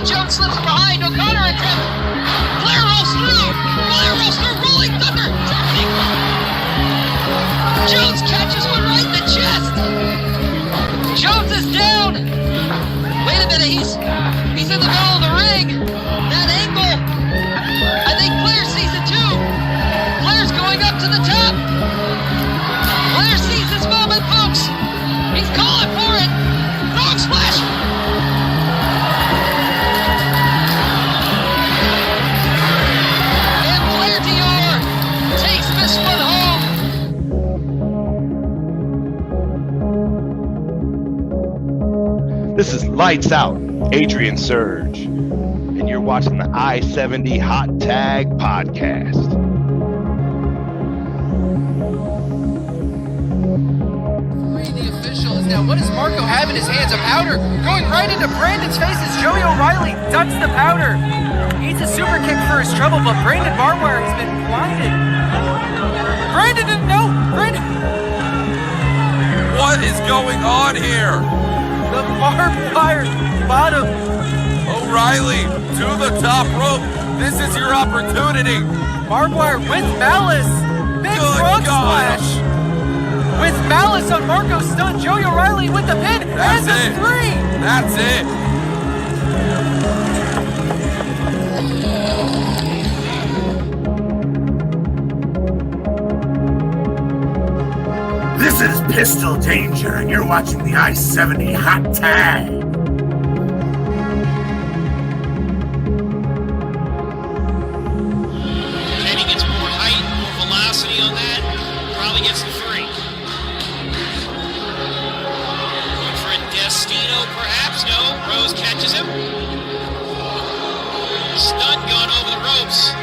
Jones slips behind. O'Connor attempt. Flair rolls through. Flair rolls through. Rolling Thunder. Dropping. Jones catches one right in the chest. Jones is down. Wait a minute. He's in the middle of the ring. That angle. I think Flair sees it too. Flair's going up to the top. Flair sees this moment, folks. He's calling for it. Frog splash. And Flair DR takes this one home. This is Lights Out, Adrian Surge, and you're watching the I-70 Hot Tag Podcast. The official is now. What does Marco have in his hands? A powder going right into Brandon's face as Joey O'Reilly ducks the powder. Eats a super kick for his trouble, but Brandon Barbwire has been blinded. Brandon didn't know. Brandon. What is going on here? The barbed wire bottom. O'Reilly to the top rope. This is your opportunity. Barbed wire with malice. Big frog splash. With malice on Marco Stunt. Joey O'Reilly with the pin. That's and the it. 3. That's it. This is Pistol Danger, and you're watching the I-70 Hot Tag. Kenny gets more height, more velocity on that. Probably gets the 3. Going for a Destino, perhaps. No. Rose catches him. Stunt going over the ropes.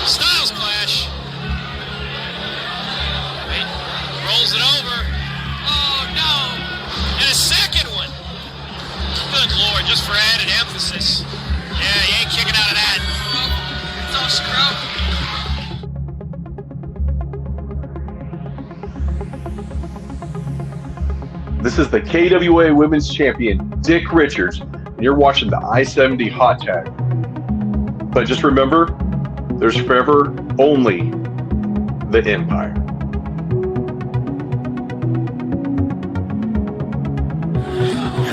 Styles clash. Wait. Rolls it over. Oh no. And a second one. Good Lord, just for added emphasis. Yeah, you ain't kicking out of that. It's all scrub. This is the KWA Women's Champion, Dick Richards, and you're watching the I-70 Hot Tag. But just remember, there's forever only the Empire.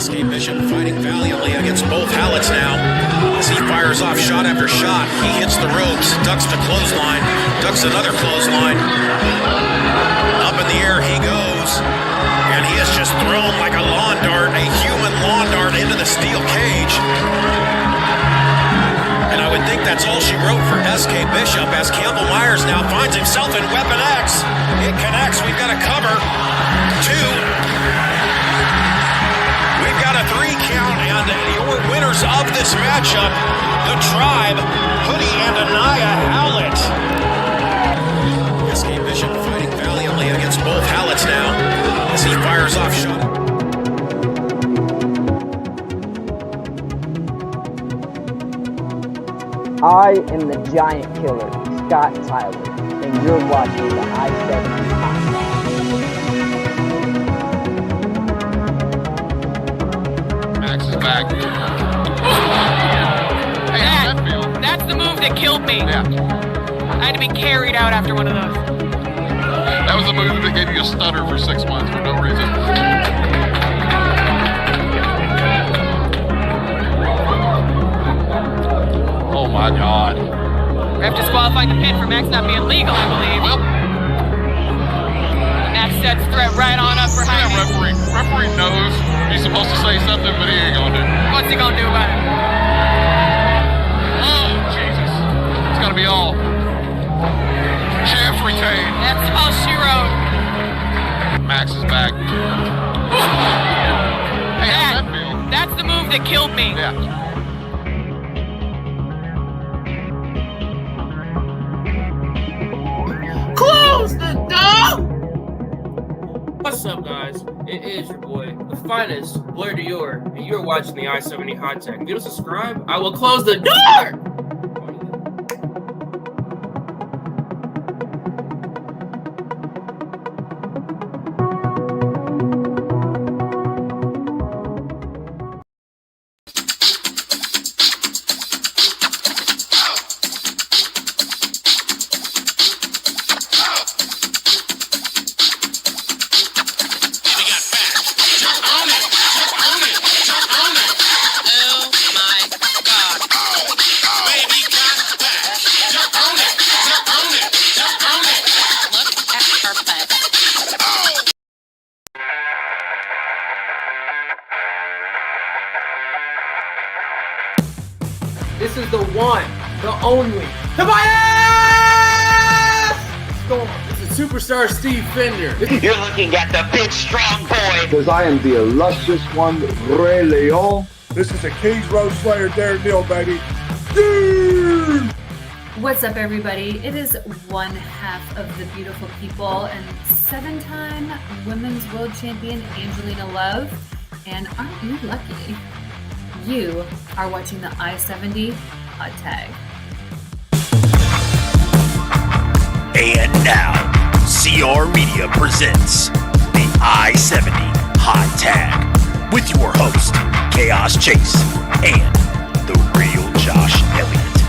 SK Bishop fighting valiantly against both Hallets now. As he fires off shot after shot, he hits the ropes, ducks the clothesline, ducks another clothesline. Up in the air he goes, and he is just thrown like a lawn dart, a human lawn dart into the steel cage. And I would think that's all she wrote for SK Bishop as Campbell Myers now finds himself in Weapon X. It connects, we've got a cover. 2. We've got a 3 count, and your winners of this matchup, the Tribe, Hoodie and Anaya Hallett. SK Bishop fighting valiantly against both Hallets now as he fires off shot. I am the Giant Killer, Scott Tyler, and you're watching the I-70 Hot Tag. Max is back. Hey, how's that feel? That's the move that killed me. Yeah. I had to be carried out after one of those. That was the move that gave you a stutter for 6 months for no reason. Oh my God. Ref disqualified the pin for Max not being legal, I believe. Well, Max sets threat right on up for yeah, Jaime. referee knows he's supposed to say something, but he ain't gonna do it. What's he gonna do about it? Oh, Jesus. It's gotta be all. Champ retained. That's all she wrote. Max is back. Hey, how's that feel? That's the move that killed me. Yeah. Close the door! What's up, guys? It is your boy, the finest, Blair Dior, and you're watching the I-70 Hot Tag. If you don't subscribe, I will close the door! This is the one, the only, Tobias Storm. This is superstar Steve Fender. You're looking at the big strong boy. Because I am the illustrious one, Ray Leon. This is the Kings Road Slayer, Darren Neal, baby. Yeah! What's up, everybody? It is one half of the beautiful people and 7-time women's world champion Angelina Love. And aren't you lucky? You are watching the I-70 Hot Tag. And now, CR Media presents the I-70 Hot Tag with your host, Chaos Chase, and the real Josh Elliott.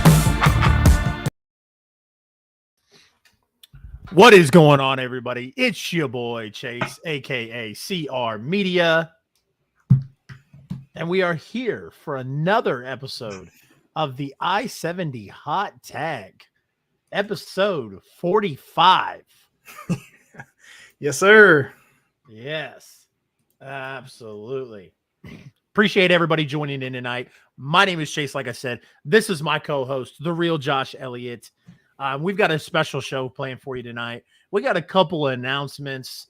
What is going on, everybody? It's your boy Chase, aka CR Media, and we are here for another episode of the I-70 Hot Tag, episode 45. Yes, sir. Yes, absolutely. Appreciate everybody joining in tonight. My name is Chase. Like I said, this is my co-host, the real Josh Elliott. We've got a special show planned for you tonight. We got a couple of announcements.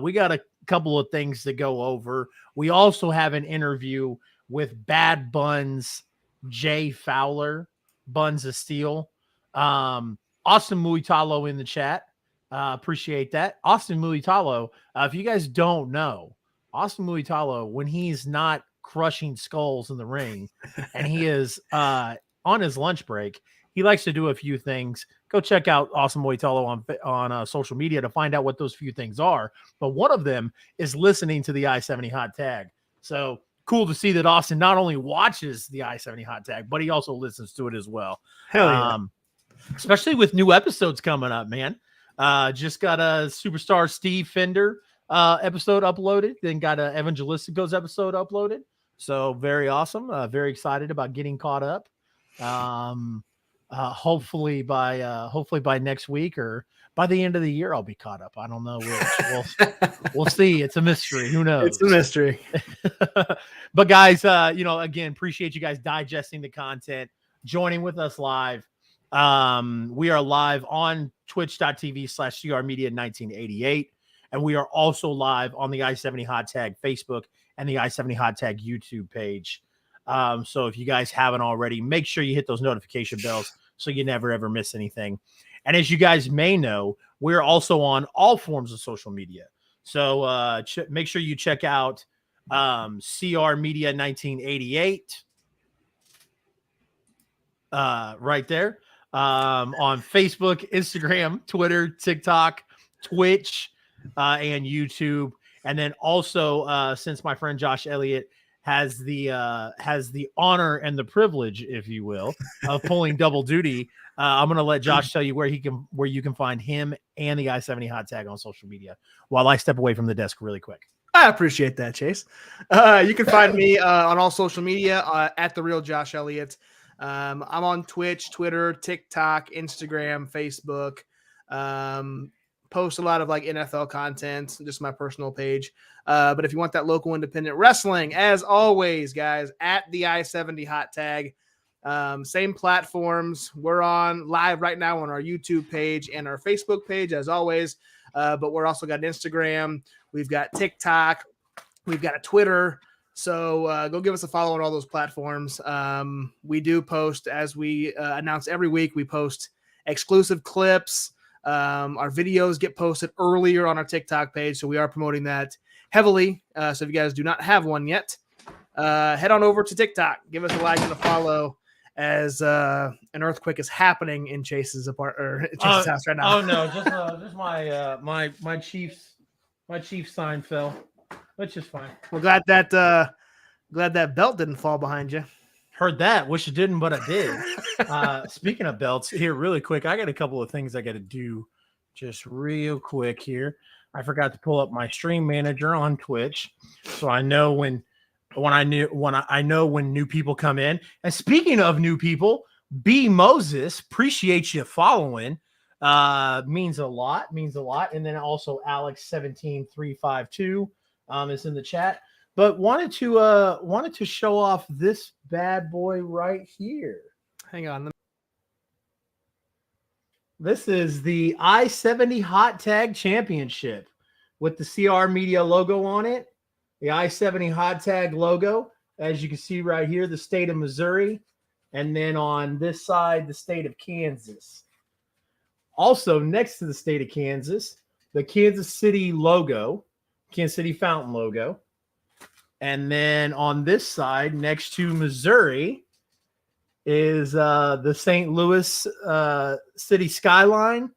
We got a couple of things to go over. We also have an interview with Bad Buns, Jay Fowler, Buns of Steel. Austin Muitalo in the chat. Appreciate that. Austin Muitalo, if you guys don't know, Austin Muitalo, when he's not crushing skulls in the ring and he is on his lunch break, he likes to do a few things. Go check out Austin Muitalo on social media to find out what those few things are. But one of them is listening to the I-70 Hot Tag. So cool to see that Austin not only watches the I-70 Hot Tag, but he also listens to it as well. Hell yeah. Especially with new episodes coming up, man. Just got a Superstar Steve Fender episode uploaded. Then got a Evangelistico's episode uploaded. So very awesome. Very excited about getting caught up. Hopefully by next week or by the end of the year, I'll be caught up. I don't know which. We'll see. It's a mystery. Who knows? It's a mystery. But guys, again, appreciate you guys digesting the content, joining with us live. We are live on twitch.tv/CRmedia1988. And we are also live on the I-70 Hot Tag Facebook and the I-70 Hot Tag YouTube page. So if you guys haven't already, make sure you hit those notification bells so you never, ever miss anything. And as you guys may know, we're also on all forms of social media. So make sure you check out CR Media 1988 right there on Facebook, Instagram, Twitter, TikTok, Twitch, and YouTube. And then also, since my friend Josh Elliott has the honor and the privilege, if you will, of pulling double duty, I'm going to let Josh tell you where you can find him and the I-70 Hot Tag on social media while I step away from the desk really quick. I appreciate that, Chase. You can find me on all social media at the real Josh Elliott. I'm on Twitch, Twitter, TikTok, Instagram, Facebook. Post a lot of like NFL content, just my personal page. But if you want that local independent wrestling, as always, guys, at the I-70 Hot Tag, same platforms. We're on live right now on our YouTube page and our Facebook page, as always. But we're also got Instagram. We've got TikTok. We've got a Twitter. So go give us a follow on all those platforms. We do post, as we announce every week, we post exclusive clips. Our videos get posted earlier on our TikTok page, so we are promoting that heavily. So if you guys do not have one yet, head on over to TikTok. Give us a like and a follow as an earthquake is happening in Chase's house right now. Oh no, just my Chiefs sign fell, which is fine. We're glad that belt didn't fall behind you. Heard that. Wish it didn't, but I did. Speaking of belts, here really quick, I got a couple of things I got to do just real quick here. I forgot to pull up my stream manager on Twitch, so I know when new people come in. And speaking of new people, B Moses, appreciate you following. Means a lot. And then also Alex17352 is in the chat. But wanted to show off this bad boy right here. Hang on. This is the I-70 Hot Tag Championship with the CR Media logo on it. The I-70 Hot Tag logo, as you can see right here, the state of Missouri. And then on this side, the state of Kansas. Also next to the state of Kansas, the Kansas City logo, Kansas City Fountain logo. And then on this side, next to Missouri, is the St. Louis city skyline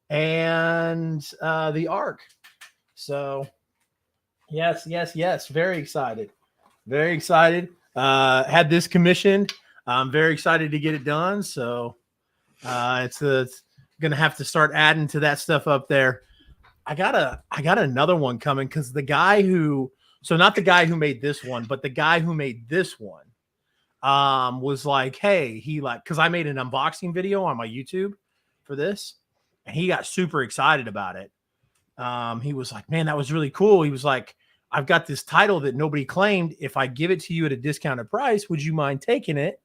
and the Arc. So, yes. Very excited. Very excited. Had this commissioned. I'm very excited to get it done. So, it's going to have to start adding to that stuff up there. I got another one coming because the guy who, so not the guy who made this one, but the guy who made this one was like, hey, because I made an unboxing video on my YouTube for this, and he got super excited about it. He was like, man, that was really cool. He was like, I've got this title that nobody claimed. If I give it to you at a discounted price, would you mind taking it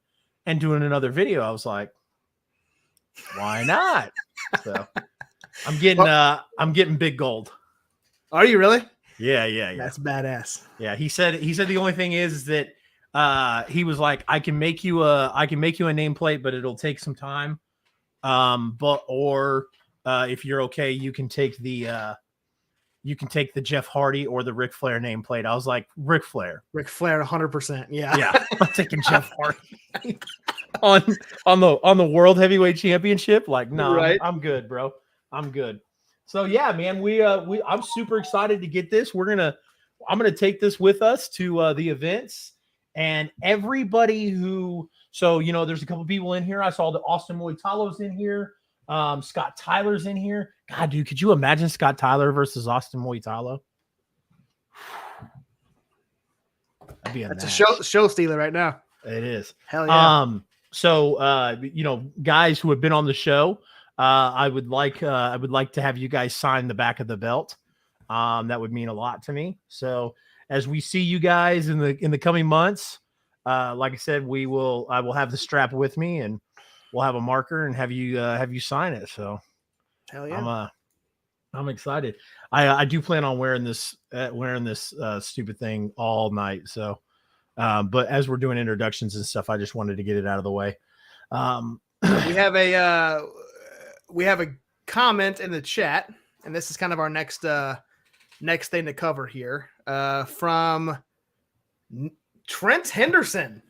and doing another video? I was like, why not? So I'm getting big gold. Are you really? Yeah. That's badass. Yeah. He said the only thing is that he was like, I can make you a nameplate, but it'll take some time. If you're okay, you can take the Jeff Hardy or the Ric Flair nameplate. I was like, Ric Flair, 100%. Yeah. Yeah. I'm taking Jeff Hardy on the World Heavyweight Championship. Like, no, right. I'm good, bro. I'm good. So yeah, man, I'm super excited to get this. I'm gonna take this with us to the events. And everybody there's a couple people in here. I saw the Austin Moitalo's in here. Scott Tyler's in here. God, dude, could you imagine Scott Tyler versus Austin Moitalo? That's a show stealer right now. It is. Hell yeah. Guys who have been on the show, I would like to have you guys sign the back of the belt. That would mean a lot to me. So as we see you guys in the coming months, like I said, I will have the strap with me, and we'll have a marker and have you sign it. So hell yeah. I'm excited. I do plan on wearing this stupid thing all night. So, but as we're doing introductions and stuff, I just wanted to get it out of the way. We have a comment in the chat, and this is kind of our next thing to cover here, from Trent Henderson.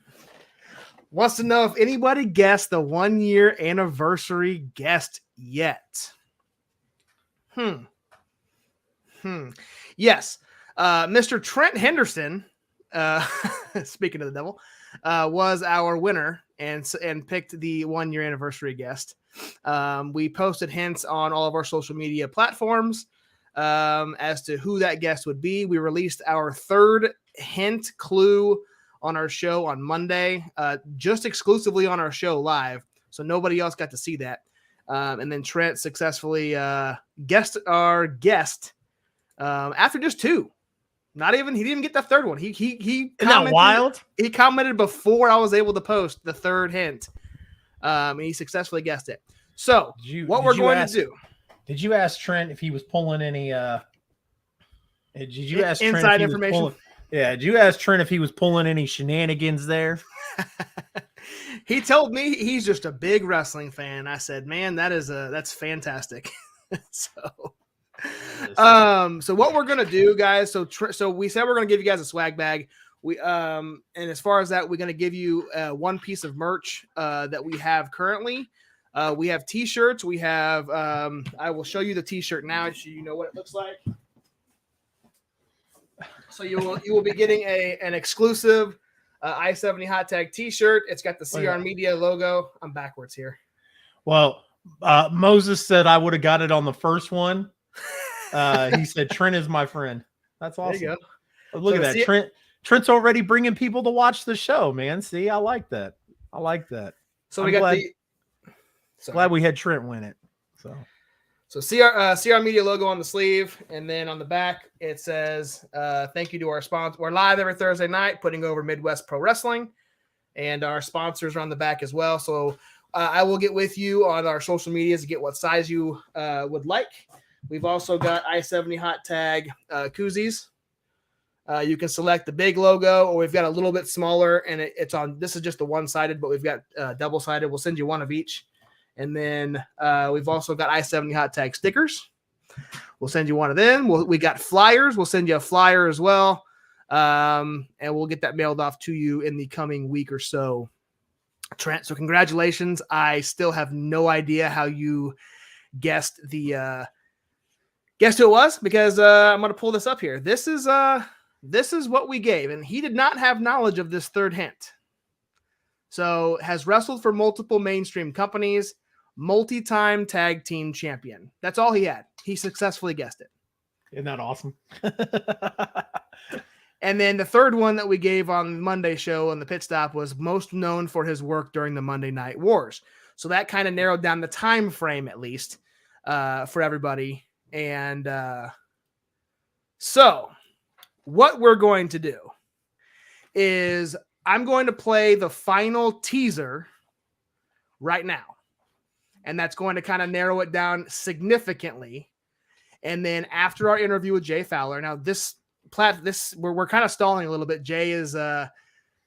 Wants to know if anybody guessed the 1-year anniversary guest yet. Yes. Mr. Trent Henderson, speaking of the devil, was our winner and picked the 1-year anniversary guest. We posted hints on all of our social media platforms as to who that guest would be. We released our third hint clue on our show on Monday, just exclusively on our show live. So nobody else got to see that. And then Trent successfully guessed our guest after just two. He didn't even get the third one. He Isn't that wild? He commented before I was able to post the third hint. And he successfully guessed it. So what we're going to do. Did you ask Trent if he was pulling any did you ask Trent inside information? Did you ask Trent if he was pulling any shenanigans there? He told me he's just a big wrestling fan. I said, man, that's fantastic. So what we're gonna do, guys. So we said we're gonna give you guys a swag bag. And as far as that, we're gonna give you one piece of merch that we have currently. We have T-shirts. We have. I will show you the T-shirt now, so you know what it looks like. So you will be getting an exclusive I-70 Hot Tag T-shirt. It's got the CR Media logo. I'm backwards here. Well, Moses said I would have got it on the first one. He said Trent is my friend. That's awesome. There you go. Look at that. Trent's already bringing people to watch the show, man. See, I like that. So we got glad we had Trent win it. So CR Media logo on the sleeve, and then on the back it says, thank you to our sponsor. We're live every Thursday night putting over Midwest Pro Wrestling. and our sponsors are on the back as well. So I will get with you on our social medias to get what size you would like. We've also got I-70 hot tag koozies. You can select the big logo, or we've got a little bit smaller, and it's on. This is just the one-sided, but we've got double-sided. We'll send you one of each. And then we've also got I-70 hot tag stickers. We'll send you one of them. We got flyers. We'll send you a flyer as well. And we'll get that mailed off to you in the coming week or so. Trent, so congratulations. I still have no idea how you guessed who it was, because I'm going to pull this up here. This is what we gave, and he did not have knowledge of this third hint. So has wrestled for multiple mainstream companies, multi-time tag team champion. That's all he had. He successfully guessed it. Isn't that awesome? And then the third one that we gave on the Monday show on the pit stop was most known for his work during the Monday Night Wars. So that kind of narrowed down the time frame, at least, for everybody. And so what we're going to do is I'm going to play the final teaser right now. And that's going to kind of narrow it down significantly. And then after our interview with Jay Fowler, now we're kind of stalling a little bit. Jay is going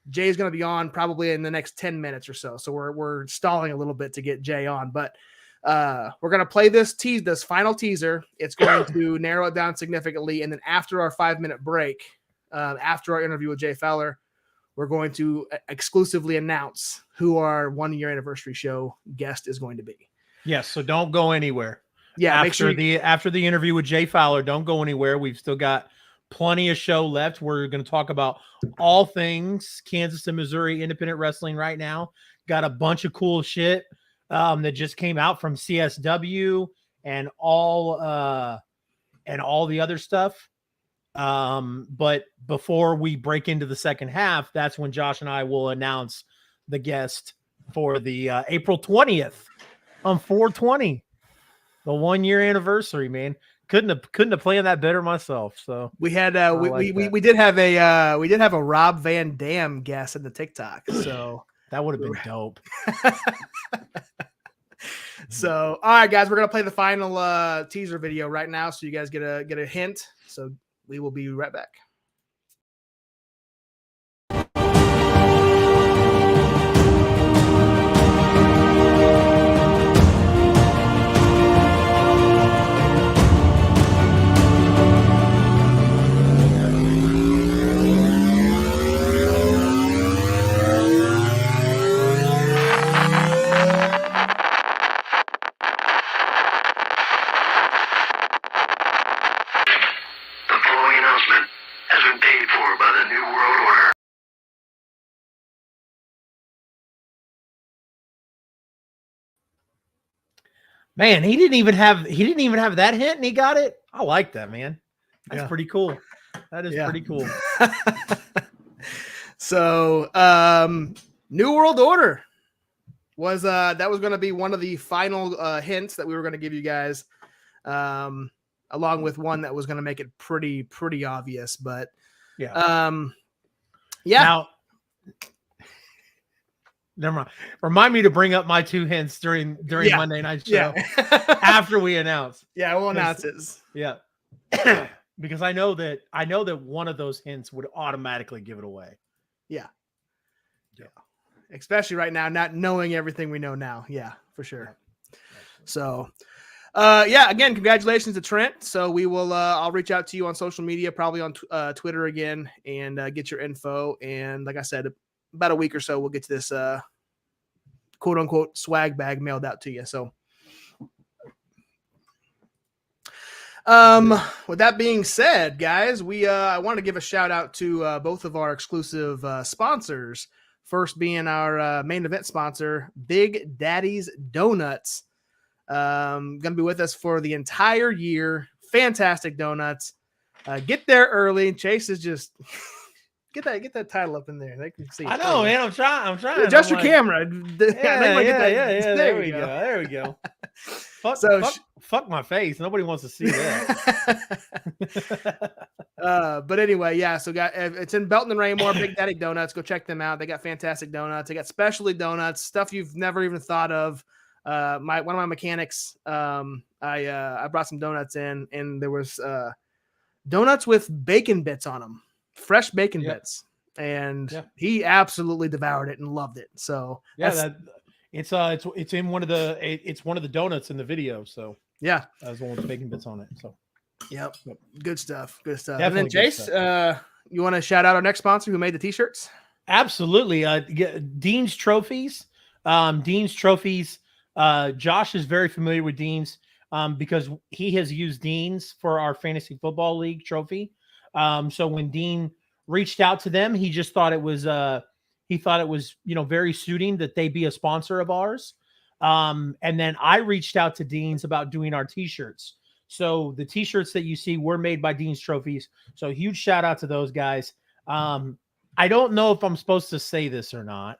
to be on probably in the next 10 minutes or so. So we're stalling a little bit to get Jay on, but we're going to play this final teaser. It's going to narrow it down significantly. And then after our 5-minute break, after our interview with Jay Fowler, we're going to exclusively announce who our 1-year anniversary show guest is going to be. Yes. So don't go anywhere. Yeah. After the interview with Jay Fowler, don't go anywhere. We've still got plenty of show left. We're going to talk about all things Kansas and Missouri independent wrestling right now. Got a bunch of cool shit that just came out from CSW and all the other stuff. But before we break into the second half, that's when Josh and I will announce the guest for the April 20th on 420, the 1-year anniversary, man. Couldn't have planned that better myself. So we had we did have a Rob Van Dam guest in the TikTok. So that would have been dope. So all right, guys, we're gonna play the final teaser video right now, so you guys get a hint. So we will be right back. Man, he didn't even have that hint, and he got it. I like that, man. That's pretty cool. That is pretty cool. So, New World Order was that was going to be one of the final hints that we were going to give you guys, along with one that was going to make it pretty obvious. But Now, never mind. Remind me to bring up my 2 hints during Monday night show after we announce. Yeah, we'll announce it. Yeah, because I know that one of those hints would automatically give it away. Yeah. Especially right now, not knowing everything we know now. Yeah, for sure. So, again, congratulations to Trent. So we will. I'll reach out to you on social media, probably on Twitter again, and get your info. And like I said, about a week or so, we'll get to this quote unquote swag bag mailed out to you. So, with that being said, guys, I want to give a shout out to both of our exclusive sponsors. First being our main event sponsor, Big Daddy's Donuts. Going to be with us for the entire year. Fantastic donuts. Get there early. Chase is just Get that title up in there. They can see. I know, man. I'm trying. Adjust your I'm like, camera. Yeah. There we go. There we go. Fuck my face. Nobody wants to see that. But anyway, yeah. So it's in Belton and Raymore. Big Daddy Donuts. Go check them out. They got fantastic donuts. They got specialty donuts, stuff you've never even thought of. One of my mechanics, I brought some donuts in, and there was donuts with bacon bits on them, fresh bacon bits, and he absolutely devoured it and loved it. So it's in one of the donuts in the video. So yeah, that was one with the bacon bits on it. So yep. Good stuff. Definitely. And then Jace, you want to shout out our next sponsor who made the t-shirts? Absolutely. Dean's Trophies. Dean's Trophies. Josh is very familiar with Dean's because he has used Dean's for our fantasy football league trophy. So when Dean reached out to them, he just thought it was very suiting that they be a sponsor of ours. And then I reached out to Dean's about doing our t-shirts. So the t-shirts that you see were made by Dean's Trophies. So huge shout out to those guys. I don't know if I'm supposed to say this or not,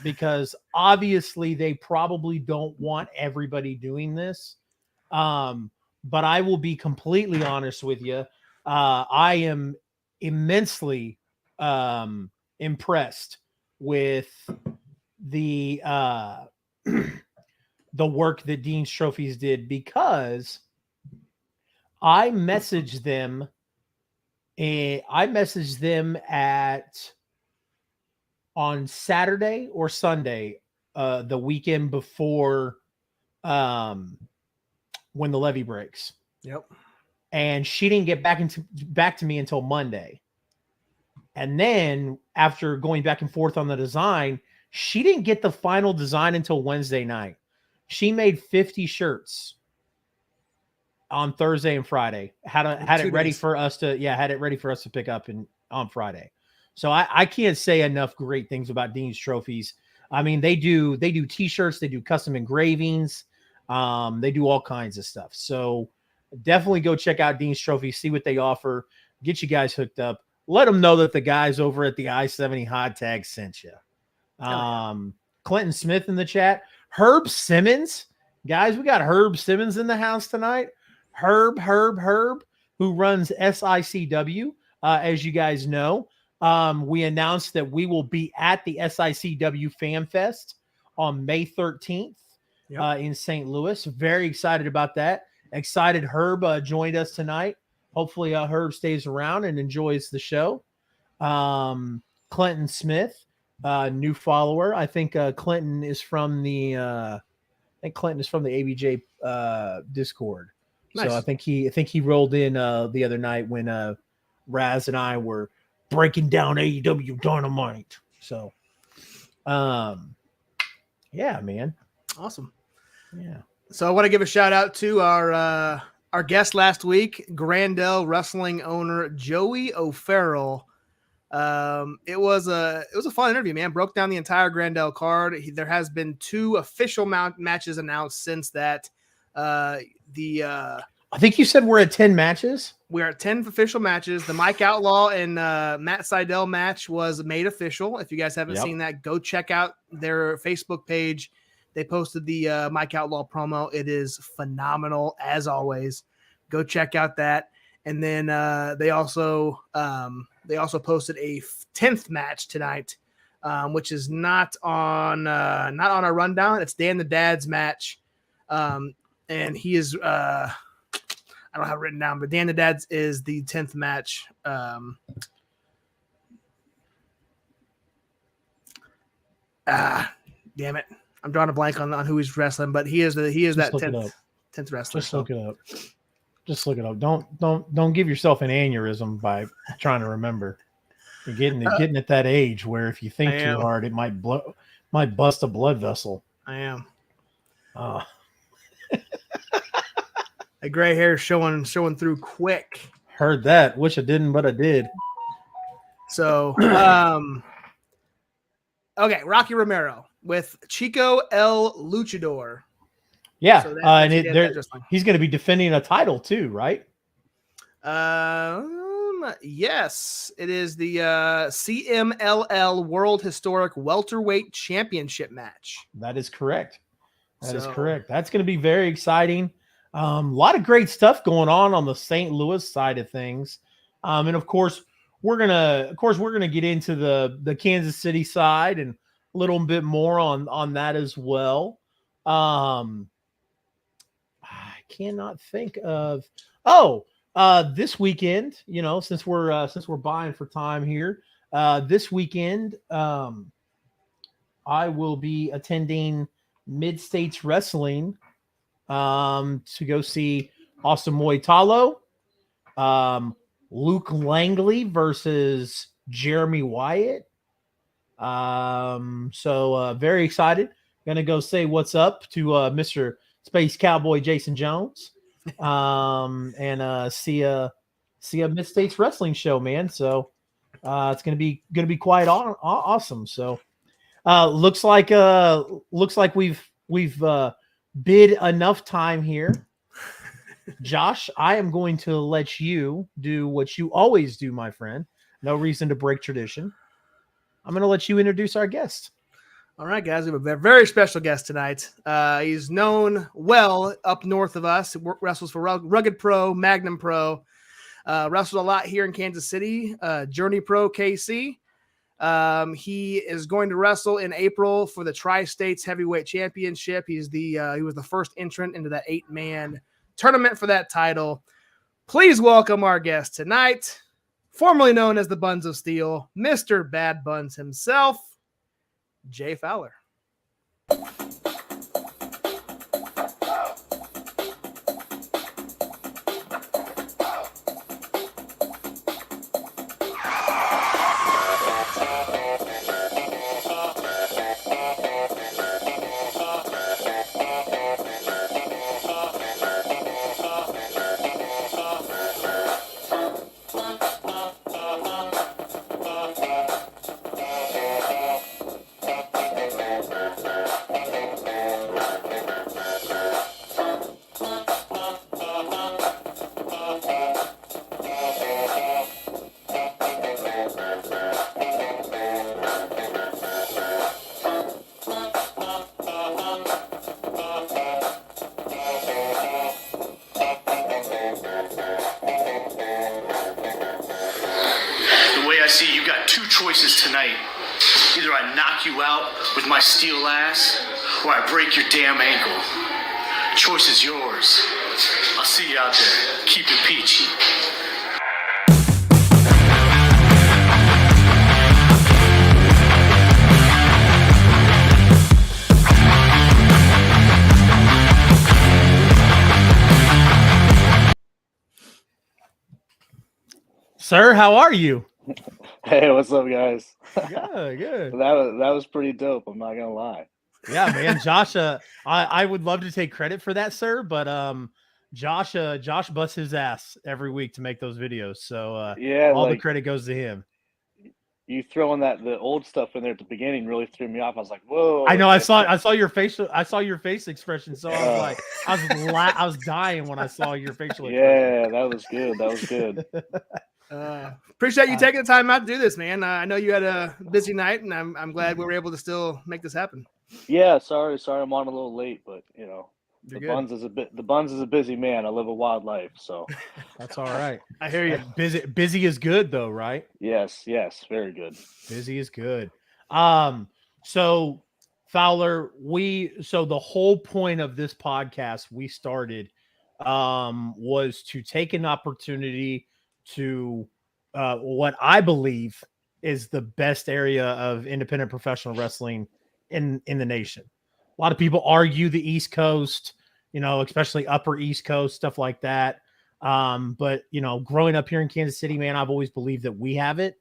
because obviously they probably don't want everybody doing this. But I will be completely honest with you. I am immensely impressed with the work that Dean's Trophies did, because I messaged them on Saturday or Sunday, the weekend before when the levee breaks. Yep. And she didn't get back to me until Monday. And then after going back and forth on the design, she didn't get the final design until Wednesday night. She made 50 shirts on Thursday and Friday. Had it ready for us to pick up on Friday. So I can't say enough great things about Dean's Trophies. I mean, they do t-shirts, they do custom engravings, they do all kinds of stuff. So definitely go check out Dean's Trophies, see what they offer, get you guys hooked up. Let them know that the guys over at the I-70 Hot Tag sent you. Clinton Smith in the chat. Herb Simmons. Guys, we got Herb Simmons in the house tonight. Herb, who runs SICW, as you guys know. We announced that we will be at the SICW Fan Fest on May 13th in St. Louis. Very excited about that. Excited Herb joined us tonight. Hopefully Herb stays around and enjoys the show. Clinton Smith, new follower. I think Clinton is from the ABJ Discord. Nice. So I think he rolled in the other night when Raz and I were breaking down AEW Dynamite. So yeah, man. Awesome. Yeah. So I want to give a shout out to our guest last week, Grandel Wrestling owner Joey O'Farrell. It was a fun interview, man. Broke down the entire Grandel card. There has been 2 official matches announced since that. I think you said we're at 10 matches. We're at 10 official matches. The Mike Outlaw and Matt Seidel match was made official. If you guys haven't seen that, go check out their Facebook page. They posted the Mike Outlaw promo. It is phenomenal, as always. Go check out that. And then they also posted a 10th match tonight, which is not on our rundown. It's Dan the Dad's match, and he is I don't have it written down, but Dan the Dad's is the 10th match. Damn it. I'm drawing a blank on who he's wrestling, but he is that 10th wrestler. Just look it up. Just look it up. Don't give yourself an aneurysm by trying to remember. You're getting at that age where if you think too hard, it might bust a blood vessel. I am. The gray hair showing through quick. Heard that. Wish I didn't, but I did. So, okay, Rocky Romero with Chico El Luchador. Yeah, So and he's going to be defending a title too, right? Yes, it is the CMLL World Historic Welterweight Championship match. That is correct. That is So- correct. That's going to be very exciting. A lot of great stuff going on the St. Louis side of things. And of course, we're gonna get into the Kansas City side and a little bit more on that as well. I cannot think of this weekend, since we're buying for time here, this weekend, I will be attending Mid-States Wrestling to go see Austin Moitalo, Luke Langley versus Jeremy Wyatt. So very excited. Gonna go say what's up to Mr. Space Cowboy Jason Jones, and see a Mid-States Wrestling show, man. So it's gonna be quite awesome. So looks like we've bid enough time here. Josh, I am going to let you do what you always do, my friend. No reason to break tradition. I'm going to let you introduce our guest. All right, guys, we have a very special guest tonight. He's known well up north of us. Wrestles for Rugged Pro, Magnum Pro. Wrestled a lot here in Kansas City. Journey Pro KC. He is going to wrestle in April for the Tri-States Heavyweight Championship. He was the first entrant into that 8-man tournament for that title. Please welcome our guest tonight, formerly known as the Buns of Steel, Mr. Bad Buns himself, Jay Fowler. Choices tonight. Either I knock you out with my steel ass, or I break your damn ankle. Choice is yours. I'll see you out there. Keep it peachy. Sir, how are you? Hey, what's up, guys? Good. That was pretty dope. I'm not gonna lie. Yeah, man, Josh. I would love to take credit for that, sir, but Josh busts his ass every week to make those videos. So yeah, all the credit goes to him. You throwing the old stuff in there at the beginning really threw me off. I was like, whoa. I know. I saw your face expression. So I was like, I was dying when I saw your facial expression. Yeah, that was good. That was good. Appreciate you taking the time out to do this, man. I know you had a busy night, and I'm glad we were able to still make this happen. Yeah, sorry, I'm on a little late, but You're the good. Buns is a busy man. I live a wild life, so that's all right. I hear you. Busy is good, though, right? Yes, very good. Busy is good. So Fowler, so the whole point of this podcast we started was to take an opportunity to what I believe is the best area of independent professional wrestling in the nation. A lot of people argue the East Coast, especially Upper East Coast, stuff like that. But growing up here in Kansas City, man, I've always believed that we have it.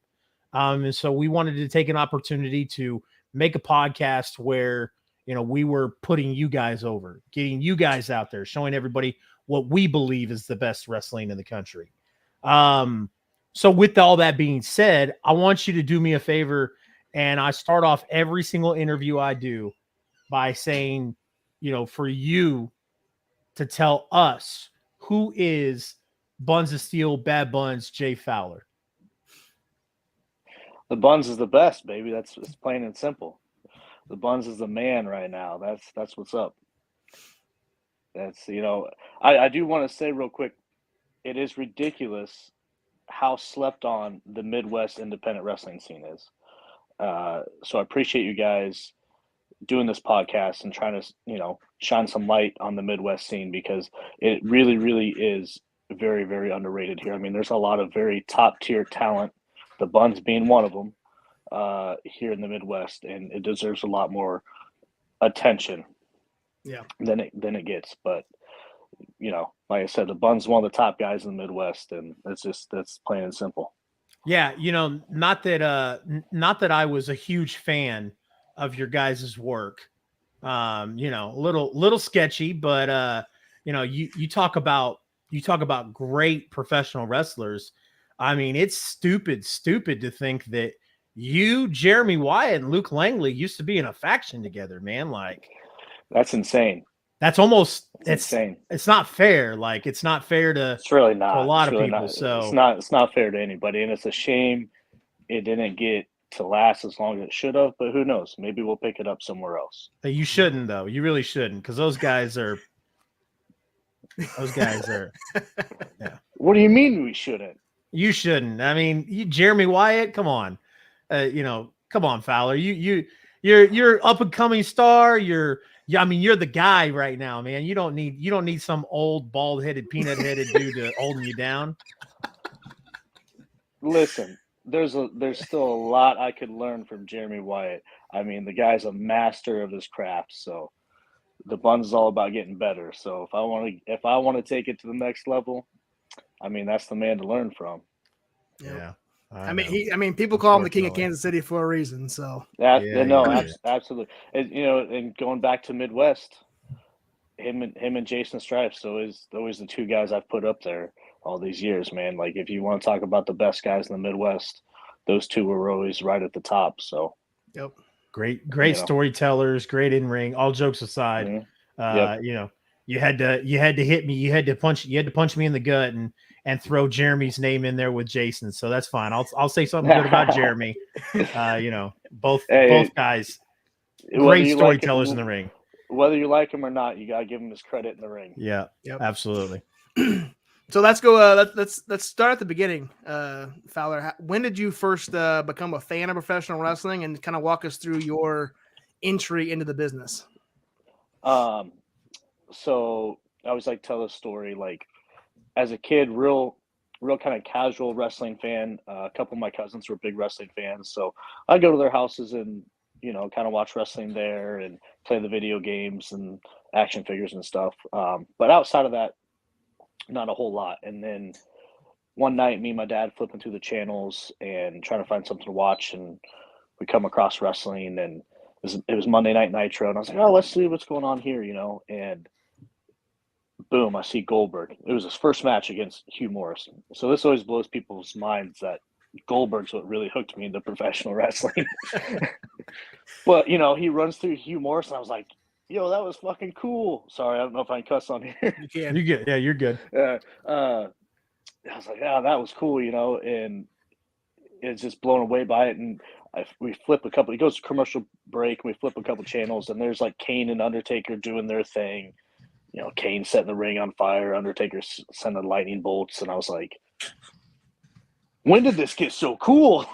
And so we wanted to take an opportunity to make a podcast where, we were putting you guys over, getting you guys out there, showing everybody what we believe is the best wrestling in the country. So with all that being said, I want you to do me a favor. And I start off every single interview I do by saying, for you to tell us who is Buns of Steel, Bad Buns, Jay Fowler. The Buns is the best, baby. It's plain and simple. The Buns is the man right now. That's what's up. That's I do want to say real quick, it is ridiculous how slept on the Midwest independent wrestling scene is. So I appreciate you guys doing this podcast and trying to shine some light on the Midwest scene, because it really, really is very, very underrated here. I mean, there's a lot of very top tier talent, the Buns being one of them, here in the Midwest, and it deserves a lot more attention than it gets. But like I said, the Buns one of the top guys in the Midwest, and that's plain and simple. Yeah, not that I was a huge fan of your guys' work. Little sketchy, but you talk about great professional wrestlers. I mean, it's stupid to think that you, Jeremy Wyatt, and Luke Langley used to be in a faction together, man. Like, that's insane. That's almost insane. It's not fair. Like, it's not fair to. It's really not. To a lot it's of really people. Not. So it's not fair to anybody, and it's a shame it didn't get to last as long as it should have. But who knows? Maybe we'll pick it up somewhere else. You shouldn't, though. You really shouldn't, because those guys are. Yeah. What do you mean we shouldn't? You shouldn't. I mean, Jeremy Wyatt, come on. Come on, Fowler. You're up and coming star. You're the guy right now, man. You don't need some old bald headed peanut headed dude to holding you down. Listen, there's still a lot I could learn from Jeremy Wyatt. I mean, the guy's a master of his craft. So the Buns is all about getting better. So if I want to take it to the next level, I mean, that's the man to learn from. Yeah. I mean, people call him the King of Kansas City for a reason. So absolutely. And, and going back to Midwest, him and Jason Stripes, always the two guys I've put up there all these years, man. Like, if you want to talk about the best guys in the Midwest, those two were always right at the top. So, yep. Great storytellers, great in ring. All jokes aside, you had to hit me. You had to punch me in the gut and throw Jeremy's name in there with Jason. So that's fine. I'll say something good about Jeremy. Both guys, great storytellers in the ring. Whether you like him or not, you gotta give him his credit in the ring. Yeah, absolutely. So let's go. Let's start at the beginning. Fowler, when did you first become a fan of professional wrestling, and kind of walk us through your entry into the business? So I always tell this story. Like, as a kid, real kind of casual wrestling fan. A couple of my cousins were big wrestling fans, so I'd go to their houses and kind of watch wrestling there and play the video games and action figures and stuff. But outside of that, not a whole lot. And then one night, me and my dad flipping through the channels and trying to find something to watch, and we come across wrestling, and it was Monday Night Nitro, and I was like, oh, let's see what's going on here, and boom, I see Goldberg. It was his first match against Hugh Morrison. So this always blows people's minds that Goldberg's what really hooked me into professional wrestling. But, he runs through Hugh Morrison. I was like, yo, that was fucking cool. Sorry, I don't know if I can cuss on here. You can. You're good. Yeah, you're good. I was like, yeah, that was cool, and it's just blown away by it. And we flip a couple. It goes to commercial break. We flip a couple channels, and there's Kane and Undertaker doing their thing. Kane setting the ring on fire, Undertaker sending lightning bolts, and I was like, when did this get so cool?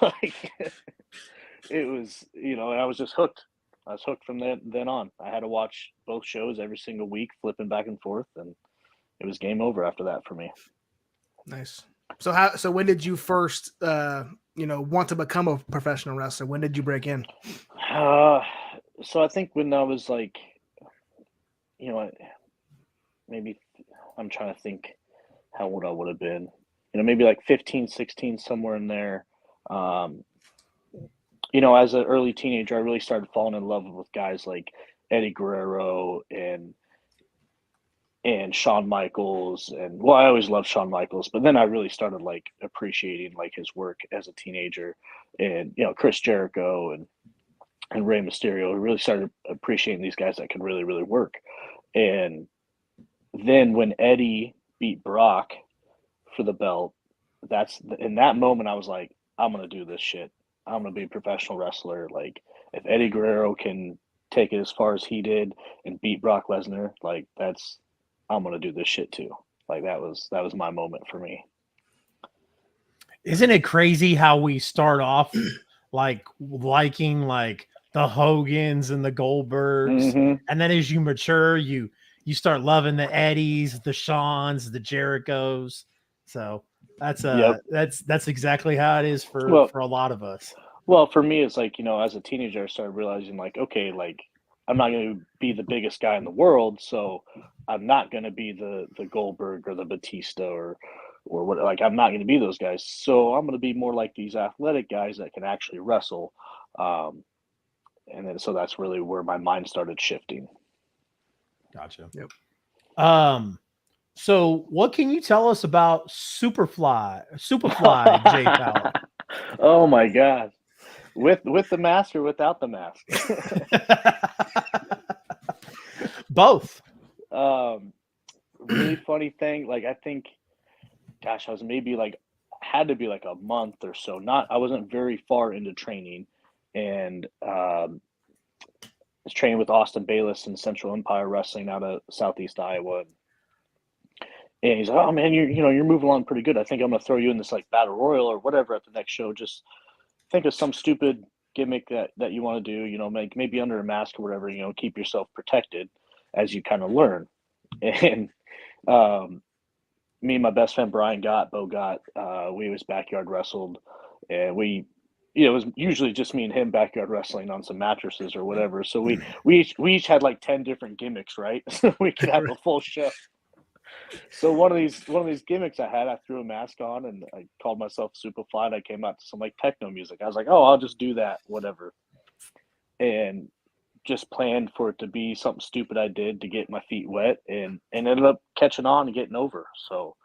It was, and I was just hooked. I was hooked from then on. I had to watch both shows every single week, flipping back and forth, and it was game over after that for me. Nice. So when did you first, want to become a professional wrestler? When did you break in? So I think when I was maybe I'm trying to think how old I would have been. Maybe 15, 16, somewhere in there. As an early teenager, I really started falling in love with guys like Eddie Guerrero and Shawn Michaels. And I always loved Shawn Michaels, but then I really started appreciating his work as a teenager, and Chris Jericho and Rey Mysterio. I really started appreciating these guys that could really, really work. And then when Eddie beat Brock for the belt, in that moment I was like, I'm gonna do this shit. I'm gonna be a professional wrestler. Like if Eddie Guerrero can take it as far as he did and beat Brock Lesnar, like I'm gonna do this shit too. Like that was my moment for me. Isn't it crazy how we start off like liking like the Hogans and the Goldbergs, and then as you mature, you start loving the Eddies, the Shawns, the Jerichos. So that's exactly how it is for a lot of us. Well, for me, it's like, as a teenager, I started realizing like, okay, like I'm not going to be the biggest guy in the world, so I'm not going to be the Goldberg or the Batista or what. Like I'm not going to be those guys. So I'm going to be more like these athletic guys that can actually wrestle. And then so that's really where my mind started shifting. Gotcha. Yep. So what can you tell us about Superfly Jay Fowler? Oh my God. With the mask or without the mask? Both. Really funny thing. Like I think, gosh, I was maybe like had to be like a month or so. I wasn't very far into training, and I was training with Austin Bayless in Central Empire Wrestling out of Southeast Iowa. And he's like, "Oh man, you're moving along pretty good. I think I'm gonna throw you in this like battle royal or whatever at the next show. Just think of some stupid gimmick that you want to do. Maybe under a mask or whatever. Keep yourself protected as you kind of learn." And me and my best friend Brian Bogott, we was backyard wrestled, and it was usually just me and him backyard wrestling on some mattresses or whatever. So we each had like 10 different gimmicks, right? So we could have a full show. So one of these gimmicks I had, I threw a mask on and I called myself Superfly, and I came out to some like techno music. I was like, oh, I'll just do that, whatever. And just planned for it to be something stupid I did to get my feet wet, and ended up catching on and getting over. So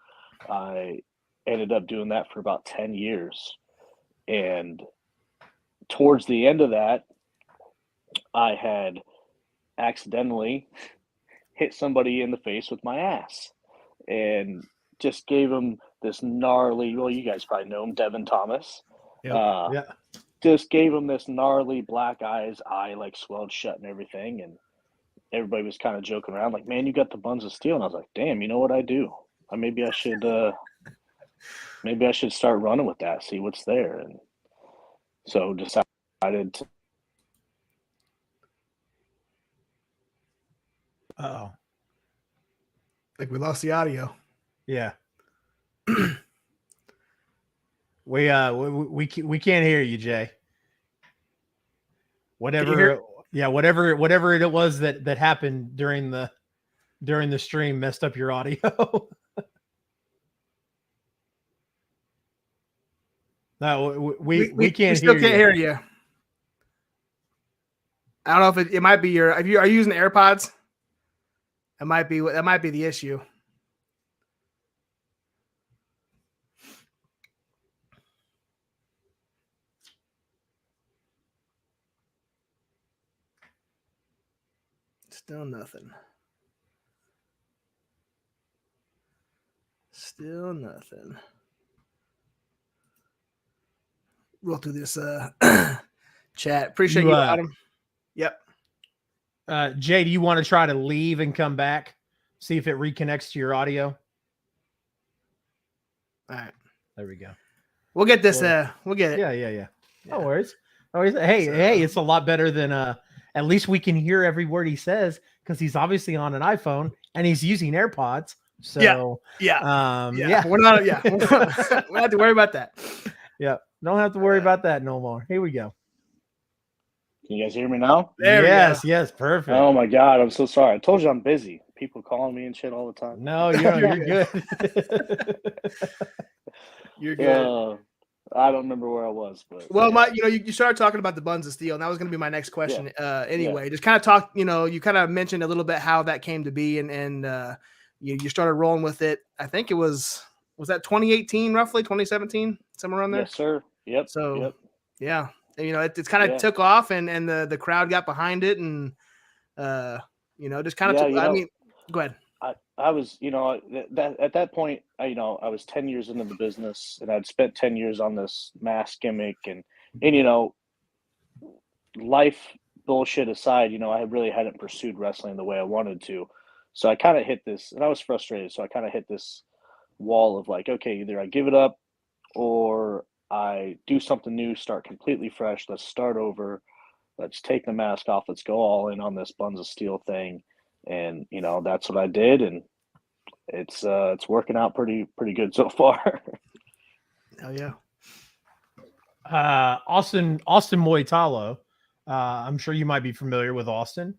I ended up doing that for about 10 years. And towards the end of that, I had accidentally hit somebody in the face with my ass and just gave him this gnarly, well, you guys probably know him, Devin Thomas. Yeah. Just gave him this gnarly black eye like swelled shut and everything. And everybody was kind of joking around like, man, you got the buns of steel. And I was like, damn, you know what I do? Maybe I should start running with that, see what's there. And so decided to. Uh-oh. I think we lost the audio. Yeah. We can't hear you, Jay. Whatever it was that happened during the stream messed up your audio. No, we can't. We still can't hear you. I don't know if it might be are you using AirPods? That might be the issue. Still nothing. Still nothing. We'll do this chat. Appreciate you, Adam. Yep. Jay, do you want to try to leave and come back? See if it reconnects to your audio. All right. There we go. We'll get this. We'll get it. Yeah. No worries. Hey, it's a lot better than at least we can hear every word he says, because he's obviously on an iPhone and he's using AirPods. So yeah. We're not. Yeah, we don't have to worry about that. Yeah, don't have to worry about that no more. Here we go. Can you guys hear me now? Yes, perfect. Oh my God, I'm so sorry. I told you I'm busy. People calling me and shit all the time. No, you're good. You're good. I don't remember where I was, but you started talking about the buns of steel, and that was going to be my next question. Just kind of talk. You kind of mentioned a little bit how that came to be, and you started rolling with it. I think it was that 2018, roughly 2017, somewhere around there. Yes, sir. Yep. So yeah, it's kind of took off, and the crowd got behind it, and just kind of. Go ahead. I was, at that point, I was 10 years into the business, and I'd spent 10 years on this mask gimmick, and And life bullshit aside, I really hadn't pursued wrestling the way I wanted to. So I kind of hit this, and I was frustrated. So I kind of hit this wall of like, okay, either I give it up or I do something new, start completely fresh. Let's start over. Let's take the mask off. Let's go all in on this Buns of Steel thing. And, that's what I did. And it's working out pretty good so far. Hell yeah. Austin Moitalo. I'm sure you might be familiar with Austin.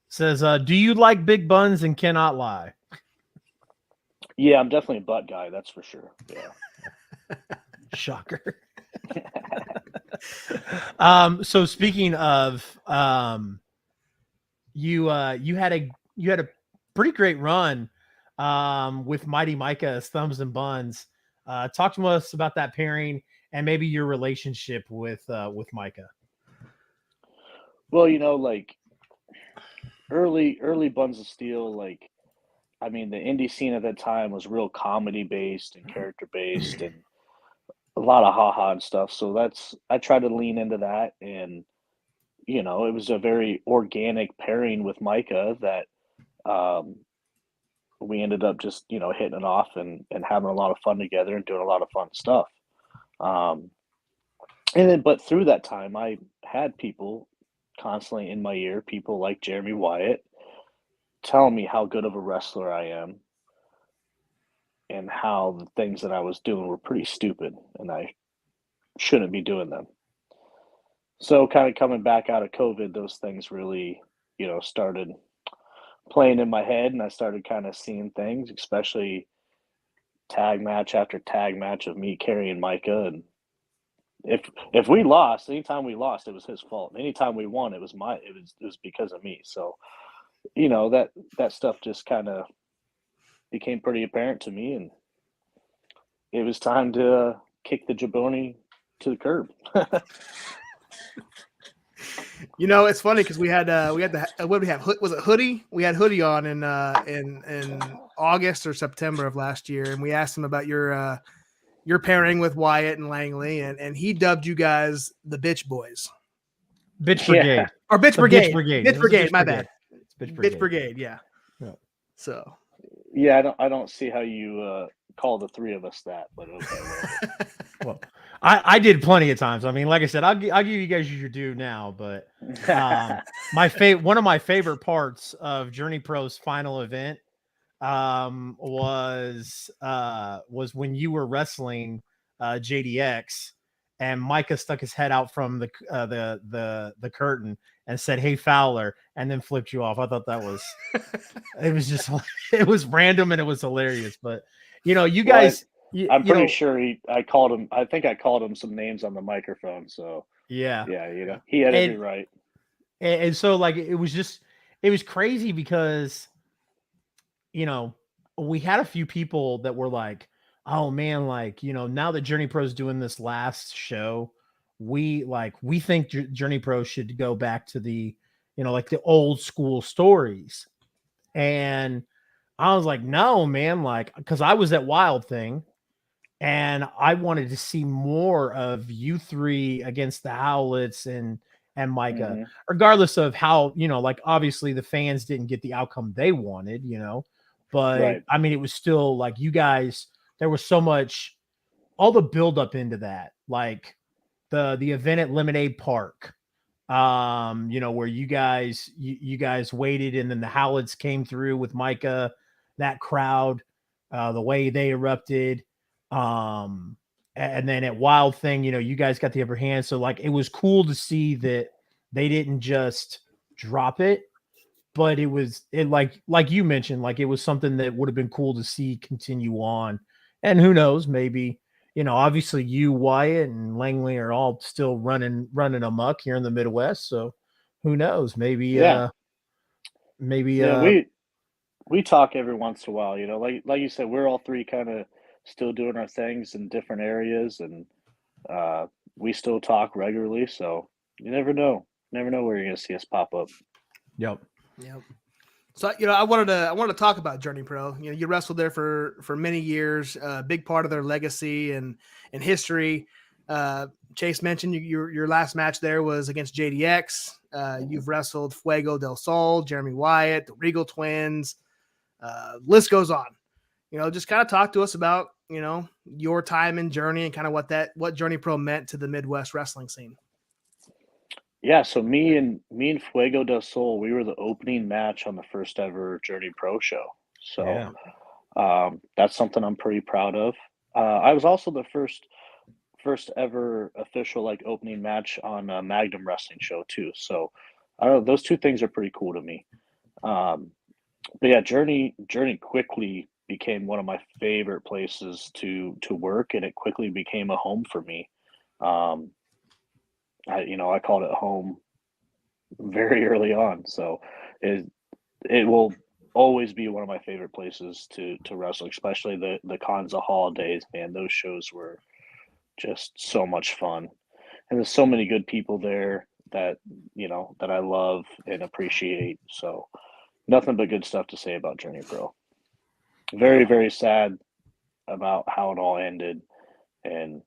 Says, do you like big buns and cannot lie? Yeah, I'm definitely a butt guy. That's for sure. Yeah. Shocker. So speaking of, you had a pretty great run, with Mighty Micah as Thumbs and Buns. Talk to us about that pairing and maybe your relationship with Micah. Well, like early Buns of Steel, the indie scene at that time was real comedy based and character based and a lot of haha and stuff. So I tried to lean into that, and it was a very organic pairing with Micah that we ended up just hitting it off and having a lot of fun together and doing a lot of fun stuff. But through that time, I had people constantly in my ear, people like Jeremy Wyatt, telling me how good of a wrestler I am and how the things that I was doing were pretty stupid and I shouldn't be doing them. So kind of coming back out of COVID, those things really, started playing in my head, and I started kind of seeing things, especially tag match after tag match of me carrying Micah. And if we lost, anytime we lost, it was his fault. Anytime we won, it was because of me. So, that stuff just kind of became pretty apparent to me, and it was time to kick the jabroni to the curb. It's funny because we had the what did we have? Was it Hoodie? We had Hoodie on in August or September of last year, and we asked him about your pairing with Wyatt and Langley, and he dubbed you guys the Bitch Boys, Bitch Brigade, yeah. Or Bitch Brigade, Bitch Brigade. My bad. Bitch Brigade, yeah. Yeah. So, yeah, I don't see how you call the three of us that, but okay. Well, I did plenty of times. I mean, like I said, I'll give you guys your due now, but one of my favorite parts of Journey Pro's final event was when you were wrestling JDX and Micah stuck his head out from the curtain and said, "Hey, Fowler," and then flipped you off. I thought that was it was random and it was hilarious. But you guys, I'm pretty sure I called him. I think I called him some names on the microphone. So yeah, he had it right. And so it was crazy because we had a few people that were like, oh man, now that Journey Pro's doing this last show, we think Journey Pro should go back to the the old school stories. And I was like, no, man, because I was at Wild Thing and I wanted to see more of you three against the Howlets and Micah, regardless of how, obviously the fans didn't get the outcome they wanted, but right. I mean, it was still you guys, there was so much, all the build up into that, the event at Lemonade Park, where you guys waited and then the Howlets came through with Micah, that crowd, the way they erupted. And then at Wild Thing, you guys got the upper hand. So it was cool to see that they didn't just drop it, but it like you mentioned, it was something that would have been cool to see continue on. And who knows, maybe, obviously you, Wyatt, and Langley are all still running amok here in the Midwest. So who knows, maybe, we talk every once in a while, like you said, we're all three kind of still doing our things in different areas, and we still talk regularly. So you never know where you're going to see us pop up. Yep. So I wanted to talk about Journey Pro. You wrestled there for many years, a big part of their legacy and history. Chase mentioned your last match there was against JDX. You've wrestled Fuego del Sol, Jeremy Wyatt, the Regal Twins. List goes on. Just kind of talk to us about your time and journey and kind of what Journey Pro meant to the Midwest wrestling scene. Yeah, so me and Fuego del Sol, we were the opening match on the first ever Journey Pro show. So that's something I'm pretty proud of. I was also the first ever official opening match on a Magnum Wrestling show too. So I don't know, those two things are pretty cool to me. But yeah, Journey quickly became one of my favorite places to work, and it quickly became a home for me. I called it home very early on, so it will always be one of my favorite places to wrestle, especially the Kanza Hall days. Man, those shows were just so much fun, and there's so many good people there that I love and appreciate. So nothing but good stuff to say about Journey Pro. Very, very sad about how it all ended, and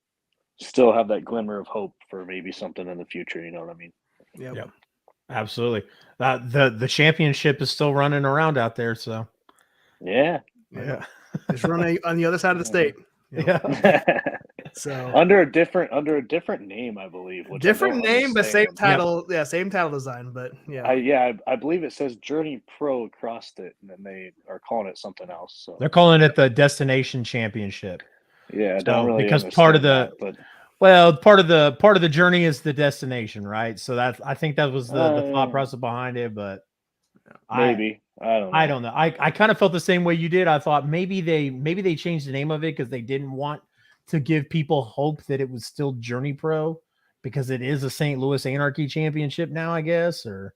still have that glimmer of hope for maybe something in the future. You know what I mean? Yep. Absolutely. The championship is still running around out there. So yeah. It's running on the other side of the state. Yeah. So under a different name, I believe. Which different name, but same title. Yeah, same title design. But I believe it says Journey Pro across it, and then they are calling it something else. So they're calling it the Destination Championship. Yeah, I don't really because part of the part of the journey is the destination, right? So I think that was the thought process behind it, but maybe I don't know. I kind of felt the same way you did. I thought maybe they changed the name of it because they didn't want to give people hope that it was still Journey Pro, because it is a St. Louis Anarchy Championship now, I guess, or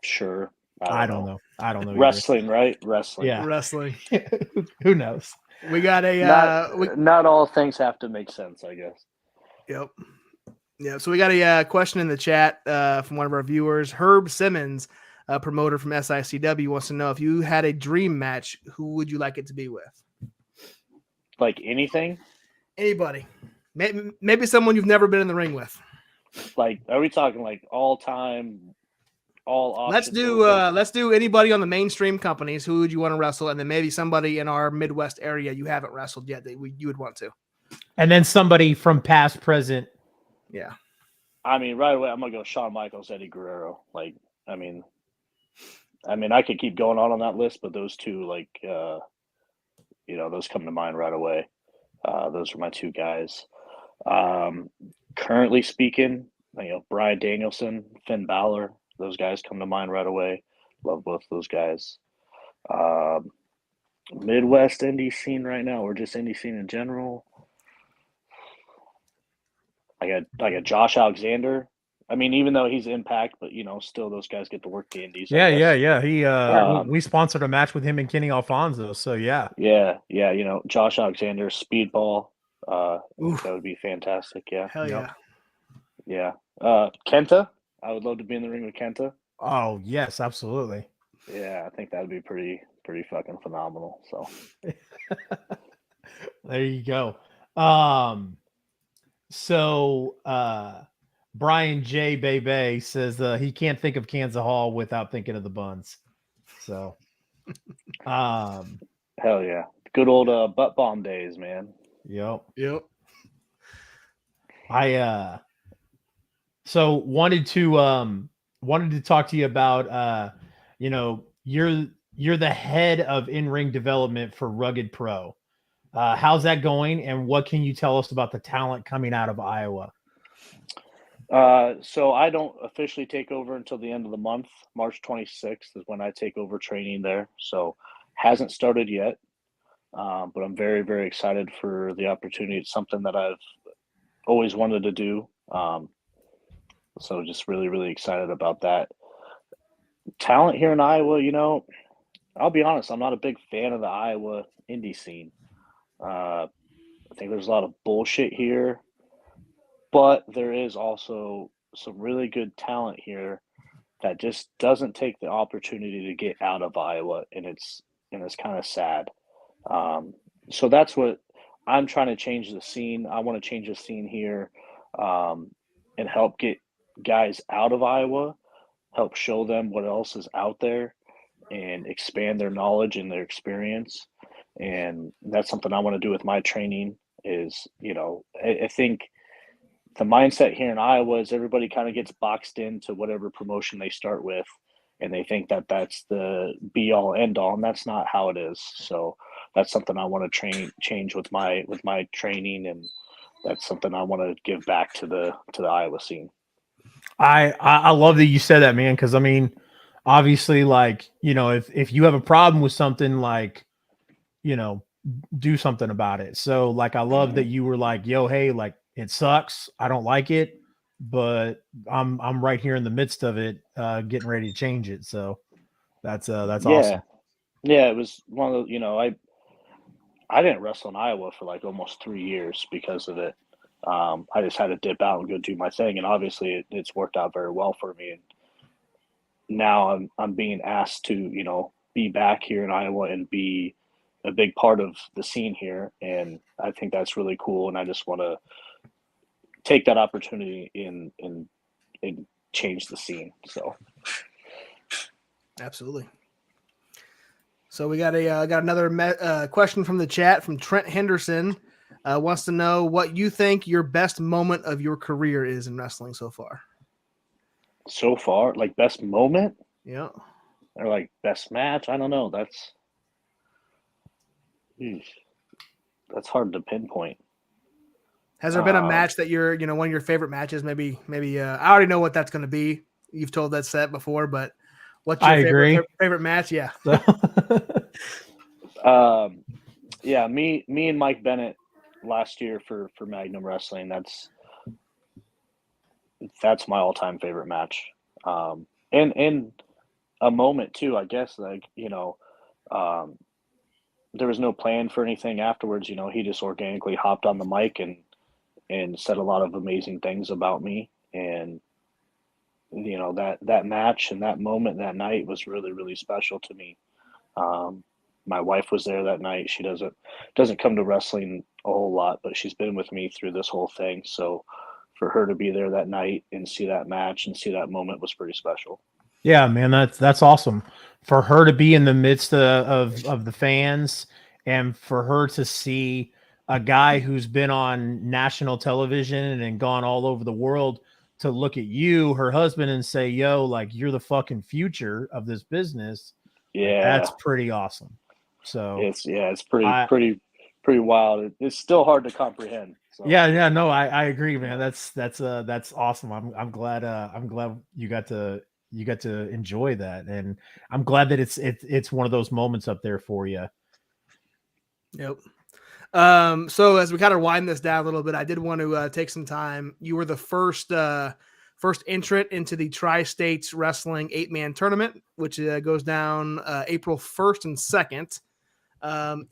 sure. I don't know. Wrestling, either. Right? Wrestling. Yeah. Wrestling. Who knows? We got a not all things have to make sense, I guess. Yep. Yeah. So we got a question in the chat from one of our viewers. Herb Simmons, a promoter from SICW, wants to know, if you had a dream match, who would you like it to be with? Like anything? Anybody. Maybe someone you've never been in the ring with. Like, are we talking like all time? All let's do anybody on the mainstream companies. Who would you want to wrestle? And then maybe somebody in our Midwest area you haven't wrestled yet that you would want to. And then somebody from past, present. Yeah. I mean, right away, I'm going to go Shawn Michaels, Eddie Guerrero. Like, I mean, I could keep going on that list, but those two, those come to mind right away. Those are my two guys. Currently speaking, Bryan Danielson, Finn Balor, those guys come to mind right away. Love both those guys. Midwest indie scene right now, or just indie scene in general. I got Josh Alexander. I mean, even though he's Impact, but still those guys get to work the indies. Yeah. He we sponsored a match with him and Kenny Alfonso. So yeah. Josh Alexander, Speedball. That would be fantastic. Yeah. Hell yeah. Yeah. Kenta. I would love to be in the ring with Kenta. Oh yes, absolutely. Yeah, I think that would be pretty fucking phenomenal. So there you go. Brian J. Bebe says he can't think of Kansas Hall without thinking of the Buns. So hell yeah. Good old butt bomb days, man. Yep. So wanted to talk to you about you're the head of in-ring development for Rugged Pro. How's that going, and what can you tell us about the talent coming out of Iowa? So I don't officially take over until the end of the month. March 26th is when I take over training there. So hasn't started yet, but I'm very, very excited for the opportunity. It's something that I've always wanted to do. So just really, really excited about that. Talent here in Iowa, I'll be honest, I'm not a big fan of the Iowa indie scene. I think there's a lot of bullshit here, but there is also some really good talent here that just doesn't take the opportunity to get out of Iowa, and it's kind of sad. So that's what I'm trying to change the scene. I want to change the scene here, and help get guys out of Iowa, help show them what else is out there, and expand their knowledge and their experience. And that's something I want to do with my training. Is I think the mindset here in Iowa is everybody kind of gets boxed into whatever promotion they start with, and they think that that's the be all end all, and that's not how it is. So that's something I want to change with my training, and that's something I want to give back to the Iowa scene. I love that you said that, man, because I mean, obviously, like, if you have a problem with something, like, do something about it. So like, I love that you were like, yo, hey, like, it sucks, I don't like it, but I'm right here in the midst of it, getting ready to change it. So that's awesome. Yeah, it was one of the, I didn't wrestle in Iowa for like almost 3 years because of it. I just had to dip out and go do my thing, and obviously it's worked out very well for me. And now I'm being asked to be back here in Iowa and be a big part of the scene here, and I think that's really cool. And I just want to take that opportunity and change the scene. So absolutely. So we got another question from the chat from Trent Henderson. Wants to know what you think your best moment of your career is in wrestling so far. So far, like best moment? Yeah. Or like best match? I don't know. That's hard to pinpoint. Has there been a match that you're, one of your favorite matches? Maybe I already know what that's going to be. You've told that set before, but what's your favorite match? Yeah. Yeah, me and Mike Bennett last year for Magnum Wrestling. That's my all-time favorite match. And a moment too, I guess, like, there was no plan for anything afterwards. He just organically hopped on the mic and said a lot of amazing things about me. And, that match and that moment that night was really, really special to me. My wife was there that night. She doesn't come to wrestling a whole lot, but she's been with me through this whole thing. So for her to be there that night and see that match and see that moment was pretty special. Yeah, man, that's awesome. For her to be in the midst of the fans, and for her to see a guy who's been on national television and gone all over the world to look at you, her husband, and say, yo, like, you're the fucking future of this business. Yeah. That's pretty awesome. So it's pretty wild. It's still hard to comprehend. So. Yeah, no, I agree, man. That's awesome. I'm glad you got to enjoy that, and I'm glad that it's one of those moments up there for you. Yep. So as we kind of wind this down a little bit, I did want to take some time. You were the first entrant into the Tri-States Wrestling 8-man tournament, which goes down April 1st and 2nd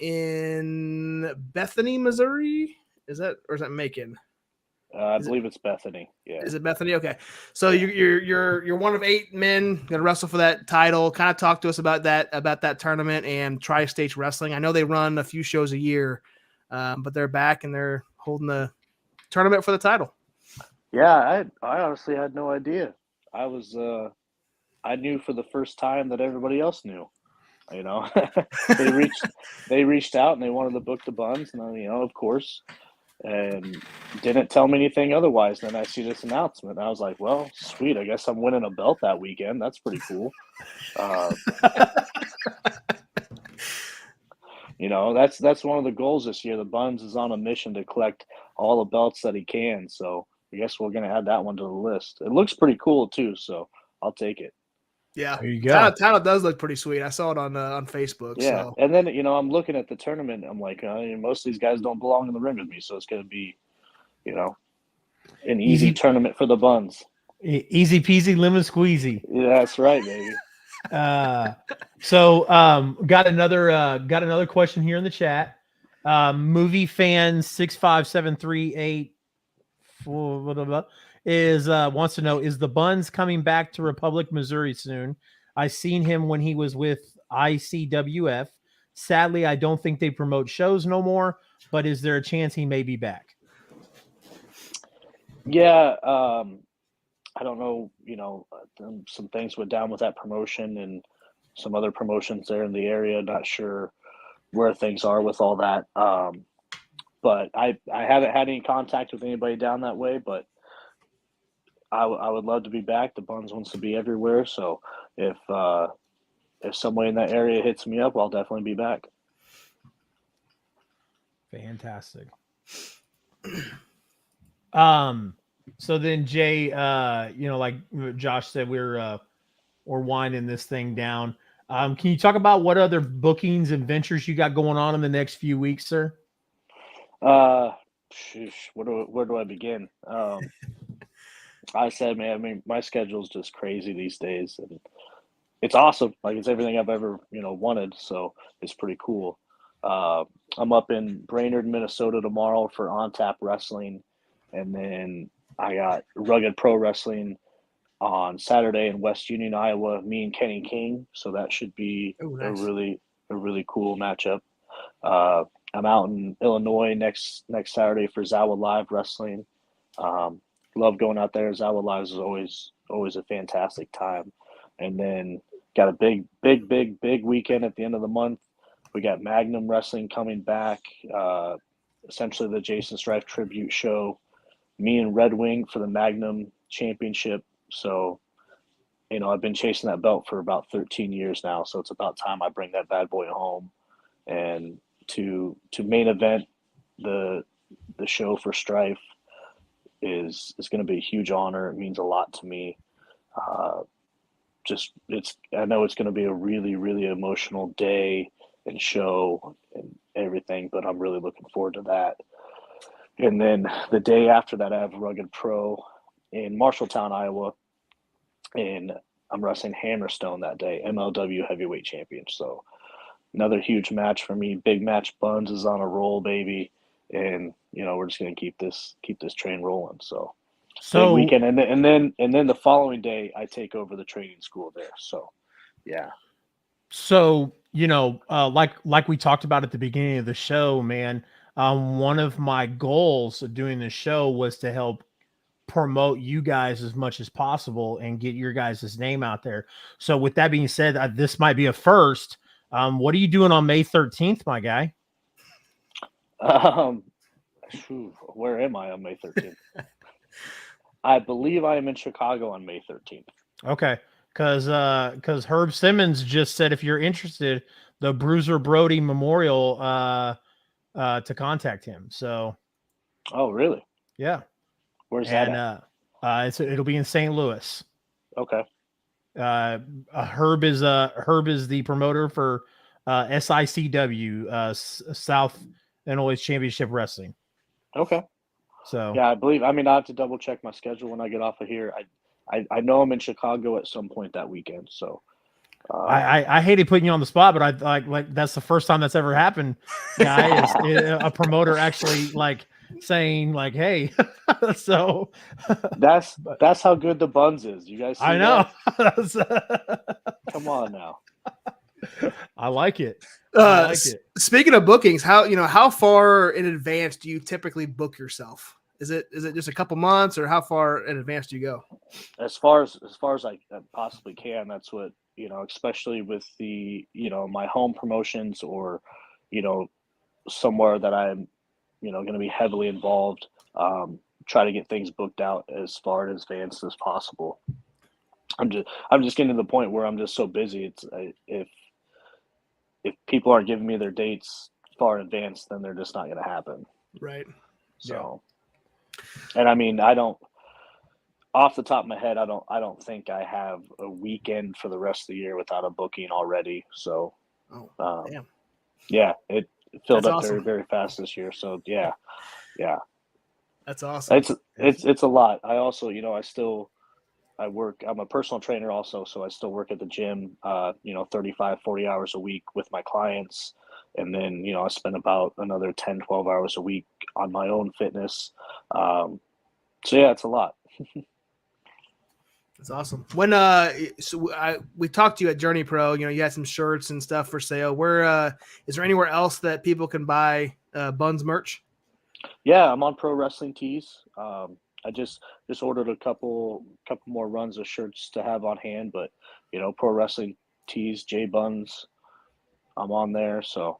in Bethany, Missouri. Is that Macon? I believe it's Bethany. Yeah. Is it Bethany? Okay. So you're one of 8 men going to wrestle for that title. Kind of talk to us about that tournament and Tri-States Wrestling. I know they run a few shows a year, but they're back and they're holding the tournament for the title. Yeah, I honestly had no idea. I knew for the first time that everybody else knew. They reached out and they wanted to book the Buns, and of course, and didn't tell me anything otherwise. Then I see this announcement, and I was like, well, sweet, I guess I'm winning a belt that weekend. That's pretty cool. That's one of the goals this year. The Buns is on a mission to collect all the belts that he can. So I guess we're going to add that one to the list. It looks pretty cool too, so I'll take it. Yeah, there you go. Title does look pretty sweet. I saw it on Facebook. Yeah, so. And then I'm looking at the tournament. I'm like, most of these guys don't belong in the ring with me, so it's going to be, an easy tournament for the Buns. Easy peasy, lemon squeezy. Yeah, that's right, baby. So got another question here in the chat. Movie fan 65738 wants to know, is the Buns coming back to Republic, Missouri soon? I seen him when he was with ICWF. Sadly, I don't think they promote shows no more, but is there a chance he may be back? Yeah, I don't know. Some things went down with that promotion and some other promotions there in the area. Not sure where things are with all that. But I haven't had any contact with anybody down that way. But I would love to be back. The Buns wants to be everywhere. So if somebody in that area hits me up, I'll definitely be back. Fantastic. So then Jay, like Josh said, we're winding this thing down. Can you talk about what other bookings and ventures you got going on in the next few weeks, sir? Where do I begin? I said, man, I mean, my schedule's just crazy these days, and it's awesome. Like, it's everything I've ever, wanted. So it's pretty cool. I'm up in Brainerd, Minnesota tomorrow for On Tap Wrestling. And then I got Rugged Pro Wrestling on Saturday in West Union, Iowa, me and Kenny King. So that should be nice. a really cool matchup. I'm out in Illinois next Saturday for Zawa Live Wrestling. Love going out there. Zawa Live is always a fantastic time. And then got a big weekend at the end of the month. We got Magnum Wrestling coming back, essentially the Jason Strife tribute show. Me and Red Wing for the Magnum Championship. So, I've been chasing that belt for about 13 years now. So it's about time I bring that bad boy home. And to main event the show for Strife is going to be a huge honor. It means a lot to me. I know it's going to be a really, really emotional day and show and everything, but I'm really looking forward to that. And then the day after that, I have Rugged Pro in Marshalltown, Iowa, and I'm wrestling Hammerstone that day, MLW Heavyweight Champion. So another huge match for me. Big match. Buns is on a roll, baby, and we're just gonna keep this train rolling. So big weekend, and then the following day, I take over the training school there. So yeah. So like we talked about at the beginning of the show, man. One of my goals of doing this show was to help promote you guys as much as possible and get your guys' name out there. So with that being said, this might be a first. What are you doing on May 13th, my guy? Where am I on May 13th? I believe I am in Chicago on May 13th. Okay. Because Herb Simmons just said if you're interested, the Bruiser Brody Memorial to contact him. So, oh really? Yeah. Where's that at? It'll be in St. Louis. Okay. Herb is the promoter for SICW, South Illinois Championship Wrestling. Okay. So yeah, I have to double check my schedule when I get off of here. I know I'm in Chicago at some point that weekend. So I hated putting you on the spot, but I like that's the first time that's ever happened. Guy is a promoter actually saying hey, so that's how good the Buns is. You guys see I know. Come on now. I like it. Speaking of bookings, how far in advance do you typically book yourself? Is it just a couple months, or how far in advance do you go? As far as I possibly can. That's what especially with the my home promotions or somewhere that I'm going to be heavily involved. Try to get things booked out as far in advance as possible. I'm just getting to the point where I'm just so busy. It's if people aren't giving me their dates far in advance, then they're just not going to happen. Right. So, and I don't, off the top of my head, I don't think I have a weekend for the rest of the year without a booking already. So, damn. Yeah, it filled That's up awesome. very, very fast this year. So yeah. That's awesome. It's a lot. I also, I work, I'm a personal trainer also. So I still work at the gym, 35, 40 hours a week with my clients. And then, I spend about another 10, 12 hours a week on my own fitness. So yeah, it's a lot. That's awesome. When we talked to you at Journey Pro, you had some shirts and stuff for sale. Where is there anywhere else that people can buy Buns merch? Yeah, I'm on Pro Wrestling Tees. I just ordered a couple more runs of shirts to have on hand, but Pro Wrestling Tees, J Buns, I'm on there. So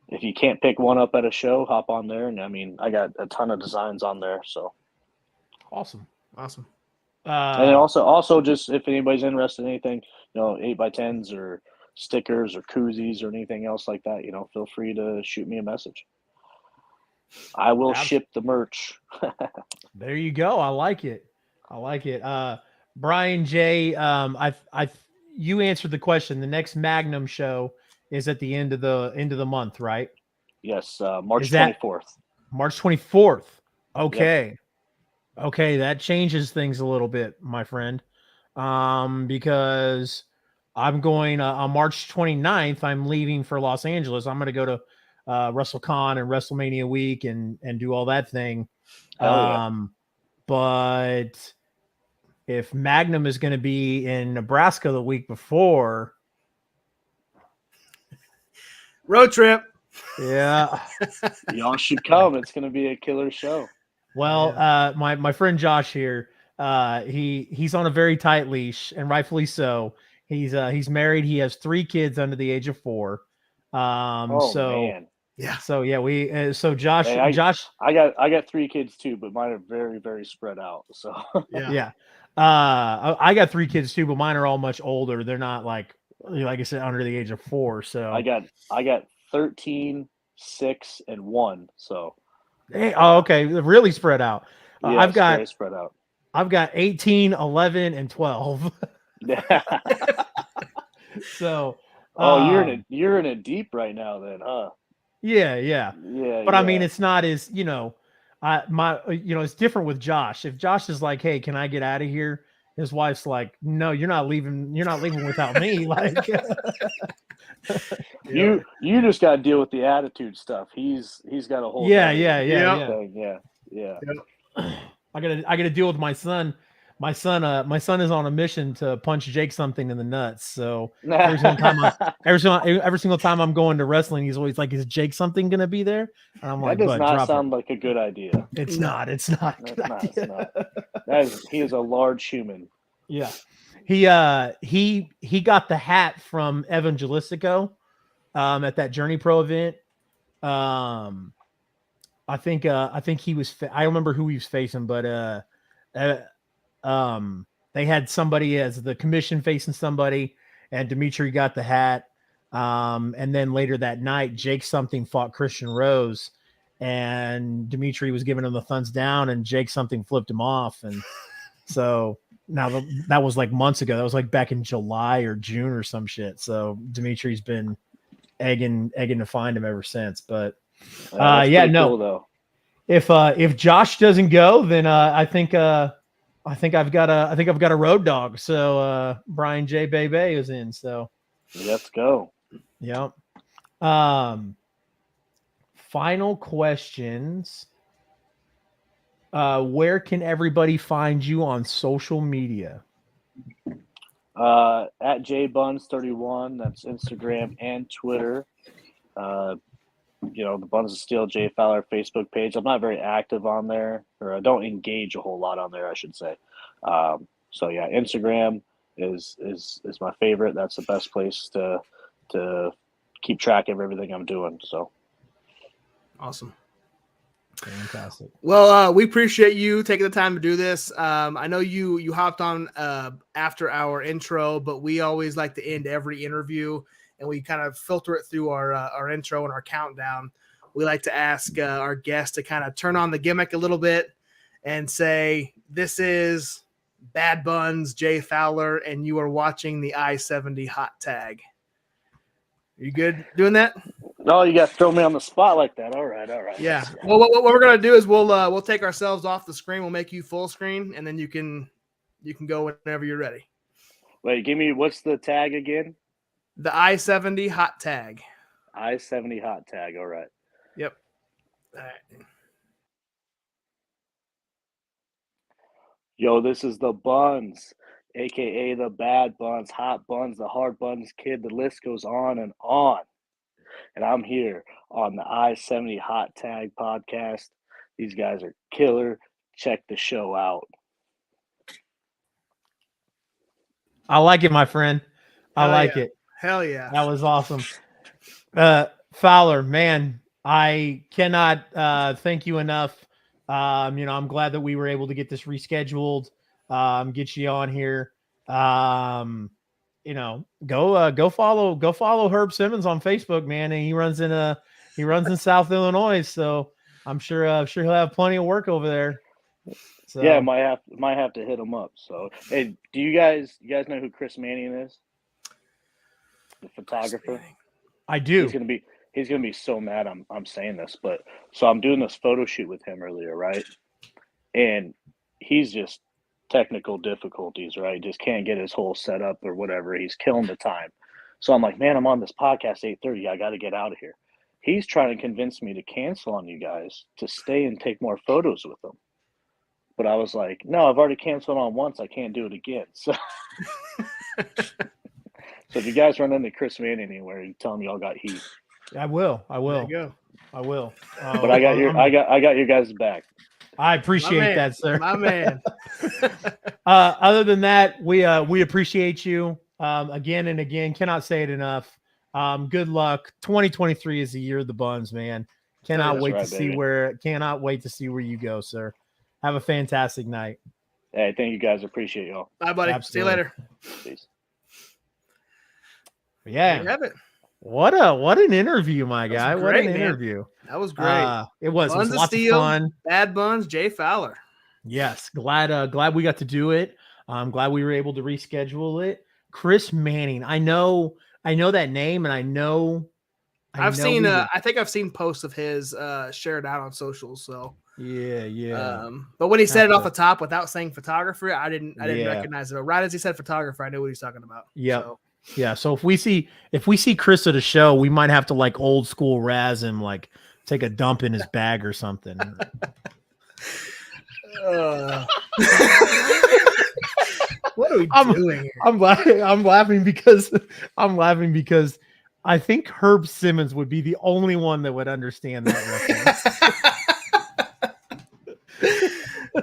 if you can't pick one up at a show, hop on there. And I got a ton of designs on there. So awesome. And then also just if anybody's interested in anything, 8x10s or stickers or koozies or anything else like that, feel free to shoot me a message. I will ship the merch. There you go. I like it. Brian J, you answered the question. The next Magnum show is at the end of the month, right? Yes, March 24th. March 24th. Okay. Yep. Okay, that changes things a little bit, my friend. Because I'm going on March 29th, I'm leaving for Los Angeles. I'm going to go to WrestleCon and WrestleMania week and do all that thing. But if Magnum is going to be in Nebraska the week before, road trip. Yeah. Y'all should come. It's going to be a killer show. Well, my friend Josh here, he's on a very tight leash, and rightfully so. He's married. He has 3 kids under the age of 4. Man. Yeah. So yeah, so Josh, Hey, Josh, I got 3 kids too, but mine are very, very spread out. So yeah. I got 3 kids too, but mine are all much older. They're not like I said, under the age of 4. So I got 13, 6, and 1. So hey, okay, really spread out. Yeah, I've got very spread out. I've got 18, 11, and 12. So you're in it deep right now then, huh? Yeah. But I mean, it's not as it's different with Josh. If Josh is like, "Hey, can I get out of here?" His wife's like, "No, you're not leaving. You're not leaving without me." Like, you just got to deal with the attitude stuff. He's got a whole Yeah. I gotta deal with my son. My son is on a mission to punch Jake something in the nuts. So every single time I'm going to wrestling, he's always like, "Is Jake something gonna be there?" And I'm like, "That does not sound like a good idea." It's not a good idea. He is a large human. Yeah, he got the hat from Evangelistico at that Journey Pro event. I think he was. I don't remember who he was facing, but they had somebody as the commission facing somebody, and Dimitri got the hat. And then later that night, Jake something fought Christian Rose, and Dimitri was giving him the thumbs down, and Jake something flipped him off. And so now that was like months ago. That was like back in July or June or some shit. So Dimitri's been egging to find him ever since. But cool, though. If Josh doesn't go, then I think I've got a road dog. So Brian J. Bebe is in. So let's go. Yep. Final questions. Where can everybody find you on social media? At jbuns31. That's Instagram and Twitter. The Buns of Steel J Fowler Facebook page. I'm not very active on there, or I don't engage a whole lot on there, I should say. So yeah, Instagram is my favorite. That's the best place to keep track of everything I'm doing. So awesome. Fantastic. Well, we appreciate you taking the time to do this. I know you hopped on after our intro, but we always like to end every interview, and we kind of filter it through our intro and our countdown. We like to ask our guests to kind of turn on the gimmick a little bit and say, "This is Bad Buns, Jay Fowler, and you are watching the I-70 Hot Tag." Are you good doing that? No, you got to throw me on the spot like that. All right. Yeah. Well, what we're gonna do is we'll take ourselves off the screen. We'll make you full screen, and then you can go whenever you're ready. Wait, give me what's the tag again? The I-70 Hot Tag. I-70 Hot Tag. All right. Yep. All right. Yo, this is the Buns, aka the Bad Buns, Hot Buns, the Hard Buns kid. The list goes on and on. And I'm here on the I-70 Hot Tag podcast. These guys are killer. Check the show out. I like it, my friend. I like it. Hell yeah. That was awesome. Fowler, man, I cannot thank you enough. I'm glad that we were able to get this rescheduled, get you on here. Go follow Herb Simmons on Facebook, man. And he runs in South Illinois. So I'm sure he'll have plenty of work over there. So yeah, might have to hit him up. So hey, do you guys know who Chris Manning is? The photographer? I do. He's gonna be so mad I'm saying this, but so I'm doing this photo shoot with him earlier, right? And he's just technical difficulties, right? Just can't get his whole setup or whatever. He's killing the time. So I'm like, man, I'm on this podcast 8:30. I got to get out of here. He's trying to convince me to cancel on you guys to stay and take more photos with him. But I was like, no, I've already canceled on once. I can't do it again. So, so if you guys run into Chris Manning anywhere, you tell him y'all got heat. I will. There you go. I will. But I got your guys' back. I appreciate that, sir. My man. Other than that, we appreciate you again and again. Cannot say it enough. Good luck. 2023 is the year of the Buns, man. Cannot wait to see where you go, sir. Have a fantastic night. Hey, thank you guys. Appreciate y'all. Bye, buddy. Absolutely. See you later. Peace. Yeah. There you have it. What an interview, my guy. Great, what an man. interview. That was great. It was Buns of lots Steel, of fun. Bad Buns, Jay Fowler. Yes. Glad we got to do it. I'm glad we were able to reschedule it. Chris Manning. I know that name, and I think I've seen posts of his shared out on socials. So yeah. But when he said it off the top without saying photographer, I didn't recognize it. But right as he said photographer, I knew what he's talking about. Yeah. So. Yeah. So if we see Chris at a show, we might have to like old school razz him, like take a dump in his bag or something. What are we doing here? I'm laughing because I think Herb Simmons would be the only one that would understand that reference.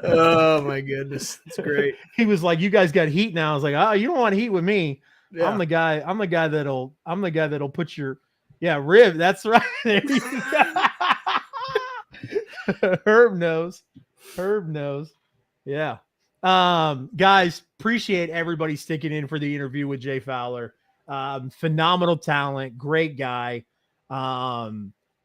Oh my goodness. It's great. He was like, you guys got heat now. I was like, oh, you don't want heat with me. Yeah. I'm the guy that'll put your rib. That's right. There you go. Herb knows. Yeah. Guys, appreciate everybody sticking in for the interview with Jay Fowler. Phenomenal talent, great guy.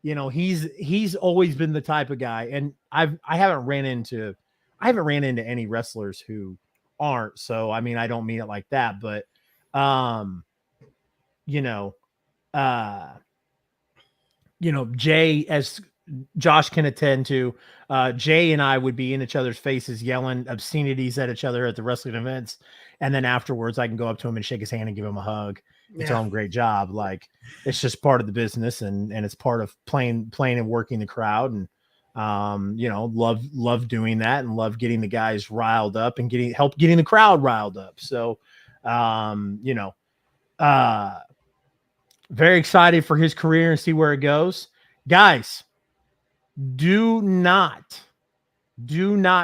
He's always been the type of guy, and I haven't ran into any wrestlers who aren't. So I mean, I don't mean it like that, but Jay, as Josh can attend to, Jay and I would be in each other's faces yelling obscenities at each other at the wrestling events, and then afterwards I can go up to him and shake his hand and give him a hug and tell him great job. Like, it's just part of the business, and it's part of playing and working the crowd, and love doing that, and love getting the guys riled up and help getting the crowd riled up. So very excited for his career and see where it goes. Guys, do not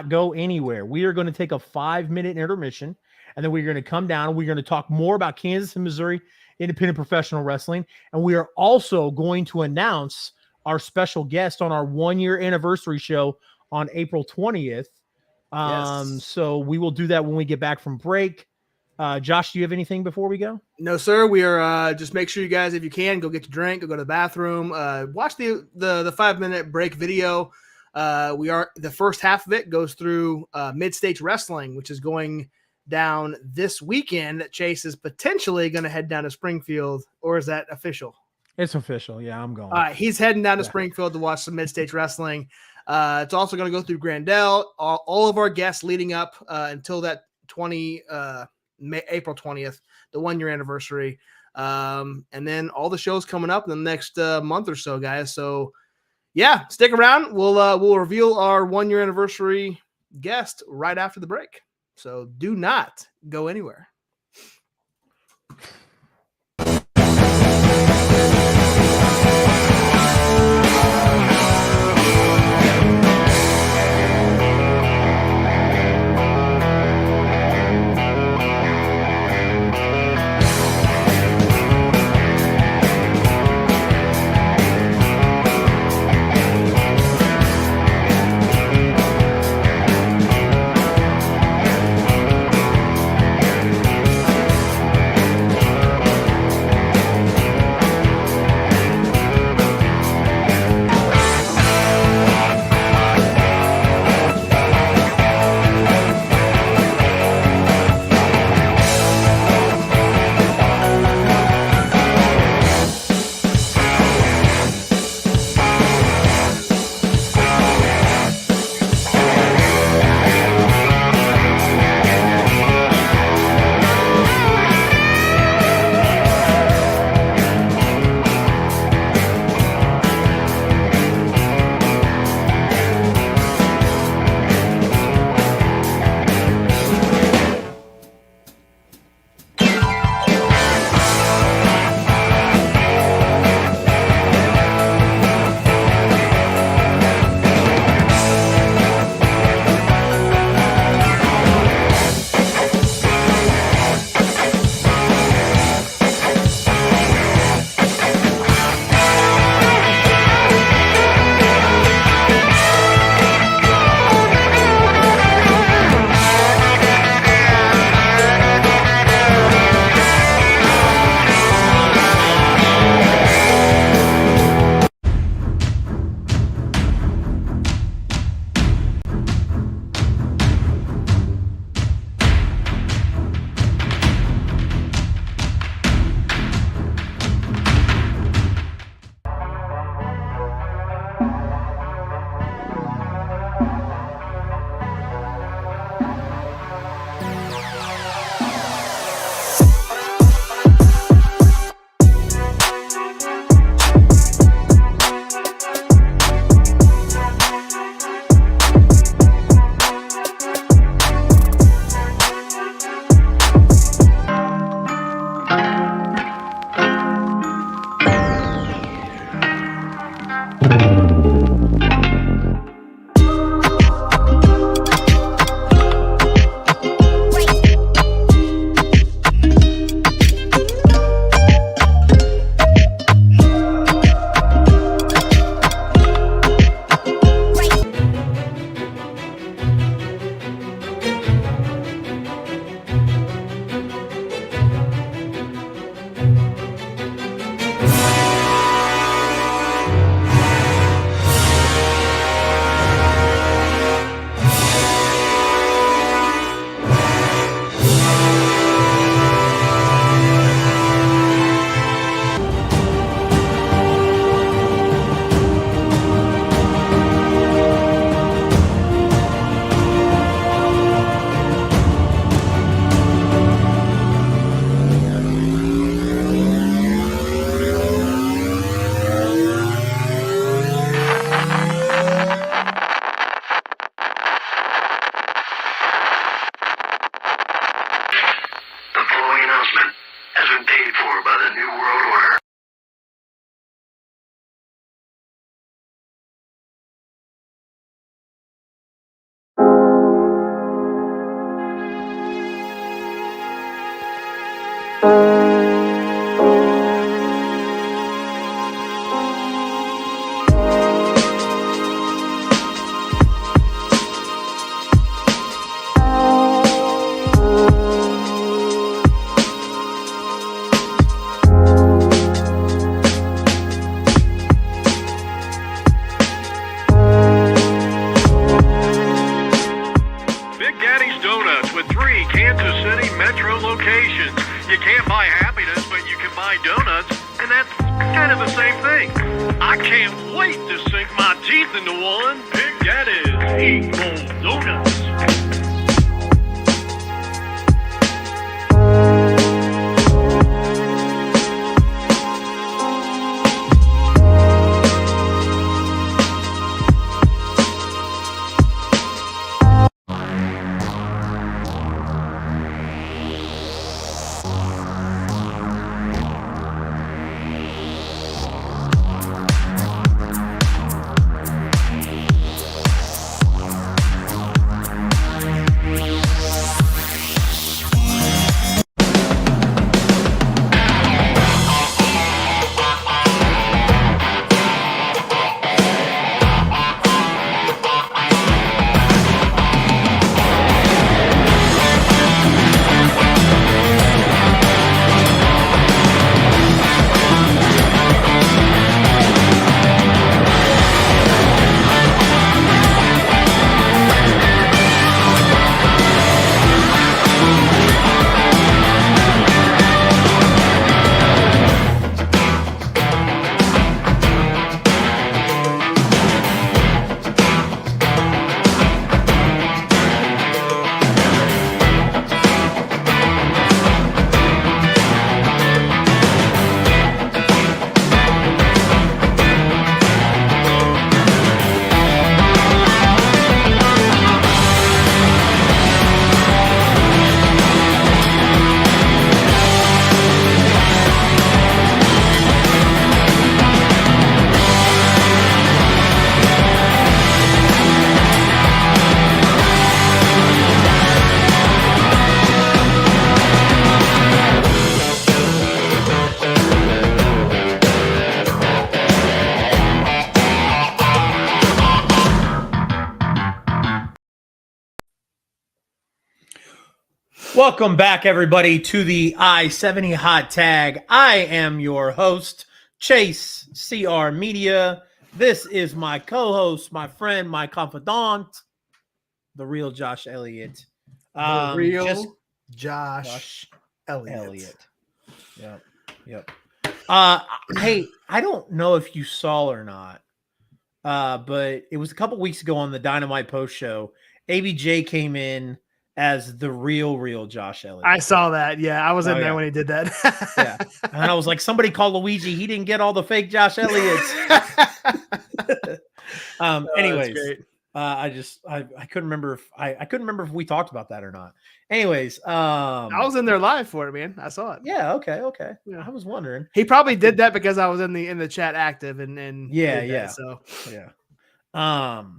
go anywhere. We are going to take a 5-minute intermission, and then we're going to come down and we're going to talk more about Kansas and Missouri independent professional wrestling. And we are also going to announce our special guest on our 1-year anniversary show on April 20th. So we will do that when we get back from break. Josh, do you have anything before we go? No, sir. We are just make sure you guys, if you can, go get your drink, go to the bathroom, watch the 5-minute break video. The first half of it goes through Mid-State Wrestling, which is going down this weekend. Chase is potentially going to head down to Springfield, or is that official? It's official. Yeah, I'm going. All right, he's heading down to Springfield to watch some Mid-State Wrestling. It's also going to go through Grandel. All of our guests leading up until that April 20th, the 1-year anniversary. And then all the shows coming up in the next month or so, guys. So yeah, stick around. We'll reveal our 1-year anniversary guest right after the break. So do not go anywhere. Welcome back, everybody, to the I-70 Hot Tag. I am your host, Chase CR Media. This is my co-host, my friend, my confidant, the real Josh Elliott. The real Josh Elliott. Yep. Hey, I don't know if you saw or not, but it was a couple weeks ago on the Dynamite Post Show. ABJ came in as the real Josh Elliott. I saw that. Yeah, I was in there when he did that. Yeah. And I was like, somebody call Luigi. He didn't get all the fake Josh Elliott's. Anyways, I couldn't remember if I couldn't remember if we talked about that or not. Anyways, I was in there live for it, man. I saw it. Yeah, okay. Yeah. I was wondering. He probably did that because I was in the chat active and yeah. So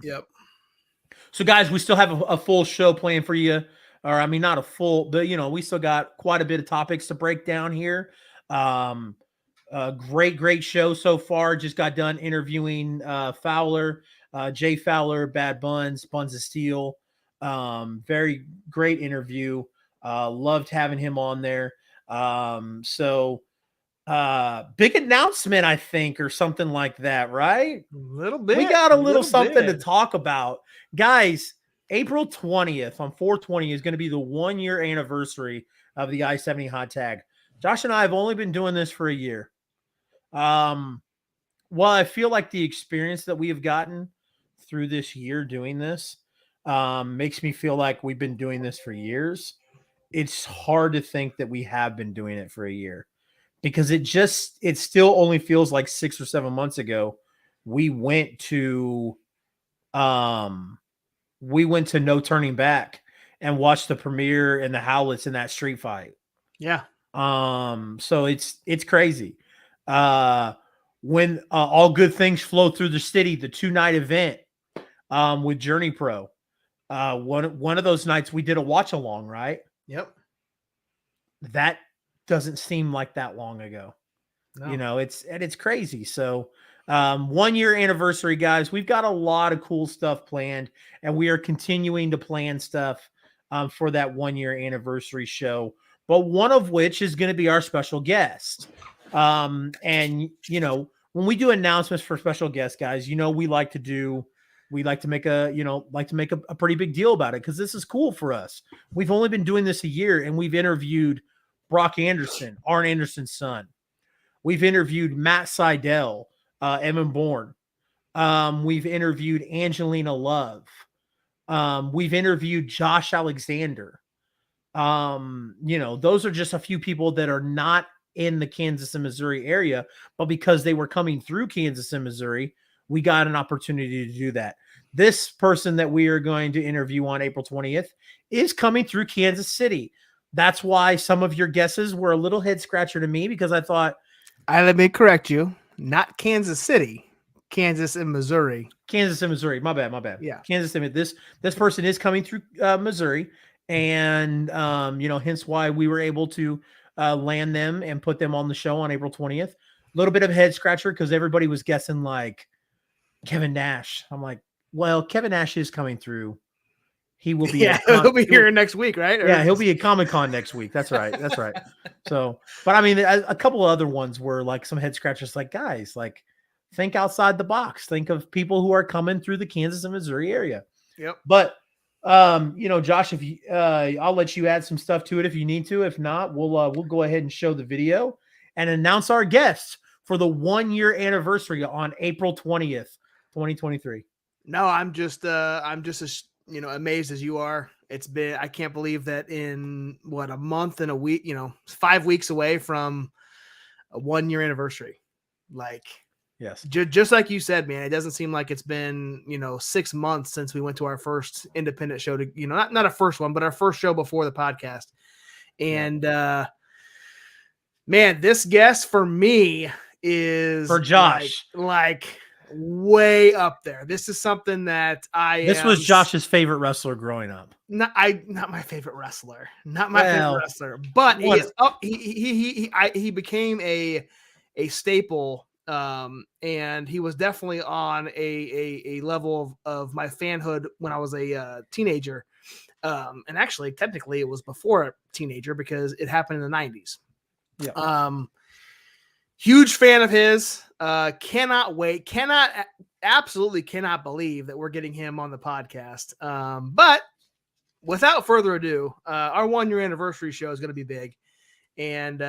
Yep. So guys, we still have a full show planned for you. Or I mean, not a full, but we still got quite a bit of topics to break down here. Great show so far. Just got done interviewing Fowler, Jay Fowler, Bad Buns, Buns of Steel. Very great interview. Loved having him on there. Big announcement, I think, or something like that, right? A little bit. We got a little something to talk about. Guys, April 20th on 420 is going to be the 1-year anniversary of the I-70 Hot Tag. Josh and I have only been doing this for a year. Well, I feel like the experience that we have gotten through this year doing this makes me feel like we've been doing this for years. It's hard to think that we have been doing it for a year because it still only feels like 6 or 7 months ago we went to No Turning Back and watched the premiere and the Howlets in that street fight. Yeah. So it's crazy. When All Good Things Flow Through the City, the 2-night event with Journey Pro. One of those nights we did a watch along, right? Yep. That doesn't seem like that long ago. No. It's crazy. So 1-year anniversary, guys. We've got a lot of cool stuff planned, and we are continuing to plan stuff for that 1-year anniversary show. But one of which is going to be our special guest. And when we do announcements for special guests, guys, we like to make a pretty big deal about it because this is cool for us. We've only been doing this a year, and we've interviewed Brock Anderson, Arn Anderson's son. We've interviewed Matt Seidel, Evan Bourne. We've interviewed Angelina Love. We've interviewed Josh Alexander. Those are just a few people that are not in the Kansas and Missouri area, but because they were coming through Kansas and Missouri, we got an opportunity to do that. This person that we are going to interview on April 20th is coming through Kansas City. That's why some of your guesses were a little head scratcher to me because I thought, let me correct you. Not Kansas City, Kansas and Missouri. Kansas and Missouri. My bad. Yeah. Kansas and this person is coming through Missouri, and hence why we were able to land them and put them on the show on April 20th. A little bit of a head scratcher because everybody was guessing like Kevin Nash. I'm like, well, Kevin Nash is coming through. He will be. He'll be here next week, right? Yeah, he'll be at Comic-Con next week. That's right. So, but I mean, a couple of other ones were like some head scratchers. Like, guys, like think outside the box. Think of people who are coming through the Kansas and Missouri area. Yep. But Josh, if you, I'll let you add some stuff to it if you need to. If not, we'll go ahead and show the video and announce our guests for the 1-year anniversary on April 20th, 2023. No, I'm just as amazed as you are. I can't believe that in a month and a week, 5 weeks away from a 1-year anniversary. Like, yes, just like you said, man, it doesn't seem like it's been, 6 months since we went to our first independent show to, not a first one, but our first show before the podcast. And, man, this guest for me is for Josh, like way up there. This is something that This was Josh's favorite wrestler growing up. Not my favorite wrestler. Not my favorite wrestler. But he is up. He became a staple. And he was definitely on a level of my fanhood when I was a teenager. And actually, technically, it was before a teenager because it happened in the 90s. Yeah. Huge fan of his. Cannot wait. Absolutely cannot believe that we're getting him on the podcast. But without further ado, our 1 year anniversary show is going to be big. And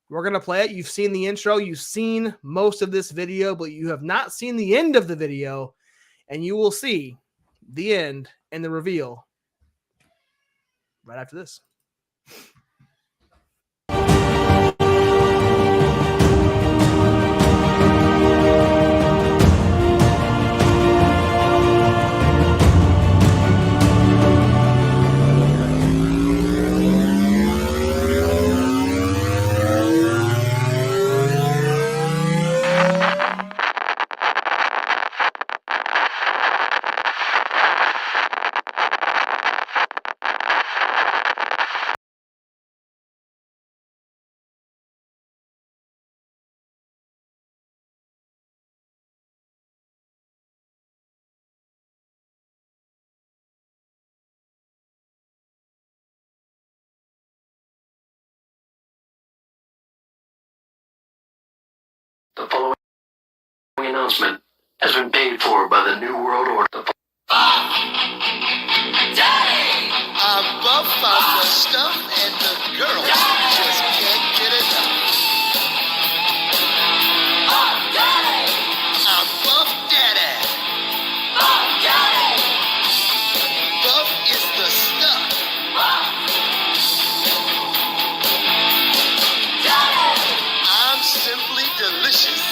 we're going to play it. You've seen the intro. You've seen most of this video, but you have not seen the end of the video. And you will see the end and the reveal right after this. The following announcement has been paid for by the New World Order. Daddy! I'm buff on the stuff and the girls just can't get enough. Daddy! I'm Buff Daddy! Buff Daddy! Buff is the stuff. Daddy! I'm simply delicious.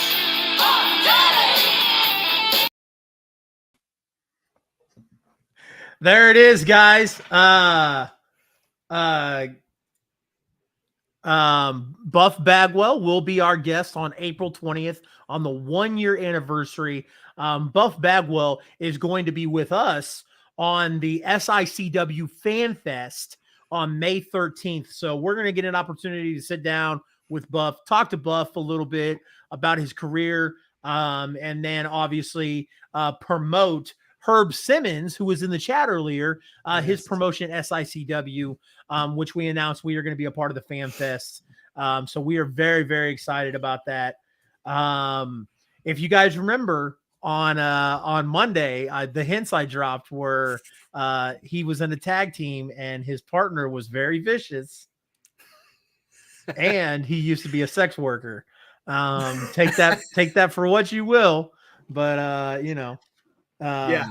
There it is, guys. Buff Bagwell will be our guest on April 20th on the 1 year anniversary. Buff Bagwell is going to be with us on the SICW Fan Fest on May 13th. So we're going to get an opportunity to sit down with Buff, talk to Buff a little bit about his career, and then obviously promote Herb Simmons, who was in the chat earlier, his promotion SICW, which we announced we are going to be a part of the Fan Fest. So we are very, very excited about that. If you guys remember on Monday, the hints I dropped were he was in a tag team and his partner was very vicious, and he used to be a sex worker. Take that for what you will, but Yeah.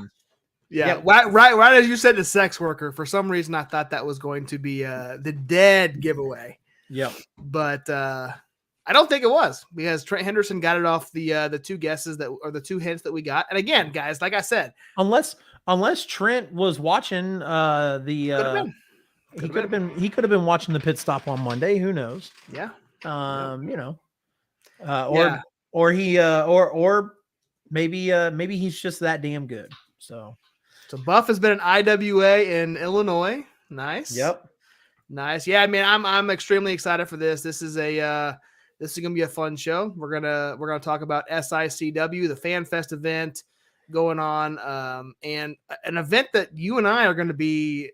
Right as you said, the sex worker. For some reason, I thought that was going to be the dead giveaway. Yep. But I don't think it was, because Trent Henderson got it off the two guesses that are the two hints that we got. And again, guys, like I said, unless Trent was watching he could have been watching the pit stop on Monday. Who knows? Yeah. Or maybe he's just that damn good. So Buff has been an IWA in Illinois. Nice. Yep. Nice. Yeah, I mean, I'm extremely excited for this. This is gonna be a fun show. We're gonna talk about SICW, the Fan Fest event going on, and an event that you and I are going to be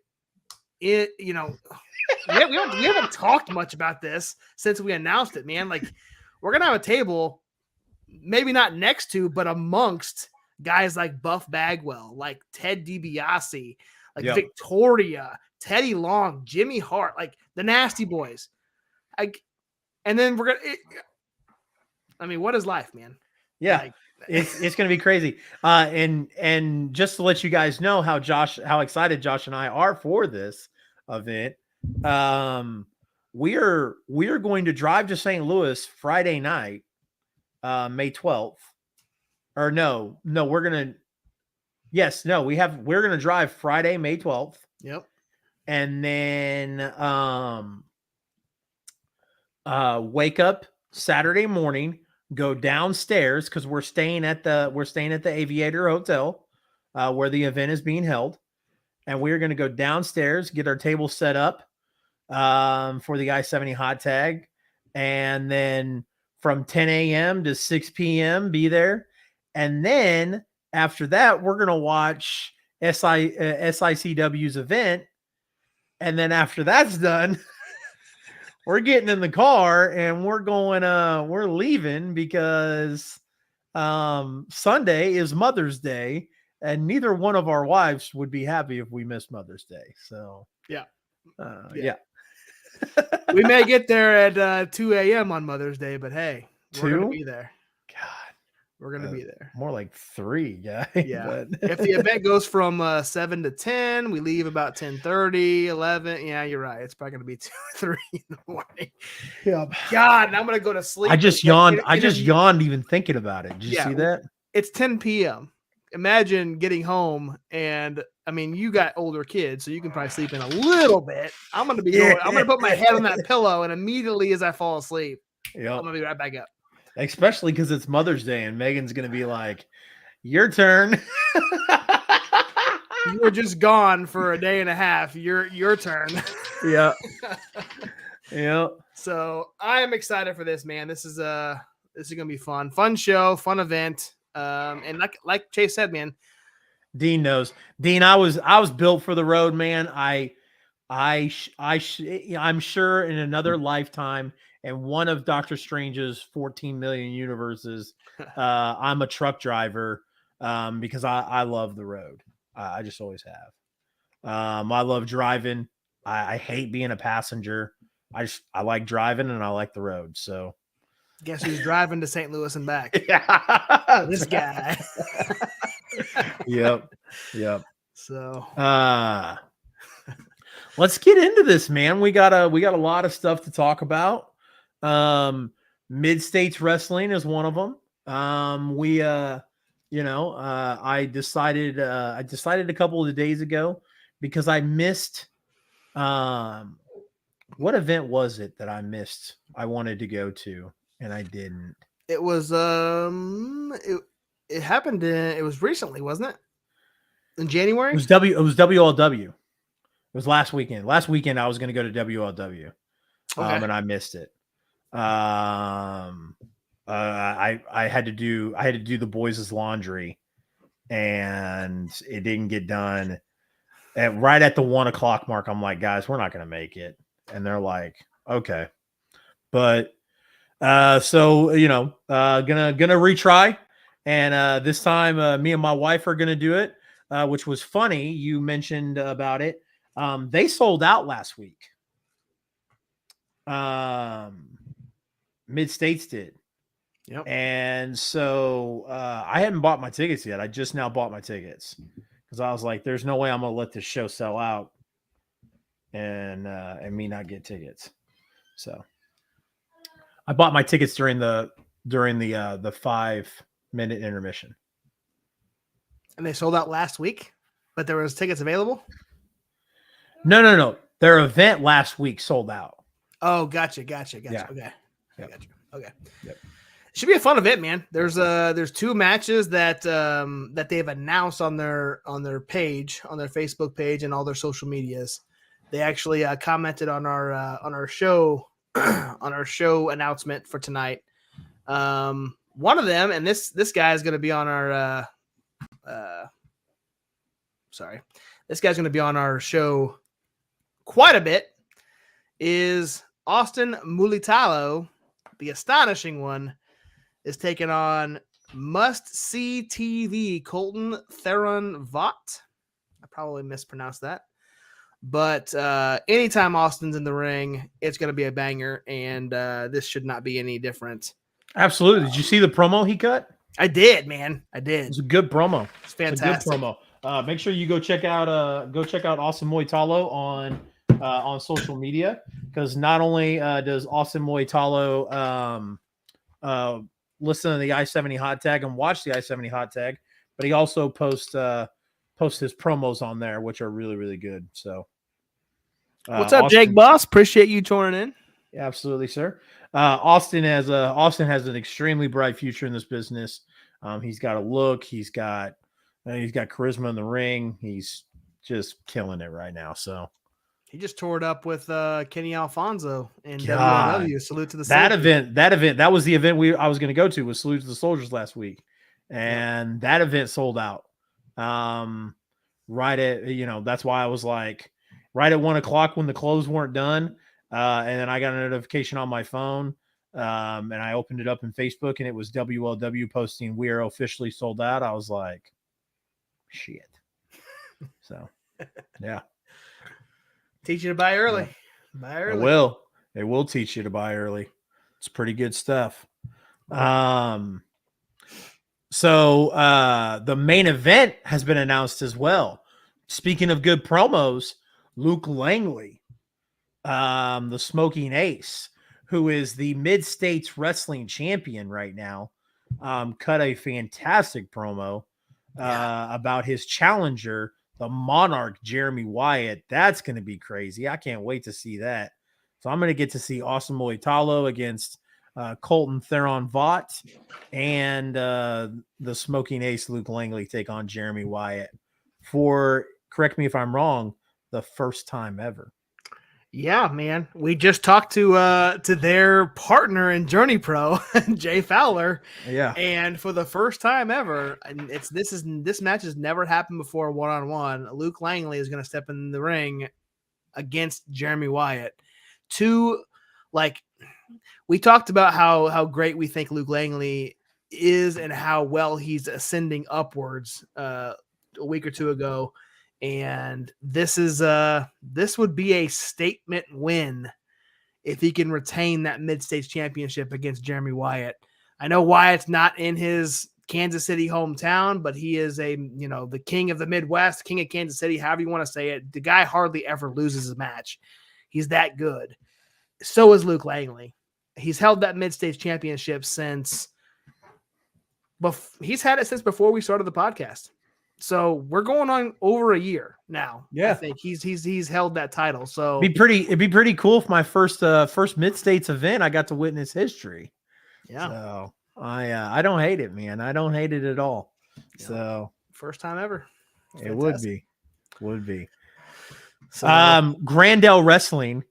in. We haven't talked much about this since we announced it, man. Like, we're gonna have a table, maybe not next to, but amongst guys like Buff Bagwell, like Ted DiBiase, like Victoria, Teddy Long, Jimmy Hart, like the Nasty Boys. And then we're gonna. What is life, man? Yeah, it's gonna be crazy. And just to let you guys know how excited Josh and I are for this event, we are going to drive to St. Louis Friday night, May 12th. Or no, we're gonna drive Friday, May 12th. Yep. And then wake up Saturday morning, go downstairs because we're staying at the Aviator Hotel where the event is being held. And we're gonna go downstairs, get our table set up for the I-70 hot tag, and then from 10 a.m. to 6 p.m. be there. And then after that, we're going to watch SICW's event. And then after that's done, we're getting in the car and we're leaving because Sunday is Mother's Day, and neither one of our wives would be happy if we missed Mother's Day. So yeah. We may get there at 2 a.m. on Mother's Day, but hey, we're going to be there. We're going to be there. More like 3, guy. Yeah. But If the event goes from 7 to 10, we leave about 10:30, 11. Yeah, you're right. It's probably going to be 2 or 3 in the morning. Yeah. God, and I'm going to go to sleep. I just yawned. I just yawned even thinking about it. Did you see that? It's 10 p.m. Imagine getting home, and I mean, you got older kids, so you can probably sleep in a little bit. I'm going to be going. I'm going to put my head on that pillow, and immediately as I fall asleep, I'm going to be right back up. Especially because it's Mother's Day and Megan's going to be like, your turn. You were just gone for a day and a half. Your turn. Yeah. Yeah. So I am excited for this, man. This is going to be fun. Fun show, fun event. And like Chase said, man. Dean knows. Dean, I was built for the road, man. I'm sure in another lifetime and one of Doctor Strange's 14 million universes, I'm a truck driver because I love the road. I just always have. I love driving. I hate being a passenger. I like driving and I like the road. So guess who's driving to St. Louis and back? Yeah. This guy. Yep. So let's get into this, man. We got a lot of stuff to talk about. Mid-States wrestling is one of them. I decided a couple of days ago because I missed what event was it that I missed? I wanted to go to and I didn't. It was it happened it was recently, wasn't it? In January? It was WLW. It was last weekend. Last weekend I was going to go to WLW. Okay. And I missed it. I had to do the boys' laundry and it didn't get done. And right at the 1 o'clock mark, I'm like, guys, we're not going to make it. And they're like, okay. But gonna retry. And this time me and my wife are gonna do it, which was funny. You mentioned about it. They sold out last week. Mid-States did. Yep. And so I hadn't bought my tickets yet. I just now bought my tickets because I was like, there's no way I'm gonna let this show sell out and me not get tickets. So I bought my tickets during the 5-minute intermission. And they sold out last week, but there was tickets available? No. Their event last week sold out. Oh, gotcha. Yeah. Okay. Yep. Gotcha. Okay. Yep. Should be a fun event, man. There's 2 matches that they've announced on their page, on their Facebook page and all their social medias. They actually commented on our show on our show announcement for tonight. One of them, and this guy is going to be on our this guy's going to be on our show quite a bit, is Austin Mulitalo, the astonishing one, is taking on must-see TV Colton Theron Vaught. I probably mispronounced that. But anytime Austin's in the ring, it's going to be a banger, and this should not be any different. Absolutely. Did you see the promo he cut? I did, man. I did. It was a good promo. It's fantastic. It's a good promo. Make sure you go check out Austin Moitalo on social media, because not only does Austin Moitalo listen to the I-70 hot tag and watch the I-70 hot tag, but he also posts his promos on there, which are really, really good. So what's up, Austin, Jake Boss? Appreciate you tuning in. Yeah, absolutely, sir. Austin has an extremely bright future in this business. He's got a look. He's got charisma in the ring. He's just killing it right now. So he just tore it up with Kenny Alfonso in WLW. Salute to the that Soldiers. event. That was the event I was going to go to, was Salute to the Soldiers last week, and that event sold out. right at, that's why I was like right at 1 o'clock when the clothes weren't done. And then I got a notification on my phone. And I opened it up in Facebook and it was WLW posting, "We are officially sold out." I was like, shit. So, yeah. Teach you to buy early. Yeah. Buy early. It will. It will teach you to buy early. It's pretty good stuff. So the main event has been announced as well. Speaking of good promos, Luke Langley, the Smoking Ace, who is the Mid-States Wrestling Champion right now, cut a fantastic promo about his challenger, the Monarch, Jeremy Wyatt. That's going to be crazy. I can't wait to see that. So I'm going to get to see Austin Moitalo against Colton Theron Vaught and the Smoking Ace, Luke Langley, take on Jeremy Wyatt for, correct me if I'm wrong, the first time ever. Yeah, man. We just talked to their partner in Journey Pro, Jay Fowler. Yeah. And for the first time ever, and this match has never happened before one-on-one. Luke Langley is going to step in the ring against Jeremy Wyatt. We talked about how great we think Luke Langley is and how well he's ascending upwards a week or two ago. And this would be a statement win if he can retain that Mid-States Championship against Jeremy Wyatt. I know Wyatt's not in his Kansas City hometown, but he is the king of the Midwest, king of Kansas City, however you want to say it. The guy hardly ever loses a match. He's that good. So is Luke Langley. He's held that Mid-States Championship since he's had it since before we started the podcast. So we're going on over a year now. Yeah, I think he's held that title. So it'd be pretty cool if my first Mid-States event I got to witness history. Yeah. So I don't hate it, man. I don't hate it at all. Yeah. So first time ever. It would be. So Grandel Wrestling.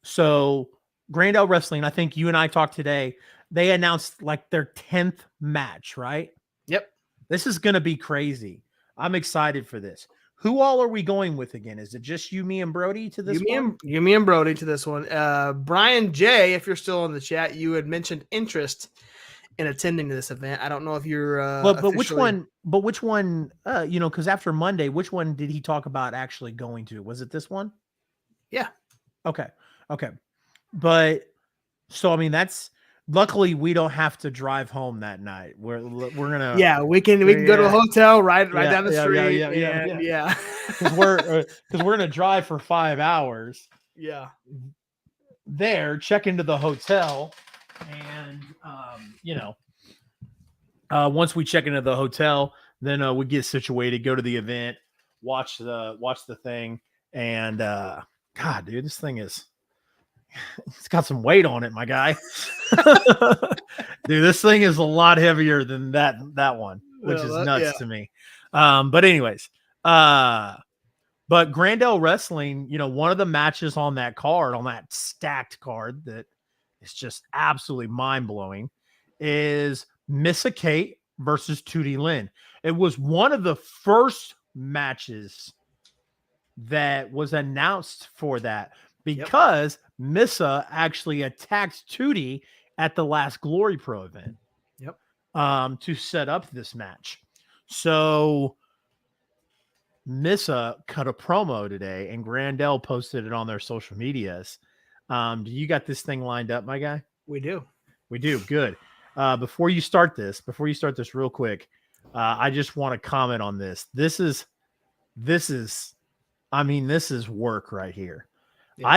So Grandel Wrestling, I think you and I talked today. They announced like their 10th match, right? Yep. This is going to be crazy. I'm excited for this. Who all are we going with again? Is it just you, me, and Brody to this one? You, me, and Brody to this one. Brian J., if you're still in the chat, you had mentioned interest in attending to this event. I don't know if you're but which one? But which one? Because after Monday, which one did he talk about actually going to? Was it this one? Yeah. Okay. But so I mean, that's luckily we don't have to drive home that night. We're gonna we can go to a hotel right down the street. Yeah. Because we're gonna drive for 5 hours. Yeah. There, check into the hotel, and once we check into the hotel, then we get situated, go to the event, watch the thing, and God, dude, this thing it's got some weight on it, my guy. Dude, this thing is a lot heavier than that one, which is nuts to me. But anyways, but Grandel Wrestling, one of the matches on that card, on that stacked card that is just absolutely mind-blowing, is Missa Kate versus Tootie Lynn. It was one of the first matches that was announced for that, because Missa actually attacked Tootie at the last Glory Pro event. Yep. To set up this match. So Missa cut a promo today, and Grandel posted it on their social medias. Do you got this thing lined up, my guy? We do. Good. Before you start this real quick, I just want to comment on this. This is work right here. Yeah.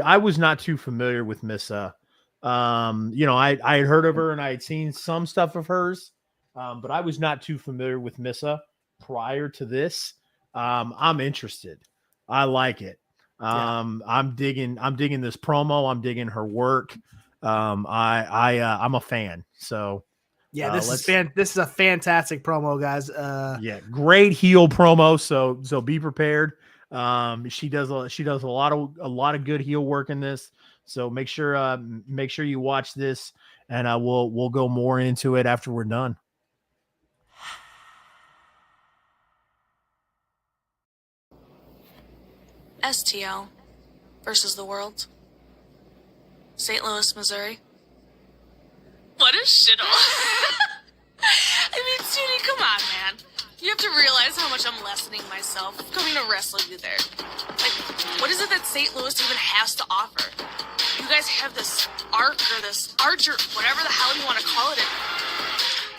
I was not too familiar with Missa. I had heard of her and I had seen some stuff of hers, but I was not too familiar with Missa prior to this. I'm interested. I like it. I'm digging this promo. I'm digging her work. I'm a fan. So this is a fantastic promo, guys. Great heel promo. So be prepared. She does a lot of good heel work in this. So make sure you watch this, and we'll go more into it after we're done. STL versus the world. St. Louis, Missouri. What a shittle. I mean, Tootie, come on, man. You have to realize how much I'm lessening myself coming to wrestle you there. Like, what is it that St. Louis even has to offer? You guys have this arc or this arch or whatever the hell you want to call it.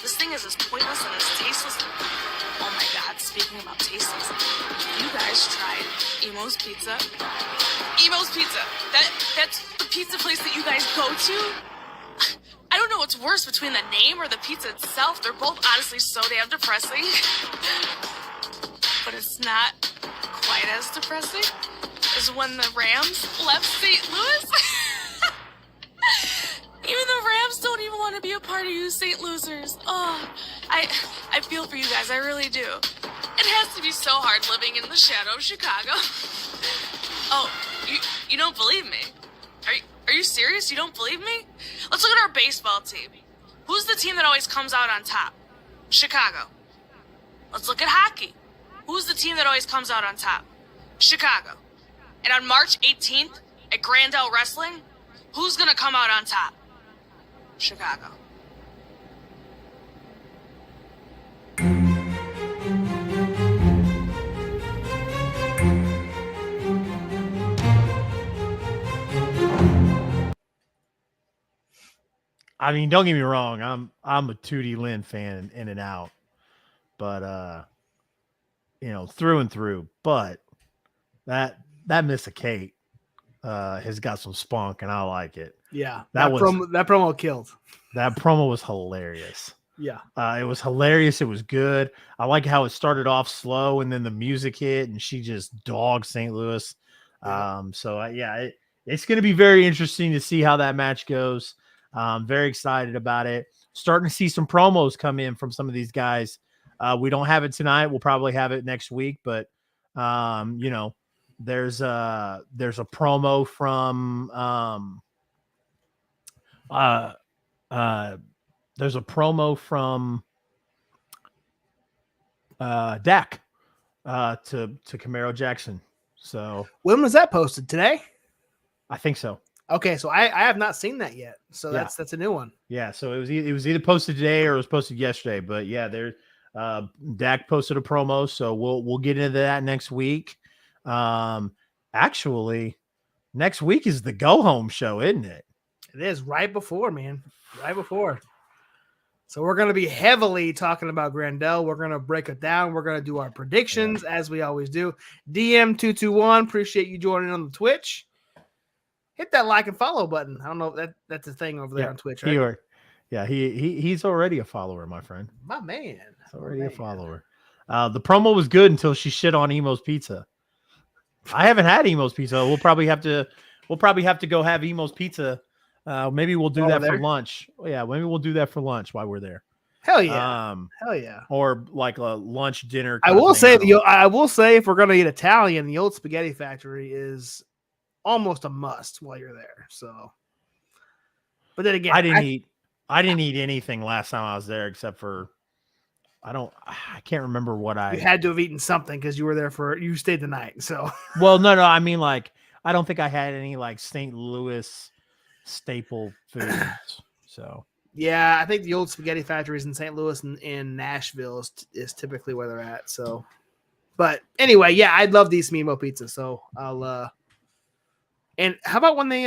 This thing is as pointless and as tasteless. Oh my God, speaking about tasteless, you guys tried Emo's Pizza? Emo's Pizza. That's the pizza place that you guys go to? I don't know what's worse between the name or the pizza itself. They're both honestly so damn depressing. But it's not quite as depressing as when the Rams left St. Louis. Even the Rams don't even want to be a part of you St. Louisers. Oh, I feel for you guys. I really do. It has to be so hard living in the shadow of Chicago. Oh, you don't believe me? Are you serious? You don't believe me? Let's look at our baseball team. Who's the team that always comes out on top? Chicago. Let's look at hockey. Who's the team that always comes out on top? Chicago. And on March 18th at Grandel Wrestling, who's gonna come out on top? Chicago. I mean, don't get me wrong. I'm a Tootie Lynn fan in and out, but through and through. But that Miss a Kate has got some spunk, and I like it. Yeah, that promo killed. That promo was hilarious. Yeah, it was hilarious. It was good. I like how it started off slow, and then the music hit, and she just dogged St. Louis. Yeah. It's going to be very interesting to see how that match goes. Very excited about it. Starting to see some promos come in from some of these guys. We don't have it tonight. We'll probably have it next week, but there's a promo from Dak to Camaro Jackson. So when was that posted? Today? I think so. Okay, so I have not seen that yet. So Yeah. that's a new one. Yeah, so it was either posted today or it was posted yesterday. But yeah, Dak posted a promo, so we'll get into that next week. Actually, next week is the go home show, isn't it? It is right before, man. Right before. So we're going to be heavily talking about Grandel. We're going to break it down. We're going to do our predictions as we always do. DM221, appreciate you joining on the Twitch. Hit that like and follow button. I don't know if that's a thing over there on Twitch, right? He's already a follower, my friend. My man. He's already a follower. The promo was good until she shit on Emo's Pizza. I haven't had Emo's Pizza. We'll probably have to go have Emo's Pizza. Maybe we'll do that for lunch. Yeah, maybe we'll do that for lunch while we're there. Hell yeah. Hell yeah. Or like a lunch dinner. I will say if we're gonna eat Italian, the old Spaghetti Factory is almost a must while you're there. So, but then again, I didn't eat anything last time I was there except for I can't remember what you had to have eaten something because you stayed the night. So, well, no, I mean, like, I don't think I had any like St. Louis staple foods. So, yeah, I think the old Spaghetti Factories in St. Louis and in Nashville is typically where they're at. So, but anyway, yeah, I'd love these Mimo pizza. So I'll, and how about when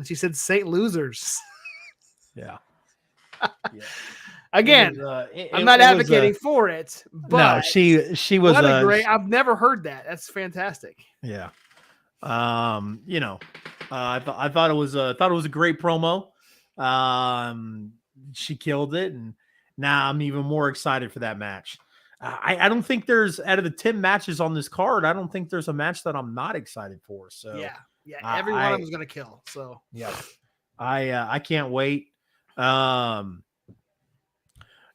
she said St. Losers? Yeah. Again, I'm not advocating for it, but no, she was great. I've never heard that. That's fantastic. Yeah. I thought it was a great promo. She killed it, and now I'm even more excited for that match. I don't think there's, out of the 10 matches on this card, I don't think there's a match that I'm not excited for. So yeah, every one of them is gonna kill. So yeah, I can't wait.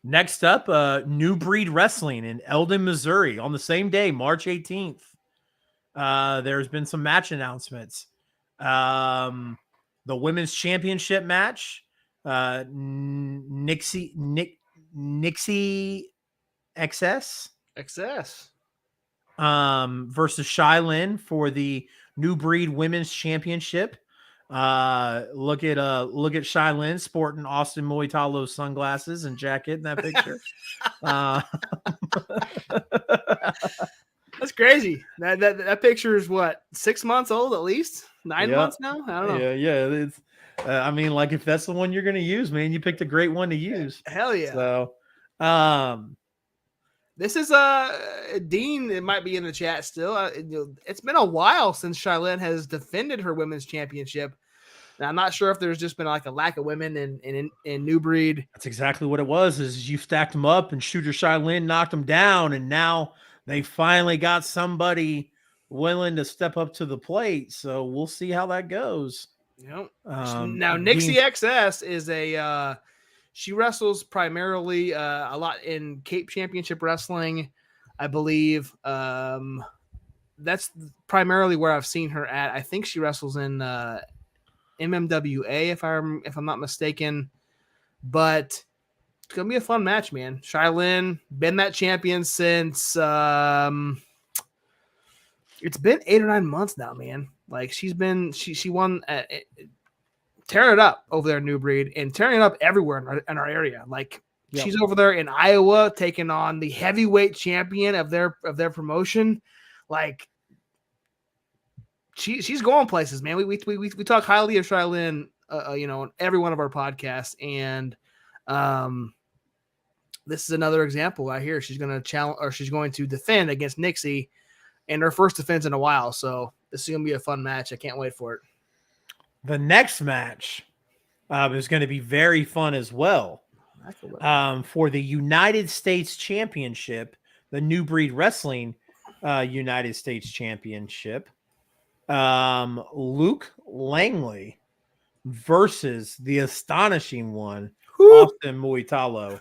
Next up, New Breed Wrestling in Eldon, Missouri, on the same day, March 18th. There's been some match announcements. The women's championship match, Nixie XS versus Shylin for the New Breed Women's Championship. Look at Shylin sporting Austin Moitalo's sunglasses and jacket in that picture. That's crazy. That picture is what, 6 months old at least? 9 Yeah. months now? I don't know. Yeah. It's I mean, like, if that's the one you're gonna use, man, you picked a great one to use. Hell yeah. So this is Dean. It might be in the chat still. It's been a while since Shylin has defended her women's championship. Now, I'm not sure if there's just been like a lack of women in New Breed. That's exactly what it was. Is you stacked them up and Shooter Shylin knocked them down, and now they finally got somebody willing to step up to the plate. So we'll see how that goes. Yep. Now Nixie XS is a she wrestles primarily a lot in Cape Championship Wrestling, I believe. That's primarily where I've seen her at. I think she wrestles in MMWA if I'm not mistaken. But it's gonna be a fun match, man. Shylin been that champion since it's been 8 or 9 months now, man. Like she won tearing it up over there in New Breed and tearing it up everywhere in our area. Like she's over there in Iowa taking on the heavyweight champion of their promotion. Like she's going places, man. We talk highly of Shylin, on every one of our podcasts, and this is another example right here. She's going to challenge, or she's going to defend against Nixie, and her first defense in a while. So this is going to be a fun match. I can't wait for it. The next match is going to be very fun as well. For the United States Championship, the New Breed Wrestling United States Championship, Luke Langley versus the astonishing one, Austin Moitalo.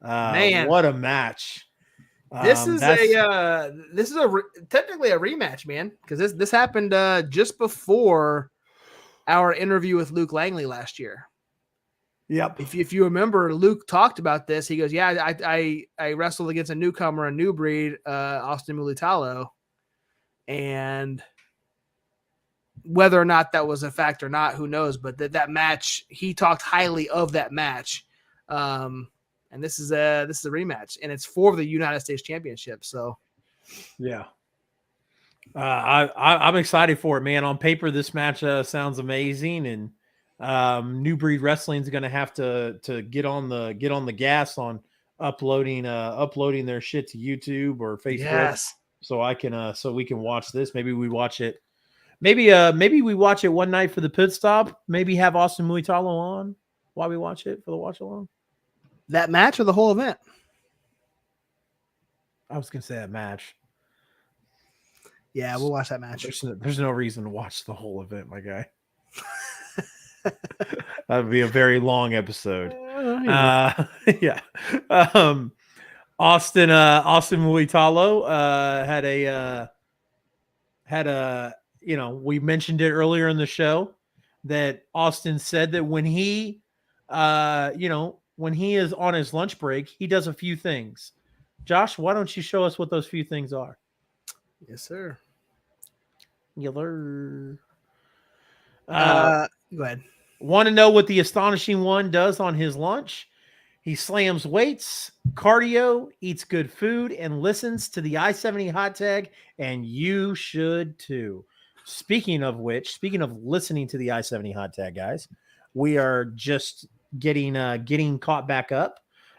Man, what a match! This is technically a rematch, man, because this happened just before our interview with Luke Langley last year. Yep. If you remember, Luke talked about this. He goes, "Yeah, I wrestled against a newcomer, a New Breed, Austin Moitalo, and whether or not that was a fact or not, who knows? But that match, he talked highly of that match." And this is a rematch, and it's for the United States Championship. So, yeah, I'm excited for it, man. On paper, this match sounds amazing, and New Breed Wrestling is going to have to get on the gas on uploading their shit to YouTube or Facebook. Yes. So we can watch this. Maybe we watch it. Maybe we watch it one night for the pit stop. Maybe have Austin Moitalo on while we watch it for the watch along. That match or the whole event? I was gonna say that match. Yeah, we'll watch that match. There's no reason to watch the whole event, my guy. That would be a very long episode. Yeah. Austin Moitalo had a we mentioned it earlier in the show that Austin said that when he when he is on his lunch break, he does a few things. Josh, why don't you show us what those few things are? Yes, sir. Go ahead. Want to know what the astonishing one does on his lunch? He slams weights, cardio, eats good food, and listens to the I-70 hot tag, and you should too. Speaking of listening to the I-70 hot tag, guys, we are just getting caught back up.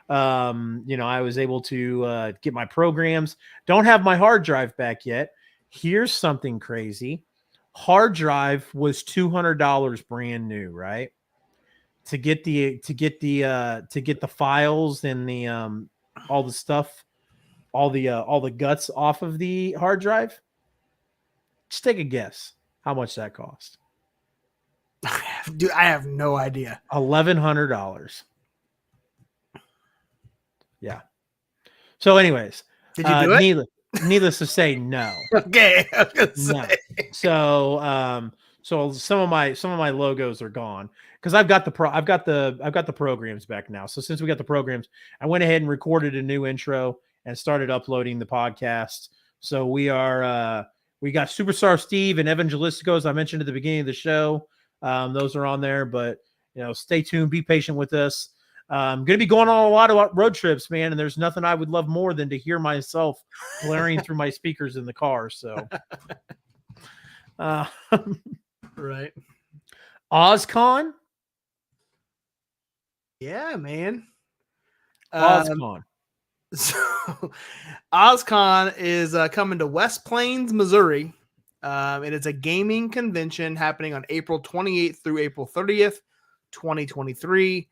I was able to get my programs. Don't have my hard drive back yet. Here's something crazy. Hard drive was $200 brand new, right? To get the files and the all the stuff, all the guts off of the hard drive. Just take a guess how much that cost. Dude, I have no idea. $1,100. Yeah. So, anyways, did you do it? Needless to say, no. Okay. I was gonna say. No. So some of my logos are gone because I've got the programs back now. So since we got the programs, I went ahead and recorded a new intro and started uploading the podcast. So we are we got Superstar Steve and Evangelistico, as I mentioned at the beginning of the show. Those are on there, but stay tuned, be patient with us. I'm going to be going on a lot of road trips, man, and there's nothing I would love more than to hear myself blaring through my speakers in the car. So, right. OzCon? Yeah, man. OzCon. So, OzCon is coming to West Plains, Missouri. It is a gaming convention happening on April 28th through April 30th, 2023.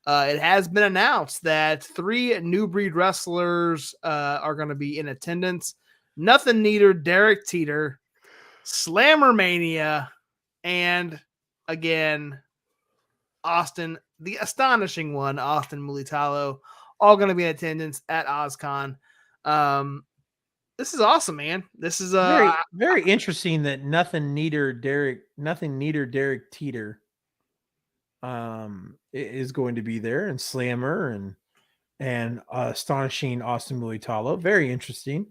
It has been announced that 3 new breed wrestlers are going to be in attendance. Nothing Neater, Derek Teeter, Slammer Mania, and again, Austin, the astonishing one, Austin Mulitalo, all going to be in attendance at OzCon. This is awesome, man. This is very, very interesting that Nothing Neater, Derek Teeter is going to be there, and Slammer and astonishing Austin Mulitalo. Very interesting.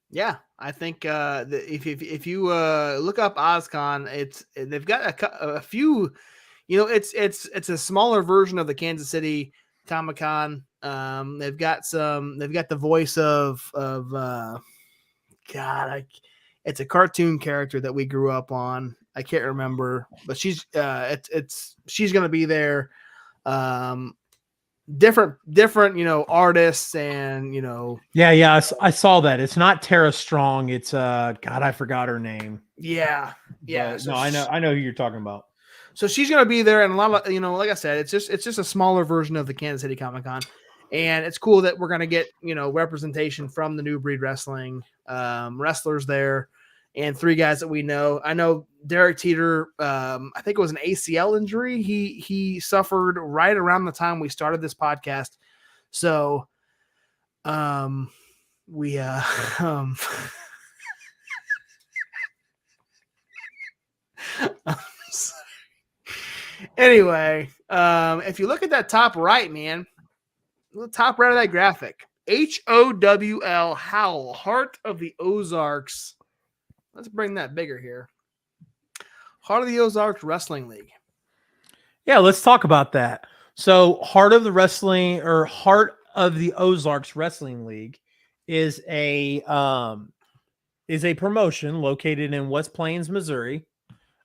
Yeah, I think if you look up OzCon, they've got a few. It's a smaller version of the Kansas City Comic-Con. They've got the voice of it's a cartoon character that we grew up on. I can't remember, but she's going to be there. Different artists and Yeah, I saw that. It's not Tara Strong. It's God, I forgot her name. Yeah. So no, I know who you're talking about. So she's going to be there, and a lot of like I said, it's just a smaller version of the Kansas City Comic-Con, and it's cool that we're going to get representation from the New Breed Wrestling wrestlers there, and 3 guys that we know. I know Derek Teeter, I think it was an ACL injury he suffered right around the time we started this podcast. So we anyway, if you look at that top right, man, the top right of that graphic, HOWL, Howl, Heart of the Ozarks. Let's bring that bigger here. Heart of the Ozarks Wrestling League. Yeah, let's talk about that. So, Heart of the Ozarks Wrestling League is a promotion located in West Plains, Missouri.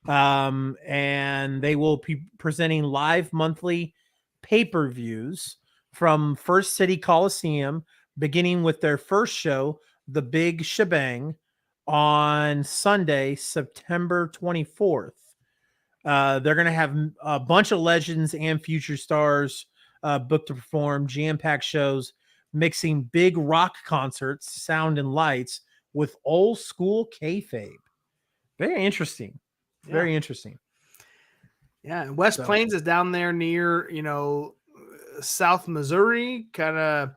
And they will be presenting live monthly pay-per-views from First City Coliseum, beginning with their first show, The Big Shebang, on Sunday, September 24th. They're going to have a bunch of legends and future stars booked to perform jam-packed shows, mixing big rock concerts, sound and lights with old school kayfabe. Very interesting. Yeah. Very interesting. Yeah, and West Plains is down there near, South Missouri, kind of.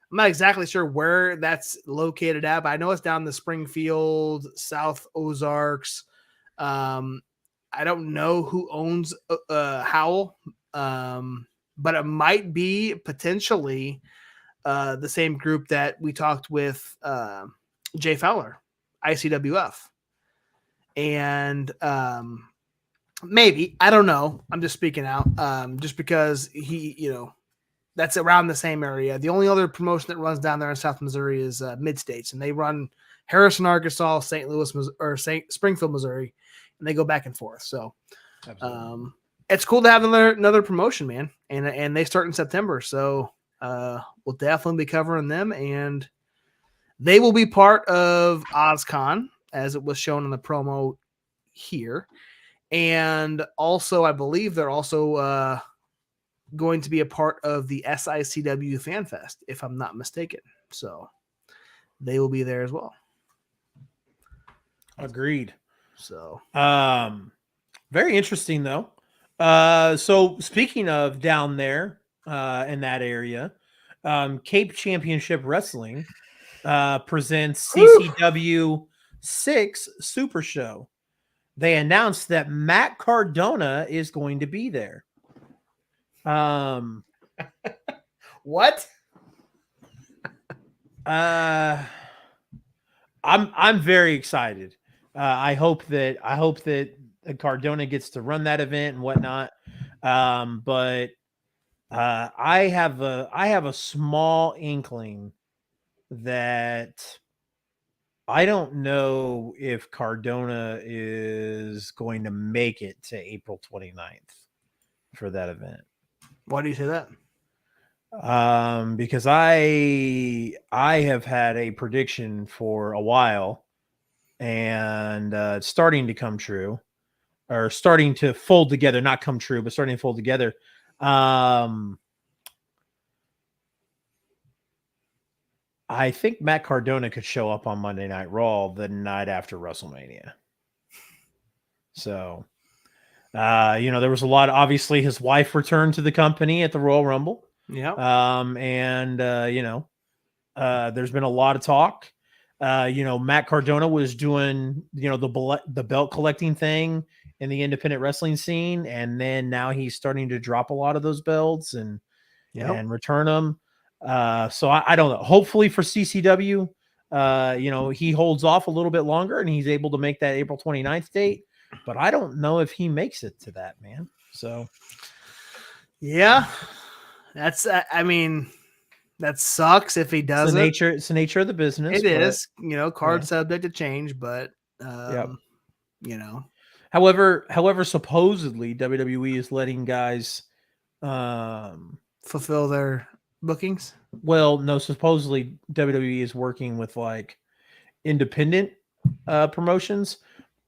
I'm not exactly sure where that's located at, but I know it's down the Springfield, South Ozarks. I don't know who owns Howl, but it might be potentially the same group that we talked with Jay Fowler, ICWF. And maybe, I don't know. I'm just speaking out just because that's around the same area. The only other promotion that runs down there in South Missouri is Mid-States, and they run Harrison, Arkansas, St. Louis, or Springfield, Missouri, and they go back and forth. So it's cool to have another promotion, man. And they start in September. So we'll definitely be covering them, and they will be part of OzCon, as it was shown in the promo here. And also, I believe they're also going to be a part of the SICW Fan Fest, if I'm not mistaken. So they will be there as well. Agreed. So very interesting though. So speaking of down there in that area, Cape Championship Wrestling presents CCW 6 Super Show. They announced that Matt Cardona is going to be there. What? I'm very excited. I hope that Cardona gets to run that event and whatnot. But I have a small inkling that I don't know if Cardona is going to make it to April 29th for that event. Why do you say that? Because I have had a prediction for a while, and it's starting to come true, or starting to fold together. Not come true, but starting to fold together. I think Matt Cardona could show up on Monday Night Raw the night after WrestleMania. So, there was a lot. Obviously, his wife returned to the company at the Royal Rumble. Yeah. There's been a lot of talk. Matt Cardona was doing, the belt collecting thing in the independent wrestling scene. And then now he's starting to drop a lot of those belts and return them. So I don't know. Hopefully for CCW, he holds off a little bit longer and he's able to make that April 29th date. But I don't know if he makes it to that, man. So, yeah, that sucks if he doesn't. It's the nature of the business. It is, card subject to change, but However, supposedly WWE is letting guys fulfill their bookings. Well, no, supposedly WWE is working with like independent promotions,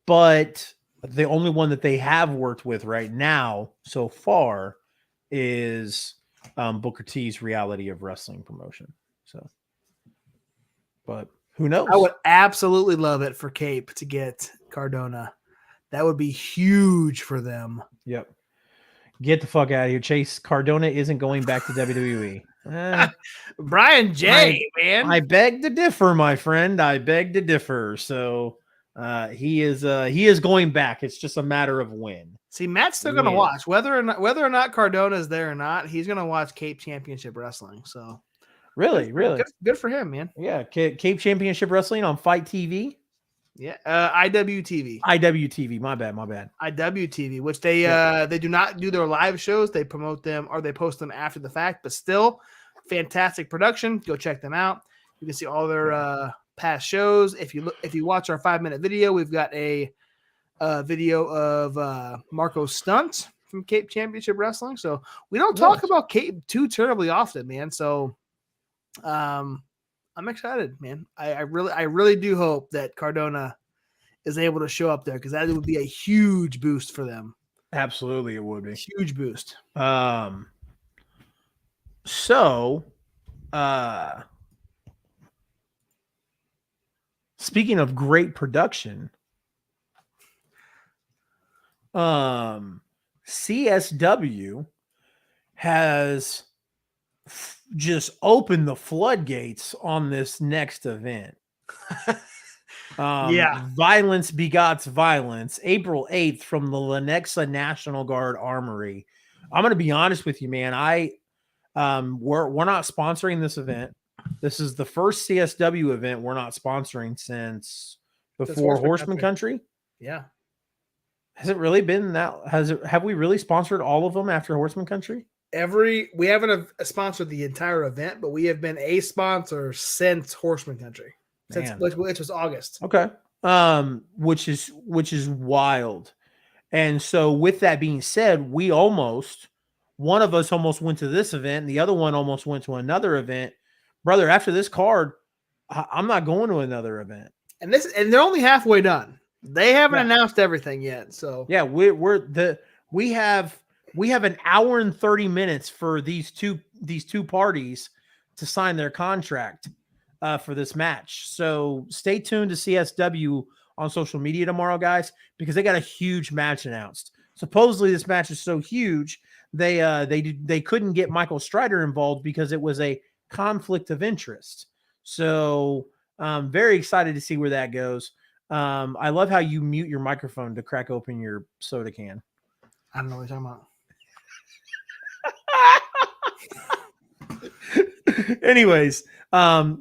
but the only one that they have worked with right now so far is Booker T's Reality of Wrestling promotion. So, but who knows? I would absolutely love it for Cape to get Cardona. That would be huge for them. Yep. Get the fuck out of here, Chase. Cardona isn't going back to WWE. Brian J, man. I beg to differ, my friend. I beg to differ. So he is going back. It's just a matter of when. See, Matt's still going to watch whether or not Cardona is there or not. He's going to watch Cape Championship Wrestling. So really, good for him, man. Yeah, Cape Championship Wrestling on Fight TV. Yeah, IWTV. IWTV. My bad. IWTV, which they do not do their live shows. They promote them or they post them after the fact, but still fantastic production. Go check them out. You can see all their past shows. If you watch our 5-minute video, we've got a video of Marco's stunt from Cape Championship Wrestling. So we don't talk about Cape too terribly often, man. So I'm excited, man. I really do hope that Cardona is able to show up there because that would be a huge boost for them. Absolutely, it would be huge boost. Speaking of great production, CSW has just opened the floodgates on this next event. Violence begots violence. April 8th from the Lenexa National Guard Armory. I'm going to be honest with you, man. We're not sponsoring this event. This is the first CSW event we're not sponsoring since before Horseman Country. Yeah. Has it really been that? Have we really sponsored all of them after Horseman Country? We haven't sponsored the entire event, but we have been a sponsor since Horseman Country, which was August. Okay, which is wild. And so, with that being said, one of us almost went to this event, and the other one almost went to another event. Brother, after this card, I'm not going to another event. And they're only halfway done. They haven't announced everything yet. So yeah, we have an hour and 30 minutes for these two parties to sign their contract for this match. So stay tuned to CSW on social media tomorrow, guys, because they got a huge match announced. Supposedly this match is so huge they couldn't get Michael Strider involved because it was a conflict of interest. So I'm very excited to see where that goes. I love how you mute your microphone to crack open your soda can. I don't know what you're talking about. Anyways,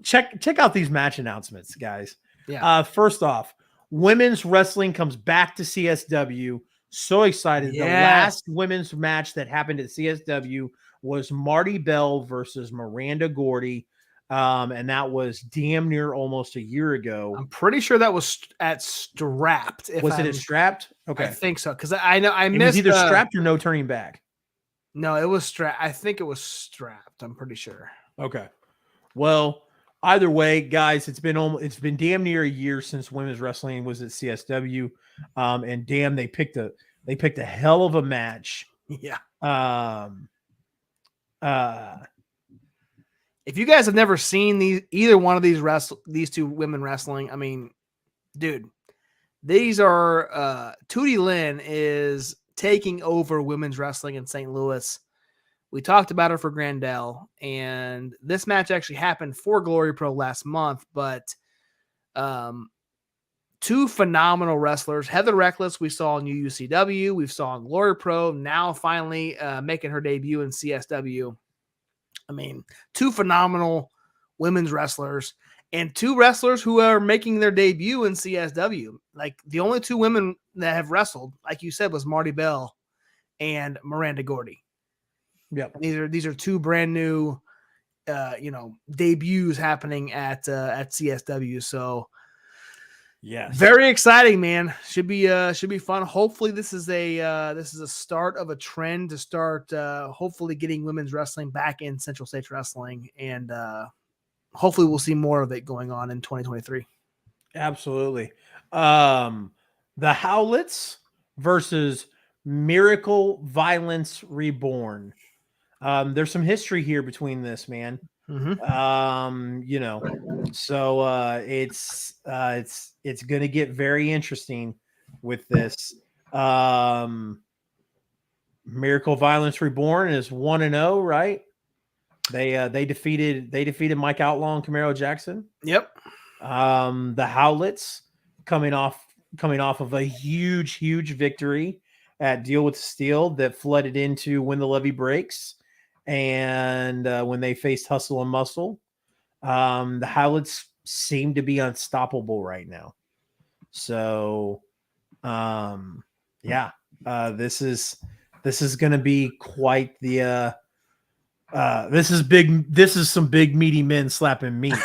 check out these match announcements, guys. Yeah. First off, women's wrestling comes back to CSW. So excited. Yes. The last women's match that happened at CSW was Marty Bell versus Miranda Gordy. And that was damn near almost a year ago. I'm pretty sure that was at Strapped. Was it at Strapped? Okay. I think so. Because I know I It missed was either Strapped or No Turning Back. No, it was Strapped. I think it was Strapped. I'm pretty sure. Okay. Well, either way, guys, it's been damn near a year since women's wrestling was at CSW. And damn, they picked a hell of a match. Yeah. If you guys have never seen either one of these two women wrestling, I mean, dude, these are Tootie Lynn is taking over women's wrestling in St. Louis. We talked about her for Grandel, and this match actually happened for Glory Pro last month, but two phenomenal wrestlers. Heather Reckless, we saw in UUCW, we saw in Glory Pro, now finally making her debut in CSW. I mean, two phenomenal women's wrestlers and two wrestlers who are making their debut in CSW. Like the only two women that have wrestled, like you said, was Marty Bell and Miranda Gordy. Yep. These are two brand new, debuts happening at CSW. So, yeah, very exciting, man. Should be fun. Hopefully, this is a start of a trend to start hopefully getting women's wrestling back in Central States Wrestling, and hopefully we'll see more of it going on in 2023. Absolutely. The Howlets versus Miracle Violence Reborn. There's some history here between this, man. Mm-hmm. So it's going to get very interesting with this. Miracle Violence Reborn is 1-0, right? They defeated Mike Outlaw and Camaro Jackson. Yep. The Howlets coming off of a huge victory at Deal with Steel that flooded into When the Levee Breaks. And when they faced Hustle and Muscle, the Howlets seem to be unstoppable right now. So, this is going to be quite the. This is big. This is some big meaty men slapping meat.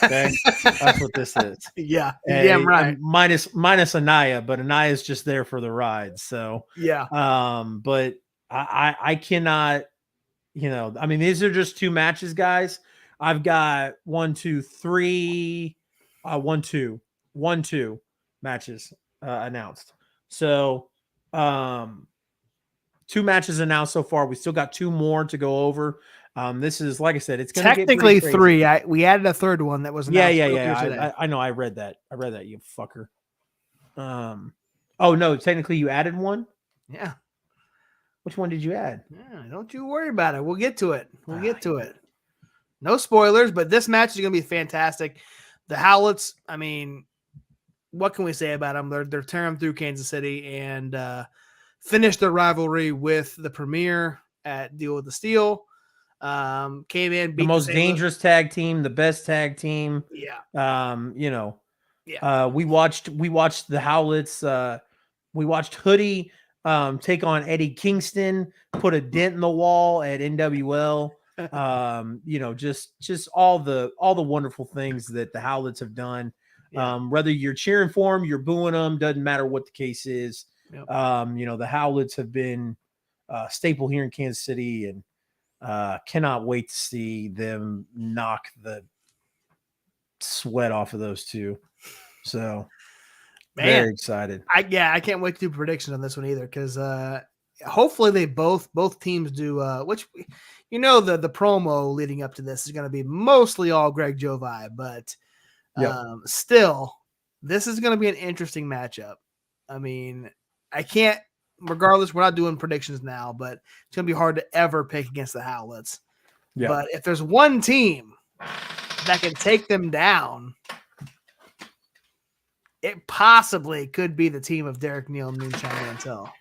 Okay, that's what this is. Yeah, damn right. Minus Anaya, but Anaya's just there for the ride. So yeah. But I cannot. I mean, these are just two matches, guys. I've got 1, 2, 3, 1, 2 matches announced. So, 2 matches announced so far. We still got 2 more to go over. This is, like I said, it's going to technically 3. We added a third one that was announced. Yeah. I know. I read that. You fucker. Oh no, technically you added one. Yeah. Which one did you add? Yeah, don't you worry about it. We'll get to it. No spoilers, but this match is going to be fantastic. The Howlets, I mean, what can we say about them? They're tearing through Kansas City and finished their rivalry with the Premier at Deal with the Steel. Came in, beat the most dangerous tag team, the best tag team. Yeah. We watched the Howlets. We watched Hoodie take on Eddie Kingston, put a dent in the wall at NWL. Just all the wonderful things that the Howlets have done. Yeah. Whether you're cheering for them, you're booing them, doesn't matter what the case is. Yep. The Howlets have been a staple here in Kansas City, and cannot wait to see them knock the sweat off of those two. So, very excited. I can't wait to do predictions on this one either, because hopefully they both teams do. Which the promo leading up to this is going to be mostly all Greg Joe vibe, but still, this is going to be an interesting matchup. I mean, I can't. Regardless, we're not doing predictions now, but it's going to be hard to ever pick against the Howlets. Yeah. But if there's one team that can take them down, it possibly could be the team of Derek Neal and Moonshine Mantel.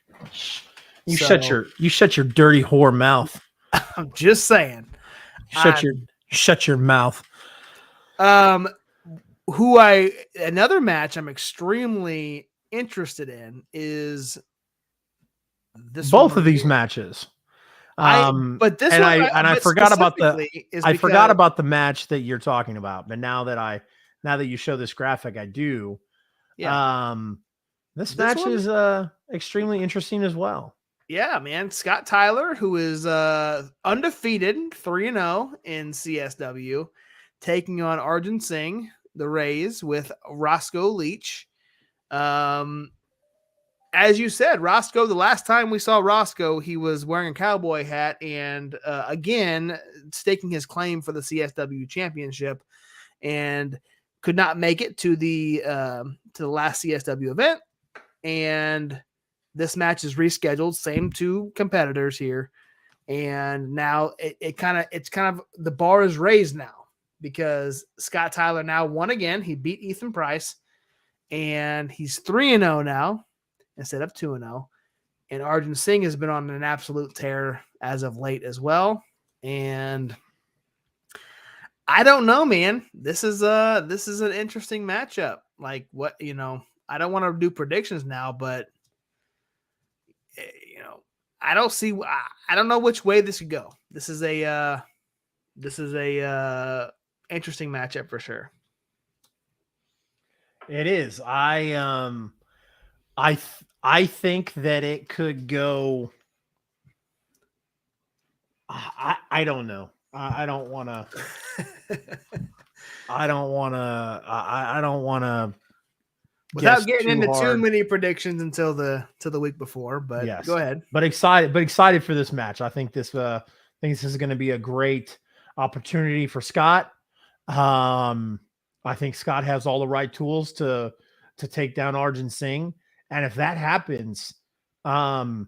You shut your dirty whore mouth. I'm just saying. Shut your mouth. Another match I'm extremely interested in is this. Both of these matches. But this and one, I but forgot about specifically is I forgot because- about the match that you're talking about. But now that you show this graphic, I do. Yeah. This This match one- is extremely interesting as well. Yeah, man. Scott Tyler, who is undefeated, 3-0 in CSW, taking on Arjun Singh, the Rays, with Roscoe Leach. As you said, Roscoe, the last time we saw Roscoe, he was wearing a cowboy hat and again staking his claim for the CSW championship, and could not make it to the last CSW event. And this match is rescheduled, same two competitors here. And now it's kind of the bar is raised now because Scott Tyler now won again. He beat Ethan Price, and he's 3-0 now instead of 2-0. And Arjun Singh has been on an absolute tear as of late as well. And I don't know, man. This is an interesting matchup. Like what, I don't want to do predictions now, but I don't know which way this could go. This is a interesting matchup for sure. It is. I think that it could go. I don't know. I don't want to. I don't want to. Without getting into too many predictions until the week before, but yes. Go ahead. But excited for this match. I think this is going to be a great opportunity for Scott. I think Scott has all the right tools to take down Arjun Singh, and if that happens, bring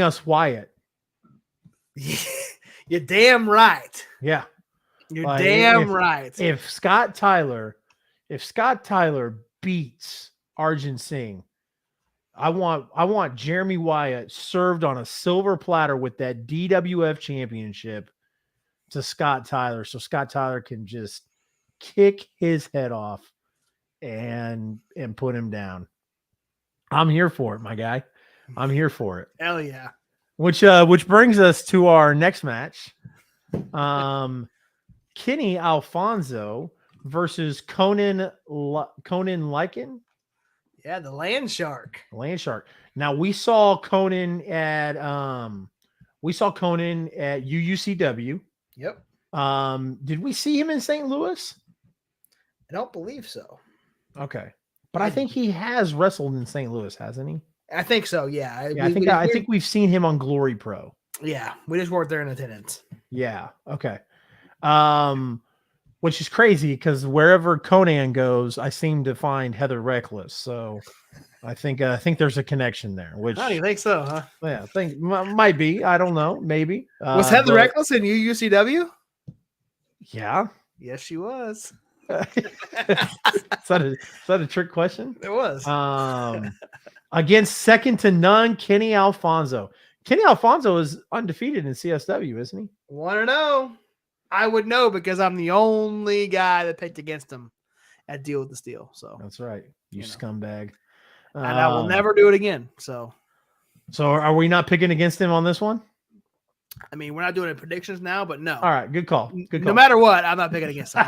us Wyatt. You're damn right. Yeah, you're damn right. If Scott Tyler beats Arjun Singh, I want Jeremy Wyatt served on a silver platter with that DWF championship to Scott Tyler, so Scott Tyler can just kick his head off and put him down. I'm here for it, my guy. I'm here for it. Hell yeah. Which brings us to our next match. Kenny Alfonso versus Conan Lycan. Yeah, the Land Shark. Land Shark. Now we saw Conan at UUCW. Yep. Did we see him in St. Louis? I don't believe so. Okay. But I think he has wrestled in St. Louis, hasn't he? I think so. Yeah. I think we've seen him on Glory Pro. Yeah. We just weren't there in attendance. Yeah. Okay. Which is crazy because wherever Conan goes, I seem to find Heather Reckless. So I think there's a connection there. Which you think so, huh? Yeah, I think might be. I don't know. Maybe. Was Heather Reckless in UUCW? Yeah. Yes, she was. Is that a trick question? It was. Against second to none, Kenny Alfonso. Kenny Alfonso is undefeated in CSW, isn't he? 1-0. I would know because I'm the only guy that picked against him at Deal with the Steel. So that's right. You scumbag. And I will never do it again. So are we not picking against him on this one? I mean, we're not doing any predictions now, but no. All right, good call. Good call. No matter what, I'm not picking against him.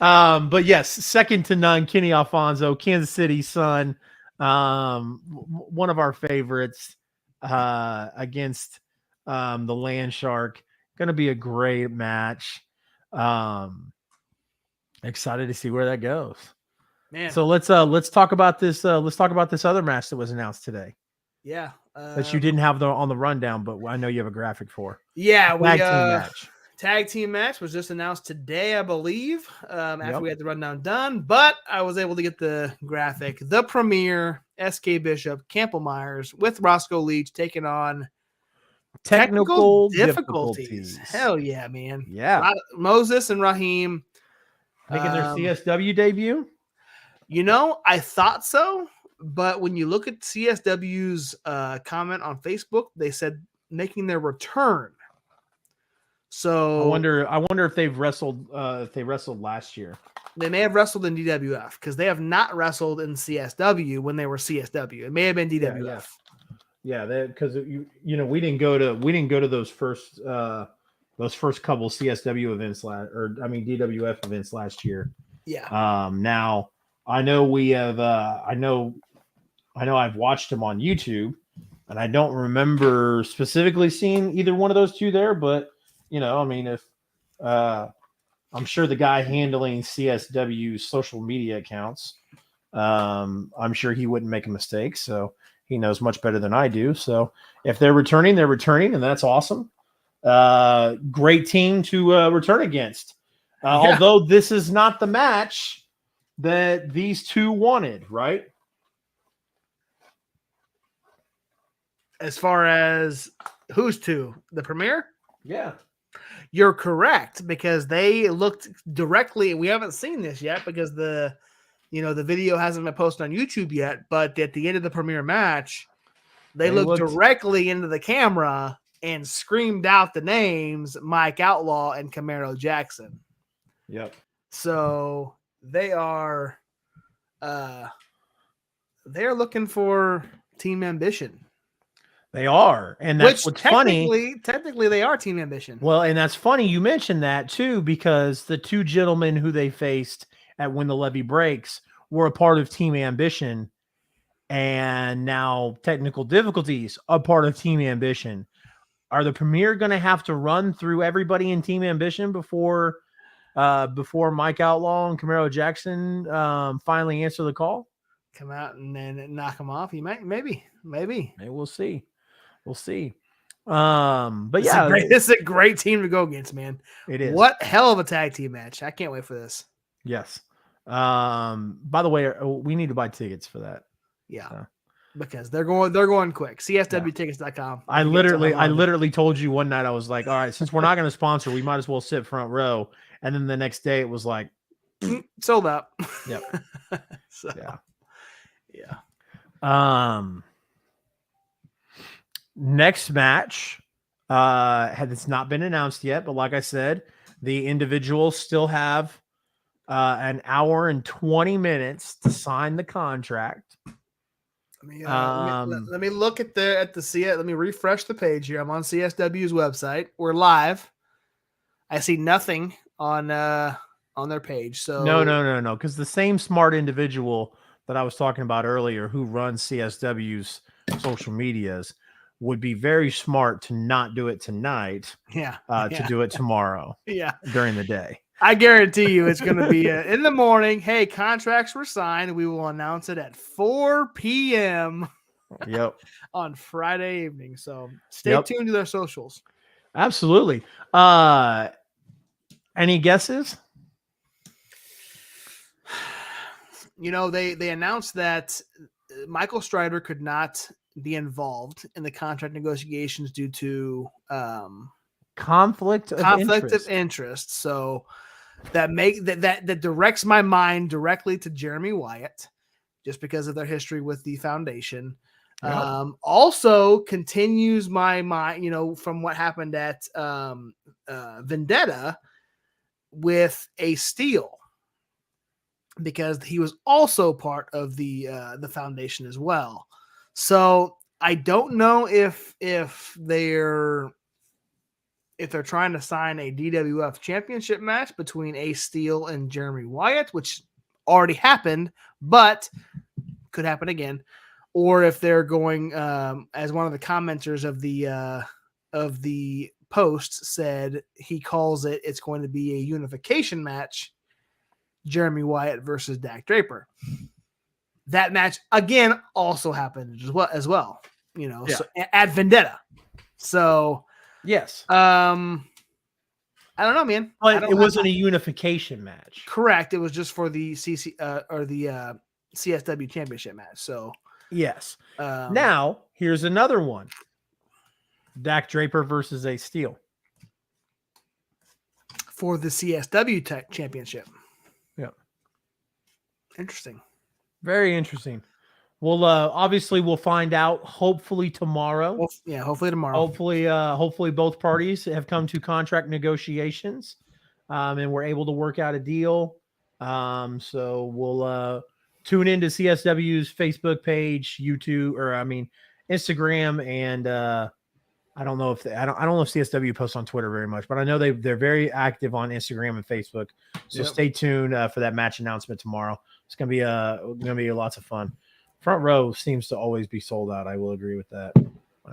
But yes, second to none, Kenny Alfonso, Kansas City Sun, one of our favorites against the Land Shark. Going to be a great match. Excited to see where that goes. Man. So let's talk about this. Let's talk about this other match that was announced today. Yeah. That you didn't have on the rundown, but I know you have a graphic for. Yeah, Tag team match was just announced today, I believe. After we had the rundown done, but I was able to get the graphic. The Premier, SK Bishop, Campbell Myers with Roscoe Leach taking on technical difficulties. Hell yeah, man. Yeah. Moses and Raheem making their CSW debut. I thought so. But when you look at CSW's comment on Facebook, they said making their return So I wonder if they've wrestled last year. They may have wrestled in DWF because they have not wrestled in CSW when they were CSW. It may have been DWF. Yeah, because we didn't go to those first couple CSW events DWF events last year. Yeah. Now I know we have. I know I've watched them on YouTube, and I don't remember specifically seeing either one of those two there. But if I'm sure the guy handling CSW's social media accounts, I'm sure he wouldn't make a mistake. So he knows much better than I do. So if they're returning, they're returning, and that's awesome. Great team to return against. Although this is not the match that these two wanted, right? As far as who's two? The Premier? Yeah. You're correct, because they looked directly. We haven't seen this yet because the video hasn't been posted on YouTube yet. But at the end of the Premier match, they looked directly into the camera and screamed out the names Mike Outlaw and Camaro Jackson. Yep. So they are they're looking for Team Ambition. They are, and that's what's funny. Technically, they are Team Ambition. Well, and that's funny you mentioned that too, because the two gentlemen who they faced at When the Levee Breaks were a part of Team Ambition, and now Technical Difficulties a part of Team Ambition. Are the Premier going to have to run through everybody in Team Ambition before Mike Outlaw and Camaro Jackson finally answer the call? Come out and then knock them off. You might, maybe. We'll see. We'll see. But this is a great team to go against, man. It is. What hell of a tag team match. I can't wait for this. Yes. By the way, we need to buy tickets for that. Yeah. Because they're going quick. CSWtickets.com. I literally told you one night, I was like, all right, since we're not going to sponsor, we might as well sit front row. And then the next day it was like sold out. Yep. So, yeah. Next match it's not been announced yet, but like I said, the individuals still have an hour and 20 minutes to sign the contract. Let me look at let me refresh the page here. I'm on CSW's website. We're live. I see nothing on their page. So no, because the same smart individual that I was talking about earlier, who runs CSW's social medias, would be very smart to not do it tonight. To do it tomorrow. During the day. I guarantee you it's going to be in the morning. Hey, contracts were signed. We will announce it at 4 p.m. Yep. on Friday evening. So stay tuned to their socials. Absolutely. Any guesses? They announced that Michael Strider could not be involved in the contract negotiations due to conflict of interest. So that directs my mind directly to Jeremy Wyatt, just because of their history with the foundation. Yep. Also continues my mind, from what happened at Vendetta with a Steel, because he was also part of the foundation as well. So I don't know if they're trying to sign a DWF championship match between Ace Steel and Jeremy Wyatt, which already happened, but could happen again, or if they're going, as one of the commenters of the post said, he calls it's going to be a unification match, Jeremy Wyatt versus Dak Draper. That match again also happened as well. So at Vendetta. So yes. I don't know, man. But it wasn't a unification match. Correct. It was just for the CSW championship match. So yes. Now here's another one. Dak Draper versus Ace Steel for the CSW championship. Yeah. Interesting. Very interesting. We'll obviously we'll find out hopefully tomorrow. Hopefully tomorrow. Hopefully both parties have come to contract negotiations, and we're able to work out a deal. So we'll tune into CSW's Facebook page, YouTube, Instagram, and I don't know if I don't know if CSW posts on Twitter very much, but I know they're very active on Instagram and Facebook. So stay tuned for that match announcement tomorrow. It's gonna be lots of fun. Front row seems to always be sold out. I will agree with that.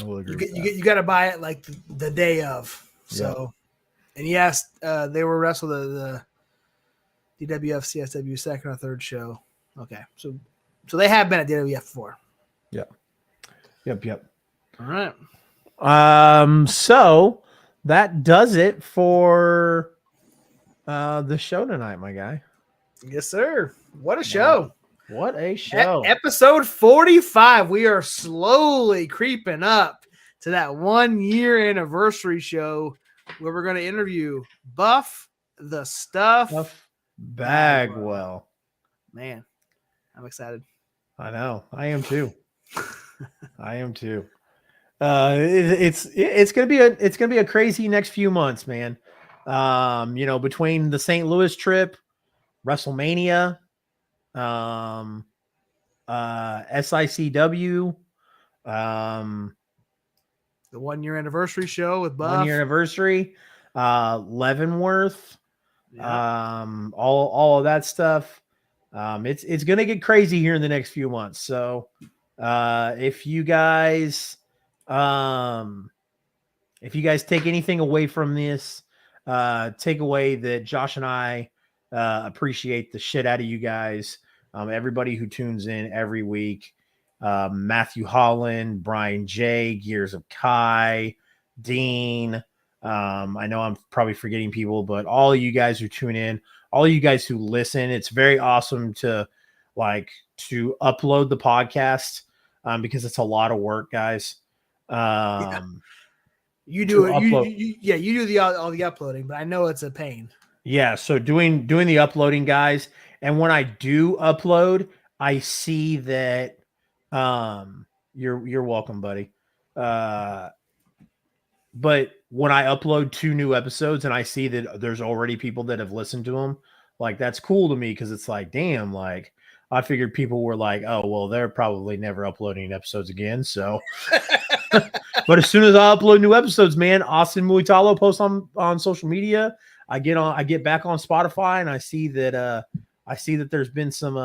You got to buy it like the day of. So, and yes, they were wrestled the DWF CSW second or third show. Okay, so they have been at DWF before. Yep. All right. So that does it for the show tonight, my guy. Yes, sir. What a show. What a show. Episode 45. We are slowly creeping up to that 1 year anniversary show where we're going to interview Buff the Stuff Bagwell. Man, I'm excited. I know. I am too. It's gonna be a crazy next few months, man. Between the St. Louis trip, WrestleMania, SICW, the 1 year anniversary show with Buff. 1 year anniversary, Leavenworth, all of that stuff. It's gonna get crazy here in the next few months. So if you guys take anything away from this, take away that Josh and I appreciate the shit out of you guys. Everybody who tunes in every week, Matthew Holland, Brian J, Gears of Kai, Dean. I know I'm probably forgetting people, but all of you guys who tune in, all of you guys who listen, it's very awesome to upload the podcast because it's a lot of work, guys. You do it. You do all the uploading, but I know it's a pain. Yeah, so doing the uploading, guys, and when I do upload, I see that you're welcome, buddy. But when I upload 2 new episodes and I see that there's already people that have listened to them, like that's cool to me because it's like, damn, like I figured people were like, oh, well, they're probably never uploading episodes again. So, but as soon as I upload new episodes, man, Austin Muitalo posts on social media. I get back on Spotify and I see that there's been some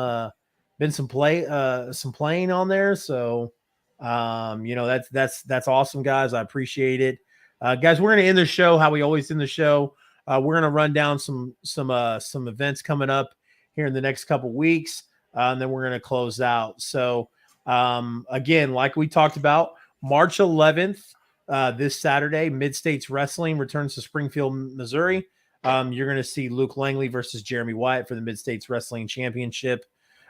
playing on there. So, that's awesome, guys. I appreciate it. Guys, we're going to end the show how we always end the show. We're going to run down some events coming up here in the next couple weeks. And then we're going to close out. So, again, like we talked about, March 11th, this Saturday, Mid-States Wrestling returns to Springfield, Missouri. You're going to see Luke Langley versus Jeremy Wyatt for the Mid-States Wrestling Championship.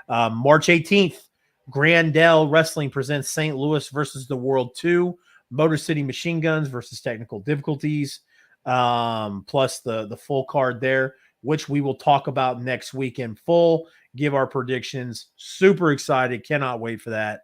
March 18th, Grandel Wrestling presents St. Louis versus the World 2, Motor City Machine Guns versus Technical Difficulties, plus the full card there, which we will talk about next week in full, give our predictions. Super excited. Cannot wait for that.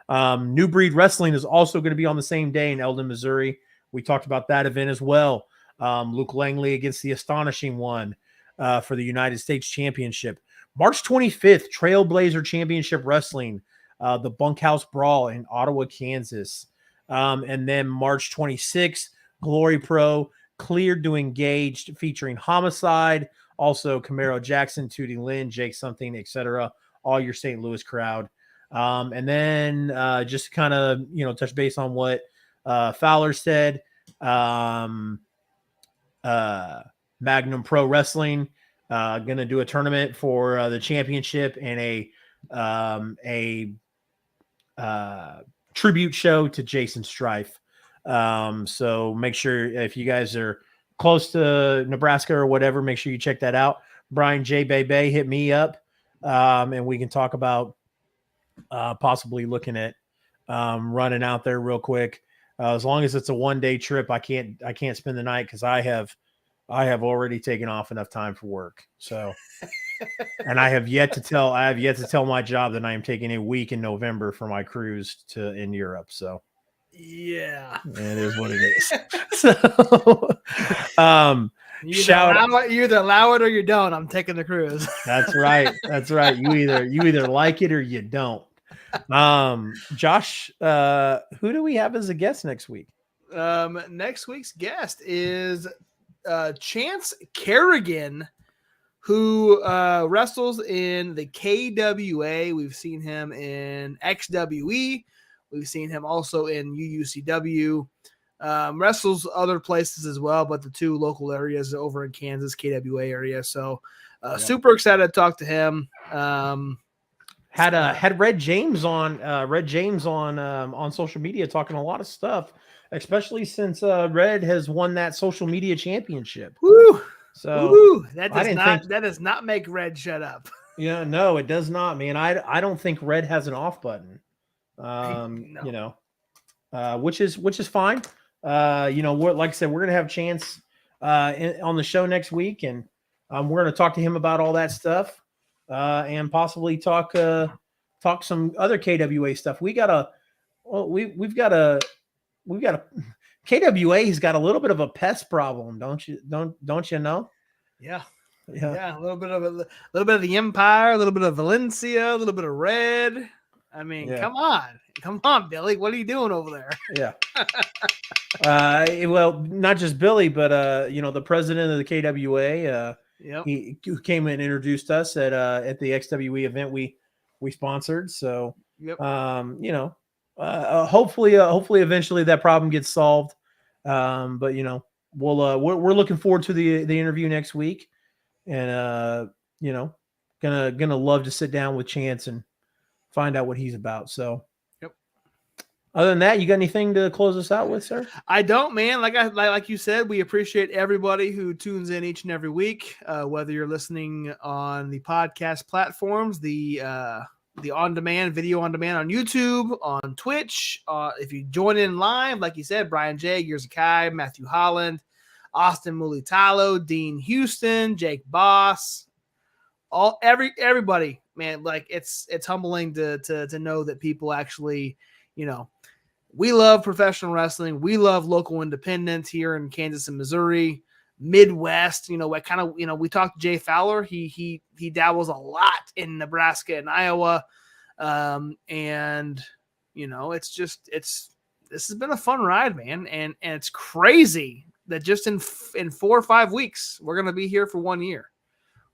New Breed Wrestling is also going to be on the same day in Eldon, Missouri. We talked about that event as well. Luke Langley against the Astonishing One for the United States Championship. March 25th, Trailblazer Championship Wrestling, the Bunkhouse Brawl in Ottawa, Kansas. And then March 26th, Glory Pro, Cleared to Engaged, featuring Homicide, also Camaro Jackson, Tootie Lynn, Jake Something, etc. All your St. Louis crowd. And then just kind of, touch base on what Fowler said. Magnum Pro Wrestling going to do a tournament for the championship and a tribute show to Jason Strife. So make sure if you guys are close to Nebraska or whatever, make sure you check that out. Brian J. Bebe, hit me up, and we can talk about possibly looking at running out there real quick. As long as it's a 1-day trip, I can't spend the night because I have already taken off enough time for work. So And I have yet to tell my job that I am taking a week in November for my cruise in Europe. So yeah, it is what it is. So you either allow it or you don't. I'm taking the cruise. That's right. That's right. You either like it or you don't. Josh, who do we have as a guest next week? Next week's guest is Chance Kerrigan, who wrestles in the KWA. We've seen him in XWE. We've seen him also in UUCW. Wrestles other places as well, but the two local areas over in Kansas, KWA area. So super excited to talk to him. Had Red James on social media talking a lot of stuff, especially since Red has won that social media championship. Woo! So woo! That does not make Red shut up. Yeah, no, it does not, man. I don't think Red has an off button. No. Which is fine. Like I said, we're gonna have Chance on the show next week, and we're gonna talk to him about all that stuff, and possibly talk some other KWA stuff. We've got a KWA's got a little bit of a pest problem, don't you know? Yeah. A little bit of the Empire, a little bit of Valencia, a little bit of Red. I mean, come on, Billy. What are you doing over there? Yeah. Well, not just Billy, but the president of the KWA. He came and introduced us at the XWE event we sponsored. So, hopefully eventually that problem gets solved. But we're looking forward to the interview next week, and gonna love to sit down with Chance and find out what he's about. So, other than that, you got anything to close us out with, sir? I don't, man. Like you said, we appreciate everybody who tunes in each and every week, whether you're listening on the podcast platforms, the on-demand video on demand on YouTube, on Twitch. If you join in live, like you said, Brian J, Gears of Kai, Matthew Holland, Austin Mulitalo, Dean Houston, Jake Boss, everybody, man. Like it's humbling to know that people actually, we love professional wrestling. We love local independence here in Kansas and Missouri, Midwest. We talked to Jay Fowler. He dabbles a lot in Nebraska and Iowa. This has been a fun ride, man. And it's crazy that just in 4 or 5 weeks, we're going to be here for 1 year.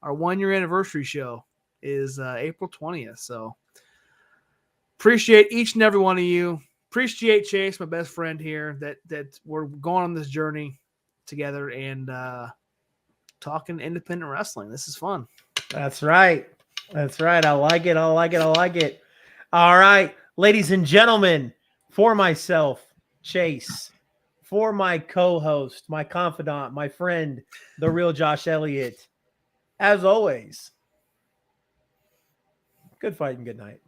Our 1-year anniversary show is April 20th. So appreciate each and every one of you. Appreciate Chase, my best friend here, that we're going on this journey together and talking independent wrestling. This is fun. That's right. I like it. All right, ladies and gentlemen, for myself, Chase, for my co-host, my confidant, my friend, the real Josh Elliott, as always, good fight and good night.